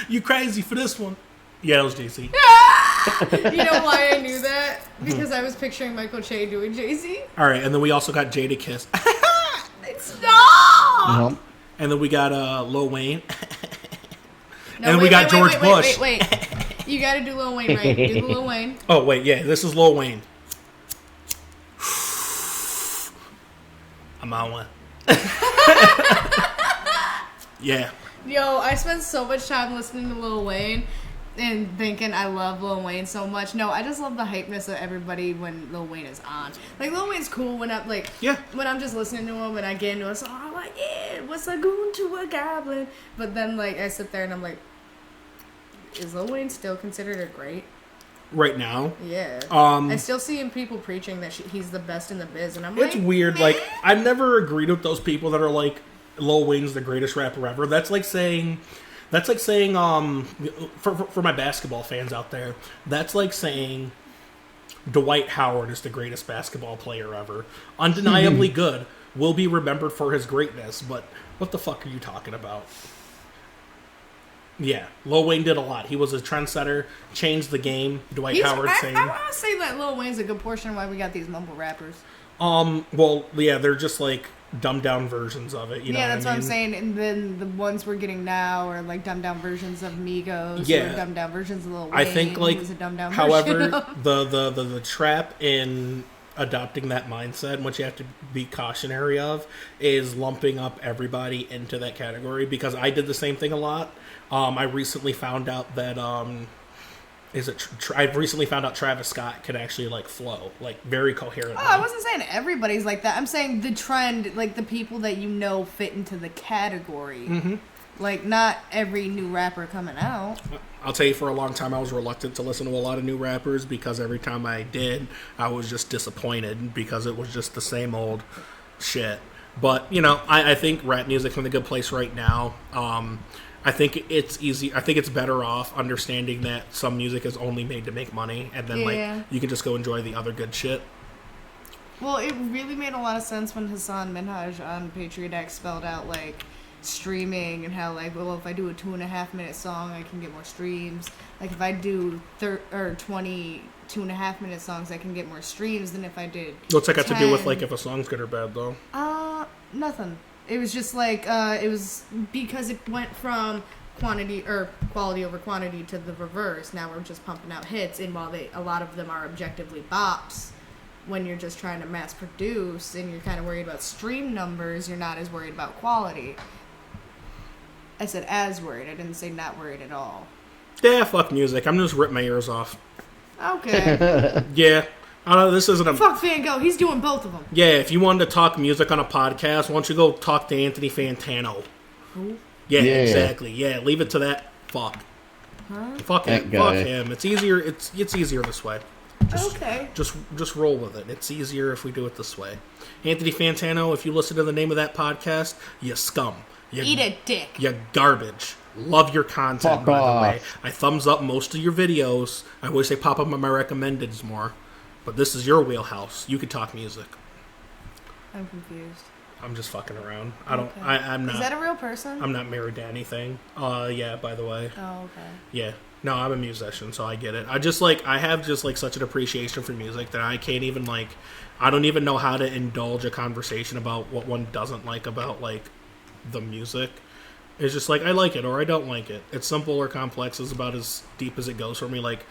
S2: You crazy for this one? Yeah, it was Jay-Z.
S3: You know why I knew that? Because I was picturing Michael Che doing Jay-Z.
S2: All right, and then we also got Jada Kiss.
S3: Stop!
S2: And then we got Lil Wayne.
S3: No,
S2: and we got George Bush.
S3: Wait. You gotta do Lil Wayne right. Do the Lil Wayne.
S2: Oh, wait, yeah, this is Lil Wayne. I'm on one. Yeah.
S3: Yo, I spent so much time listening to Lil Wayne and thinking I love Lil Wayne so much. No, I just love the hypeness of everybody when Lil Wayne is on. Like, Lil Wayne's cool when I'm like, when I'm just listening to him and I get into a song, I'm like, yeah, what's a goon to a goblin? But then, like, I sit there and I'm like, is Lil Wayne still considered a great?
S2: Right now?
S3: Yeah. I still see people preaching that he's the best in the biz, and I'm like,
S2: it's weird.
S3: Meh.
S2: Like, I've never agreed with those people that are like, Lil Wayne's the greatest rapper ever. That's like saying, for my basketball fans out there, that's like saying Dwight Howard is the greatest basketball player ever. Undeniably good. Will be remembered for his greatness, but what the fuck are you talking about? Yeah, Lil Wayne did a lot. He was a trendsetter, changed the game. Dwight Howard saying,
S3: I want to say that Lil Wayne's a good portion of why we got these mumble rappers.
S2: Well, yeah, they're just like dumbed down versions of it. You know
S3: that's
S2: what
S3: I'm saying. And then the ones we're getting now are like dumbed down versions of Migos.
S2: Yeah,
S3: or dumbed down versions of Lil Wayne.
S2: I think like,
S3: who's a dumbed down
S2: however,
S3: version
S2: the trap in adopting that mindset, and what you have to be cautionary of, is lumping up everybody into that category. Because I did the same thing a lot. I recently found out that I've recently found out Travis Scott can actually like flow like very coherently.
S3: Oh, I wasn't saying everybody's like that. I'm saying the trend, like the people that you know fit into the category. Mm-hmm. Like not every new rapper coming out.
S2: I'll tell you, for a long time I was reluctant to listen to a lot of new rappers because every time I did, I was just disappointed because it was just the same old shit. But you know, I think rap music's in a good place right now. I think it's easy. I think it's better off understanding that some music is only made to make money, and then like you can just go enjoy the other good shit.
S3: Well, it really made a lot of sense when Hassan Minhaj on Patriot Act spelled out like streaming and how like, well, if I do a 2.5-minute song, I can get more streams. Like if I do 20 2.5-minute songs, I can get more streams than if I did.
S2: What's that got to do with like if a song's good or bad though?
S3: Nothing. It was just like, it was because it went from quality over quantity to the reverse. Now we're just pumping out hits, and while a lot of them are objectively bops, when you're just trying to mass produce and you're kind of worried about stream numbers, you're not as worried about quality. I said as worried. I didn't say not worried at all.
S2: Yeah, fuck music. I'm just ripping my ears off.
S3: Okay.
S2: Yeah. This isn't a...
S3: Fuck Van Gogh. He's doing both of them.
S2: Yeah, if you wanted to talk music on a podcast, why don't you go talk to Anthony Fantano?
S3: Who?
S2: Yeah, exactly. Yeah, leave it to that fuck.
S3: Huh?
S2: Fuck him. Fuck him. It's easier. It's easier this way. Just roll with it. It's easier if we do it this way. Anthony Fantano, if you listen to the name of that podcast, you scum. You,
S3: eat a dick.
S2: You garbage. Love your content, by the way. I thumbs up most of your videos. I wish they pop up on my recommendeds more. But this is your wheelhouse. You could talk music.
S3: I'm confused.
S2: I'm just fucking around. I'm not.
S3: Is that a real person?
S2: I'm not married to anything. Yeah, by the way.
S3: Oh, okay.
S2: Yeah. No, I'm a musician, so I get it. I have just like such an appreciation for music that I can't even like, I don't even know how to indulge a conversation about what one doesn't like about like the music. It's just like, I like it or I don't like it. It's simple or complex is about as deep as it goes for me. Like,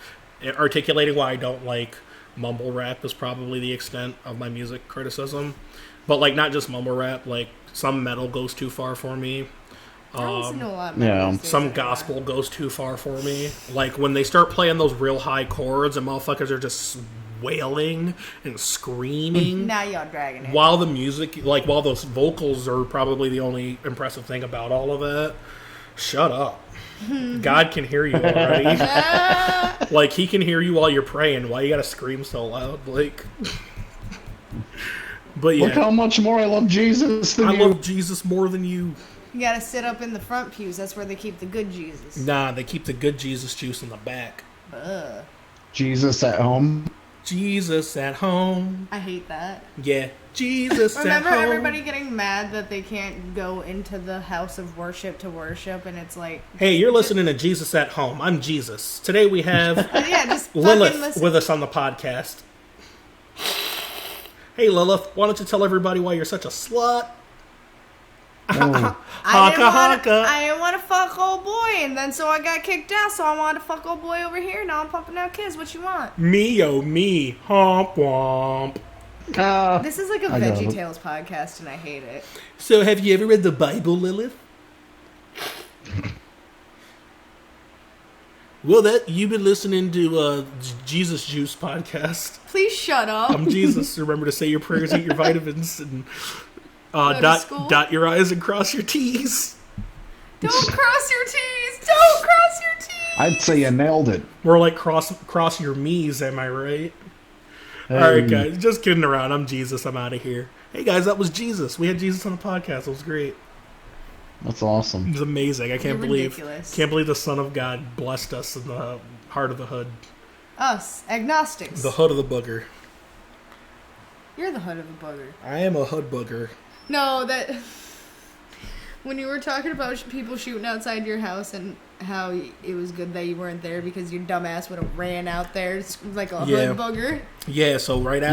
S2: articulating why I don't like mumble rap is probably the extent of my music criticism. But like, not just mumble rap, like some metal goes too far for me. Some gospel goes too far for me. Like when they start playing those real high chords and motherfuckers are just wailing and screaming.
S3: Now y'all dragging it.
S2: While the music, like while those vocals are probably the only impressive thing about all of it. Shut up. God can hear you already. Like he can hear you while you're praying. Why you gotta scream so loud? Like. But yeah.
S6: Look how much more I love Jesus than you.
S2: I love Jesus more than you.
S3: You gotta sit up in the front pews. That's where they keep the good Jesus.
S2: Nah, they keep the good Jesus juice in the back.
S6: Jesus at home.
S2: Jesus at home.
S3: I hate that.
S2: Yeah. Jesus at home.
S3: Remember everybody getting mad that they can't go into the house of worship to worship, and it's like...
S2: Hey, you're listening to Jesus at Home. I'm Jesus. Today we have
S3: just
S2: Lilith with us on the podcast. Hey, Lilith, why don't you tell everybody why you're such a slut?
S3: I didn't want to fuck old boy, and then so I got kicked out, so I wanted to fuck old boy over here. Now I'm pumping out kids. What you want?
S2: Me, oh me. Hump womp.
S3: This is like a Veggie Tales podcast, and I hate it.
S2: So have you ever read the Bible, Lilith? Well, you've been listening to Jesus Juice podcast.
S3: Please shut up.
S2: I'm Jesus. Remember to say your prayers, eat your vitamins, and dot your I's and cross your T's.
S3: Don't cross your T's. Don't cross your T's.
S6: I'd say you nailed it.
S2: More like cross your me's. Am I right? Hey. All right, guys. Just kidding around. I'm Jesus. I'm out of here. Hey, guys. That was Jesus. We had Jesus on the podcast. It was great.
S6: That's awesome.
S2: It was amazing. I can't believe the Son of God blessed us in the heart of the hood.
S3: Us, agnostics.
S2: The hood of the booger.
S3: You're the hood of the booger.
S2: I am a hood booger.
S3: No, that... When you were talking about people shooting outside your house and how it was good that you weren't there because your dumbass would have ran out there like a hood booger. Yeah, so right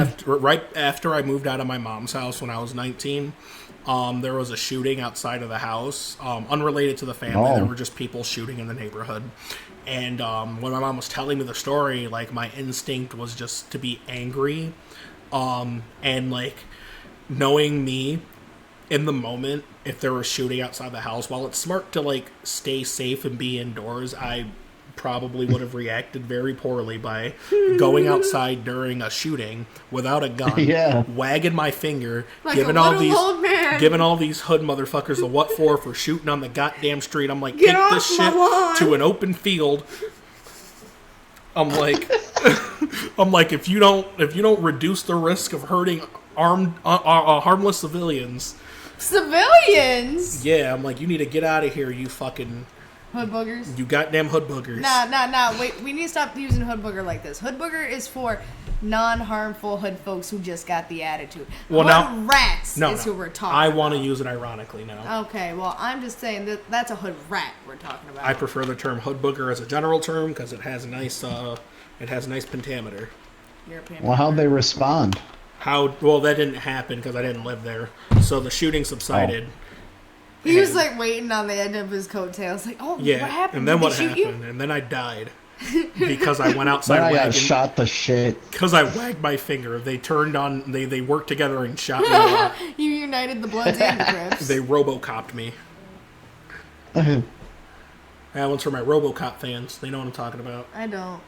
S3: after I moved out of my mom's house when I was 19... there was a shooting outside of the house, unrelated to the family. There were just people shooting in the neighborhood. And when my mom was telling me the story, like, my instinct was just to be angry. And, like, knowing me in the moment, if there was shooting outside the house, while it's smart to, like, stay safe and be indoors, I probably would have reacted very poorly by going outside during a shooting without a gun, wagging my finger, like giving all these hood motherfuckers the what for shooting on the goddamn street. I'm like, take this shit to an open field. I'm like, if you don't reduce the risk of hurting harmless civilians. Civilians? Yeah, I'm like, you need to get out of here, you fucking... Hood boogers? You goddamn hood boogers. Nah. Wait, we need to stop using hood booger like this. Hood booger is for non-harmful hood folks who just got the attitude. Well, hood rats is who we're talking about. I want to use it ironically now. Okay, well, I'm just saying that's a hood rat we're talking about. I prefer the term hood booger as a general term because it has a nice pentameter.
S6: Well, how'd they respond?
S2: Well, that didn't happen because I didn't live there. So the shooting subsided.
S3: He was like waiting on the end of his coattails, like, "Oh, yeah." What happened?
S2: And then what happened? And then I died because I went outside.
S6: I shot the shit
S2: because I wagged my finger. They turned on. They worked together and shot me.
S3: You united the Bloods and the Crips.
S2: They RoboCopped me. That one's for my RoboCop fans. They know what I'm talking about.
S3: I don't.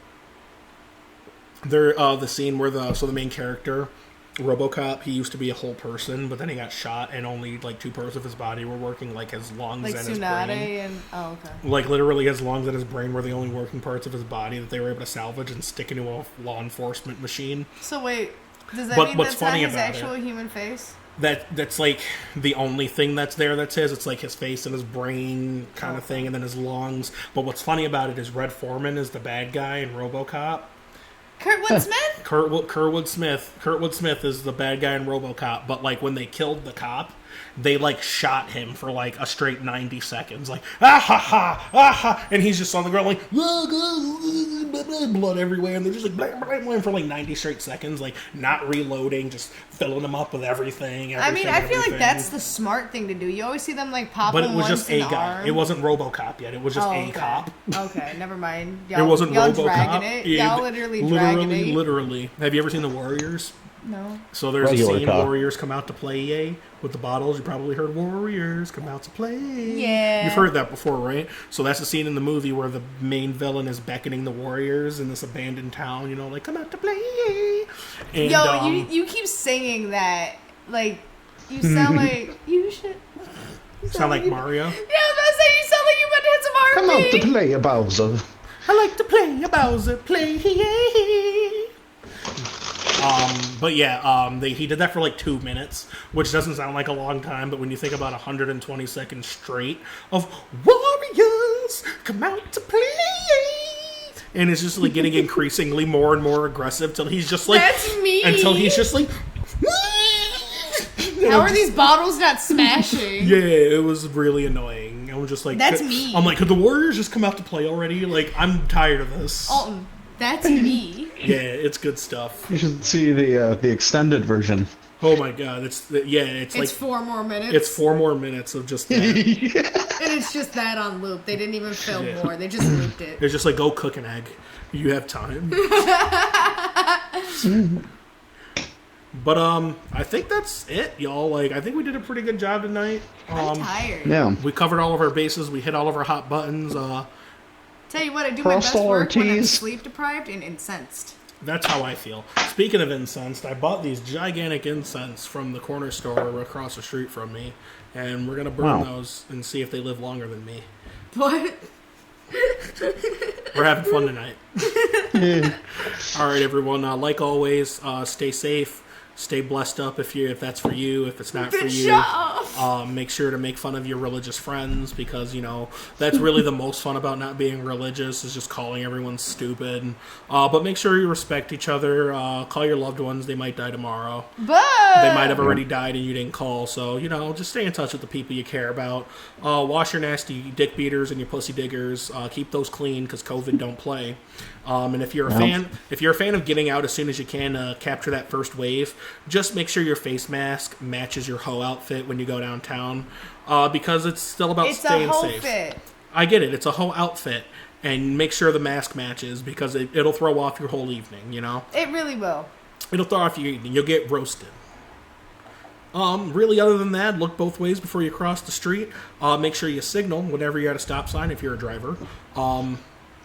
S2: They're the scene where the main character RoboCop, he used to be a whole person, but then he got shot, and only like 2 parts of his body were working, like his lungs
S3: Like
S2: and his
S3: Tsunade
S2: brain.
S3: and okay.
S2: Like literally, his lungs and his brain were the only working parts of his body that they were able to salvage and stick into a law enforcement machine.
S3: So wait, does that
S2: But
S3: mean
S2: what's
S3: that's not
S2: funny
S3: his
S2: about
S3: actual
S2: it-
S3: human face?
S2: That's like the only thing that's there that's his. It's like his face and his brain kind of thing, and then his lungs. But what's funny about it is Red Foreman is the bad guy in RoboCop.
S3: Kurtwood Smith?
S2: Kurtwood Smith. Kurtwood Smith is the bad guy in RoboCop. But like when they killed the cop, they like shot him for like a straight 90 seconds, like ah ha ha ah ha, and he's just on the ground like blood everywhere, and they're just like blah, blah, blah, for like 90 straight seconds, like not reloading, just filling them up with everything.
S3: I mean, I feel like that's the smart thing to do. You always see them like pop.
S2: But it was just a
S3: in the
S2: guy.
S3: arm.
S2: It wasn't RoboCop yet. It was just a
S3: okay.
S2: cop.
S3: Okay, never mind.
S2: It wasn't
S3: y'all
S2: RoboCop.
S3: dragging it. Y'all literally dragging it.
S2: Literally. Have you ever seen The Warriors?
S3: No.
S2: So there's
S6: Regular
S2: a scene
S6: cop.
S2: Warriors come out to play EA with the bottles. You probably heard Warriors come out to play.
S3: Yeah.
S2: You've heard that before, right? So that's the scene in the movie where the main villain is beckoning the Warriors in this abandoned town, you know, like, come out to play EA. And,
S3: Yo, you keep singing that. Like, you sound like... You should... You
S2: sound like Mario?
S3: Yeah, I was about to say, you sound like you went to hit some R&B.
S6: Come out to play a Bowser.
S2: I like to play a Bowser, play EA. But yeah, he did that for like 2 minutes, which doesn't sound like a long time, but when you think about 120 seconds straight of Warriors come out to play, and it's just like getting increasingly more and more aggressive till he's just like,
S3: That's me.
S2: until he's just like,
S3: How are these bottles not smashing?
S2: yeah, it was really annoying. I'm just like,
S3: That's me.
S2: I'm like, could the Warriors just come out to play already? Like, I'm tired of this.
S3: Alton, that's me.
S2: Yeah, it's good stuff.
S6: You should see the extended version.
S2: Oh my god, it's like
S3: 4 more minutes.
S2: It's 4 more minutes of just that.
S3: And it's just that on loop. They didn't even film more. They just looped it.
S2: It's just like, go cook an egg. You have time. But I think that's it, y'all. Like, I think we did a pretty good job tonight.
S3: I'm tired.
S6: Yeah.
S2: We covered all of our bases. We hit all of our hot buttons.
S3: Tell you what, I do my best
S6: Crustal
S3: work when I'm
S6: Ortiz.
S3: sleep deprived and incensed.
S2: That's how I feel. Speaking of incensed, I bought these gigantic incense from the corner store across the street from me, and we're gonna burn those and see if they live longer than me.
S3: What?
S2: We're having fun tonight. All right, everyone. Like always, stay safe. Stay blessed up if that's for you. If it's not for you, make sure to make fun of your religious friends, because, you know, that's really the most fun about not being religious, is just calling everyone stupid. But make sure you respect each other. Call your loved ones. They might die tomorrow.
S3: But
S2: They might have already died and you didn't call. So, you know, just stay in touch with the people you care about. Wash your nasty dick beaters and your pussy diggers. Keep those clean, because COVID don't play. And if you're a fan of getting out as soon as you can to capture that first wave, just make sure your face mask matches your hoe outfit when you go downtown, because it's still about staying safe.
S3: Fit.
S2: I get it. It's a hoe outfit, and make sure the mask matches, because it'll throw off your whole evening. You know,
S3: It really will.
S2: it'll throw off your evening. You'll get roasted. Really, other than that, look both ways before you cross the street. Make sure you signal whenever you're at a stop sign if you're a driver.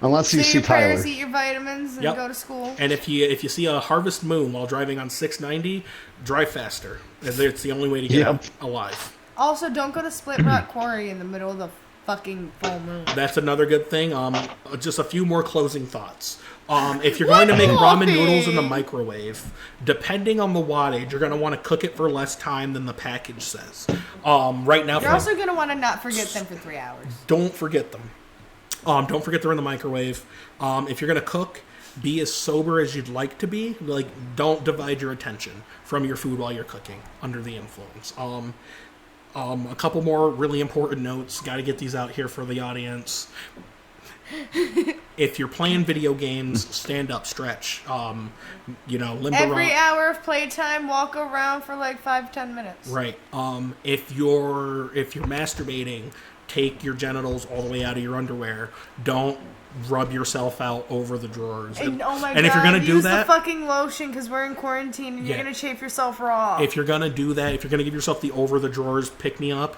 S6: Unless you
S3: Say
S6: see
S3: your prayers,
S6: Tyler.
S3: eat your vitamins, and
S2: Yep.
S3: go to school.
S2: And if you see a harvest moon while driving on 690, drive faster. It's the only way to get out alive.
S3: Also, don't go to Split Rock Quarry in the middle of the fucking full moon.
S2: That's another good thing. Just a few more closing thoughts. If you're going to make ramen noodles in the microwave, depending on the wattage, you're going to want to cook it for less time than the package says. Right now,
S3: You're also going to want to not forget them for 3 hours.
S2: don't forget them. Don't forget they're in the microwave. If you're going to cook, be as sober as you'd like to be. Like, don't divide your attention from your food while you're cooking under the influence. A couple more really important notes. Got to get these out here for the audience. If you're playing video games, stand up, stretch. Limber
S3: Every hour of playtime, walk around for like 5-10 minutes.
S2: Right. If you're masturbating, take your genitals all the way out of your underwear. Don't rub yourself out over the drawers.
S3: And oh my
S2: and
S3: god,
S2: if you're gonna do
S3: use
S2: that,
S3: the fucking lotion, because we're in quarantine and you're gonna chafe yourself raw.
S2: if you're gonna do that, if you're gonna give yourself the over the drawers pick me up,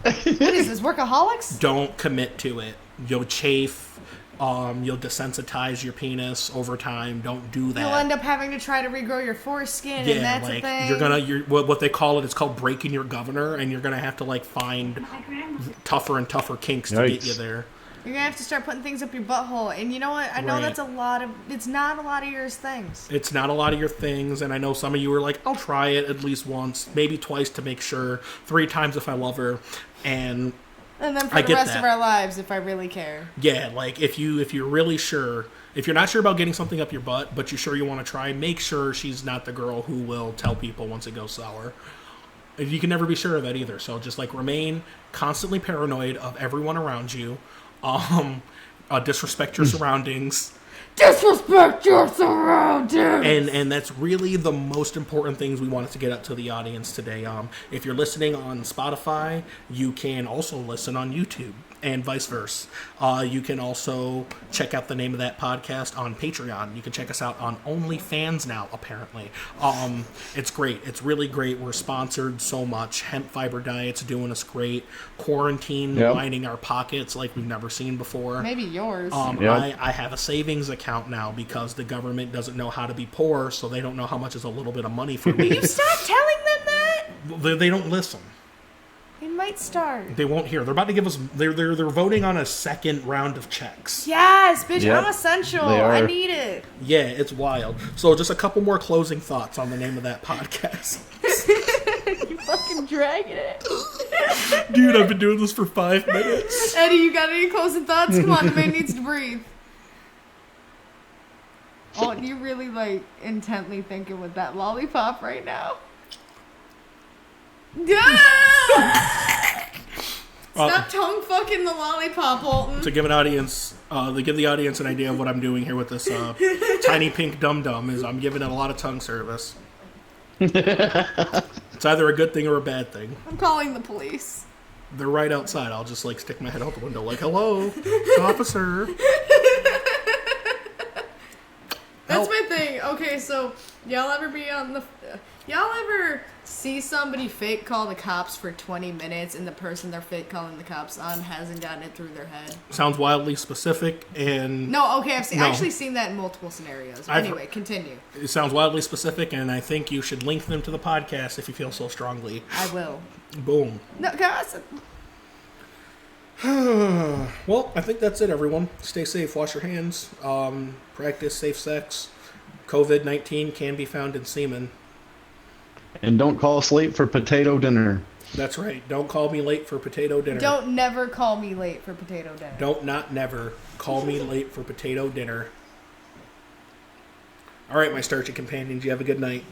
S3: What is this, Workaholics?
S2: don't commit to it. You'll chafe. You'll desensitize your penis over time. Don't do that.
S3: You'll end up having to try to regrow your foreskin, and that's a thing.
S2: What they call it's called breaking your governor, and you're gonna have to like find tougher and tougher kinks to get you there.
S3: You're gonna have to start putting things up your butthole, and you know what? I know that's it's not a lot of your things.
S2: It's not a lot of your things, and I know some of you are like, I'll try it at least once, maybe twice to make sure, 3 times if I love her, and
S3: then for the rest of our lives, if I really care.
S2: Yeah, like if you're really sure, if you're not sure about getting something up your butt, but you're sure you want to try, make sure she's not the girl who will tell people once it goes sour. You can never be sure of that either, so just like remain constantly paranoid of everyone around you. Disrespect your surroundings.
S3: Disrespect your surroundings!
S2: And that's really the most important things we wanted to get out to the audience today. If you're listening on Spotify, you can also listen on YouTube, and vice versa. You can also check out the name of that podcast on Patreon. You can check us out on OnlyFans now, apparently. It's great. It's really great. We're sponsored so much. Hemp fiber diet's doing us great. Quarantine lining our pockets like we've never seen before.
S3: Maybe yours.
S2: I have a savings account now because the government doesn't know how to be poor, so they don't know how much is a little bit of money for me.
S3: Will you stop telling them that?
S2: They don't listen.
S3: It might start.
S2: They won't hear. They're about to give us. They're voting on a second round of checks.
S3: Yes, bitch. I'm essential. I need it.
S2: Yeah, it's wild. So, just a couple more closing thoughts on the name of that podcast.
S3: You fucking dragging it,
S2: dude. I've been doing this for 5 minutes.
S3: Eddie, you got any closing thoughts? Come on, the man needs to breathe. Oh, you really like intently thinking with that lollipop right now. Stop tongue fucking the lollipop, Holton.
S2: To give the audience an idea of what I'm doing here with this tiny pink dum dum is I'm giving it a lot of tongue service. It's either a good thing or a bad thing.
S3: I'm calling the police.
S2: They're right outside. I'll just like stick my head out the window like, hello, officer.
S3: That's my thing. Okay, so y'all ever see somebody fake call the cops for 20 minutes and the person they're fake calling the cops on hasn't gotten it through their head?
S2: Sounds wildly specific and...
S3: No, okay, I've actually seen that in multiple scenarios. Anyway, continue.
S2: It sounds wildly specific, and I think you should link them to the podcast if you feel so strongly.
S3: I will.
S2: Boom.
S3: No, guys.
S2: Well, I think that's it, everyone. Stay safe, wash your hands, practice safe sex. COVID-19 can be found in semen.
S6: And don't call us late for potato dinner.
S2: That's right. Don't call me late for potato dinner.
S3: Don't never call me late for potato dinner.
S2: Don't not never call me late for potato dinner. All right, my starchy companions, you have a good night.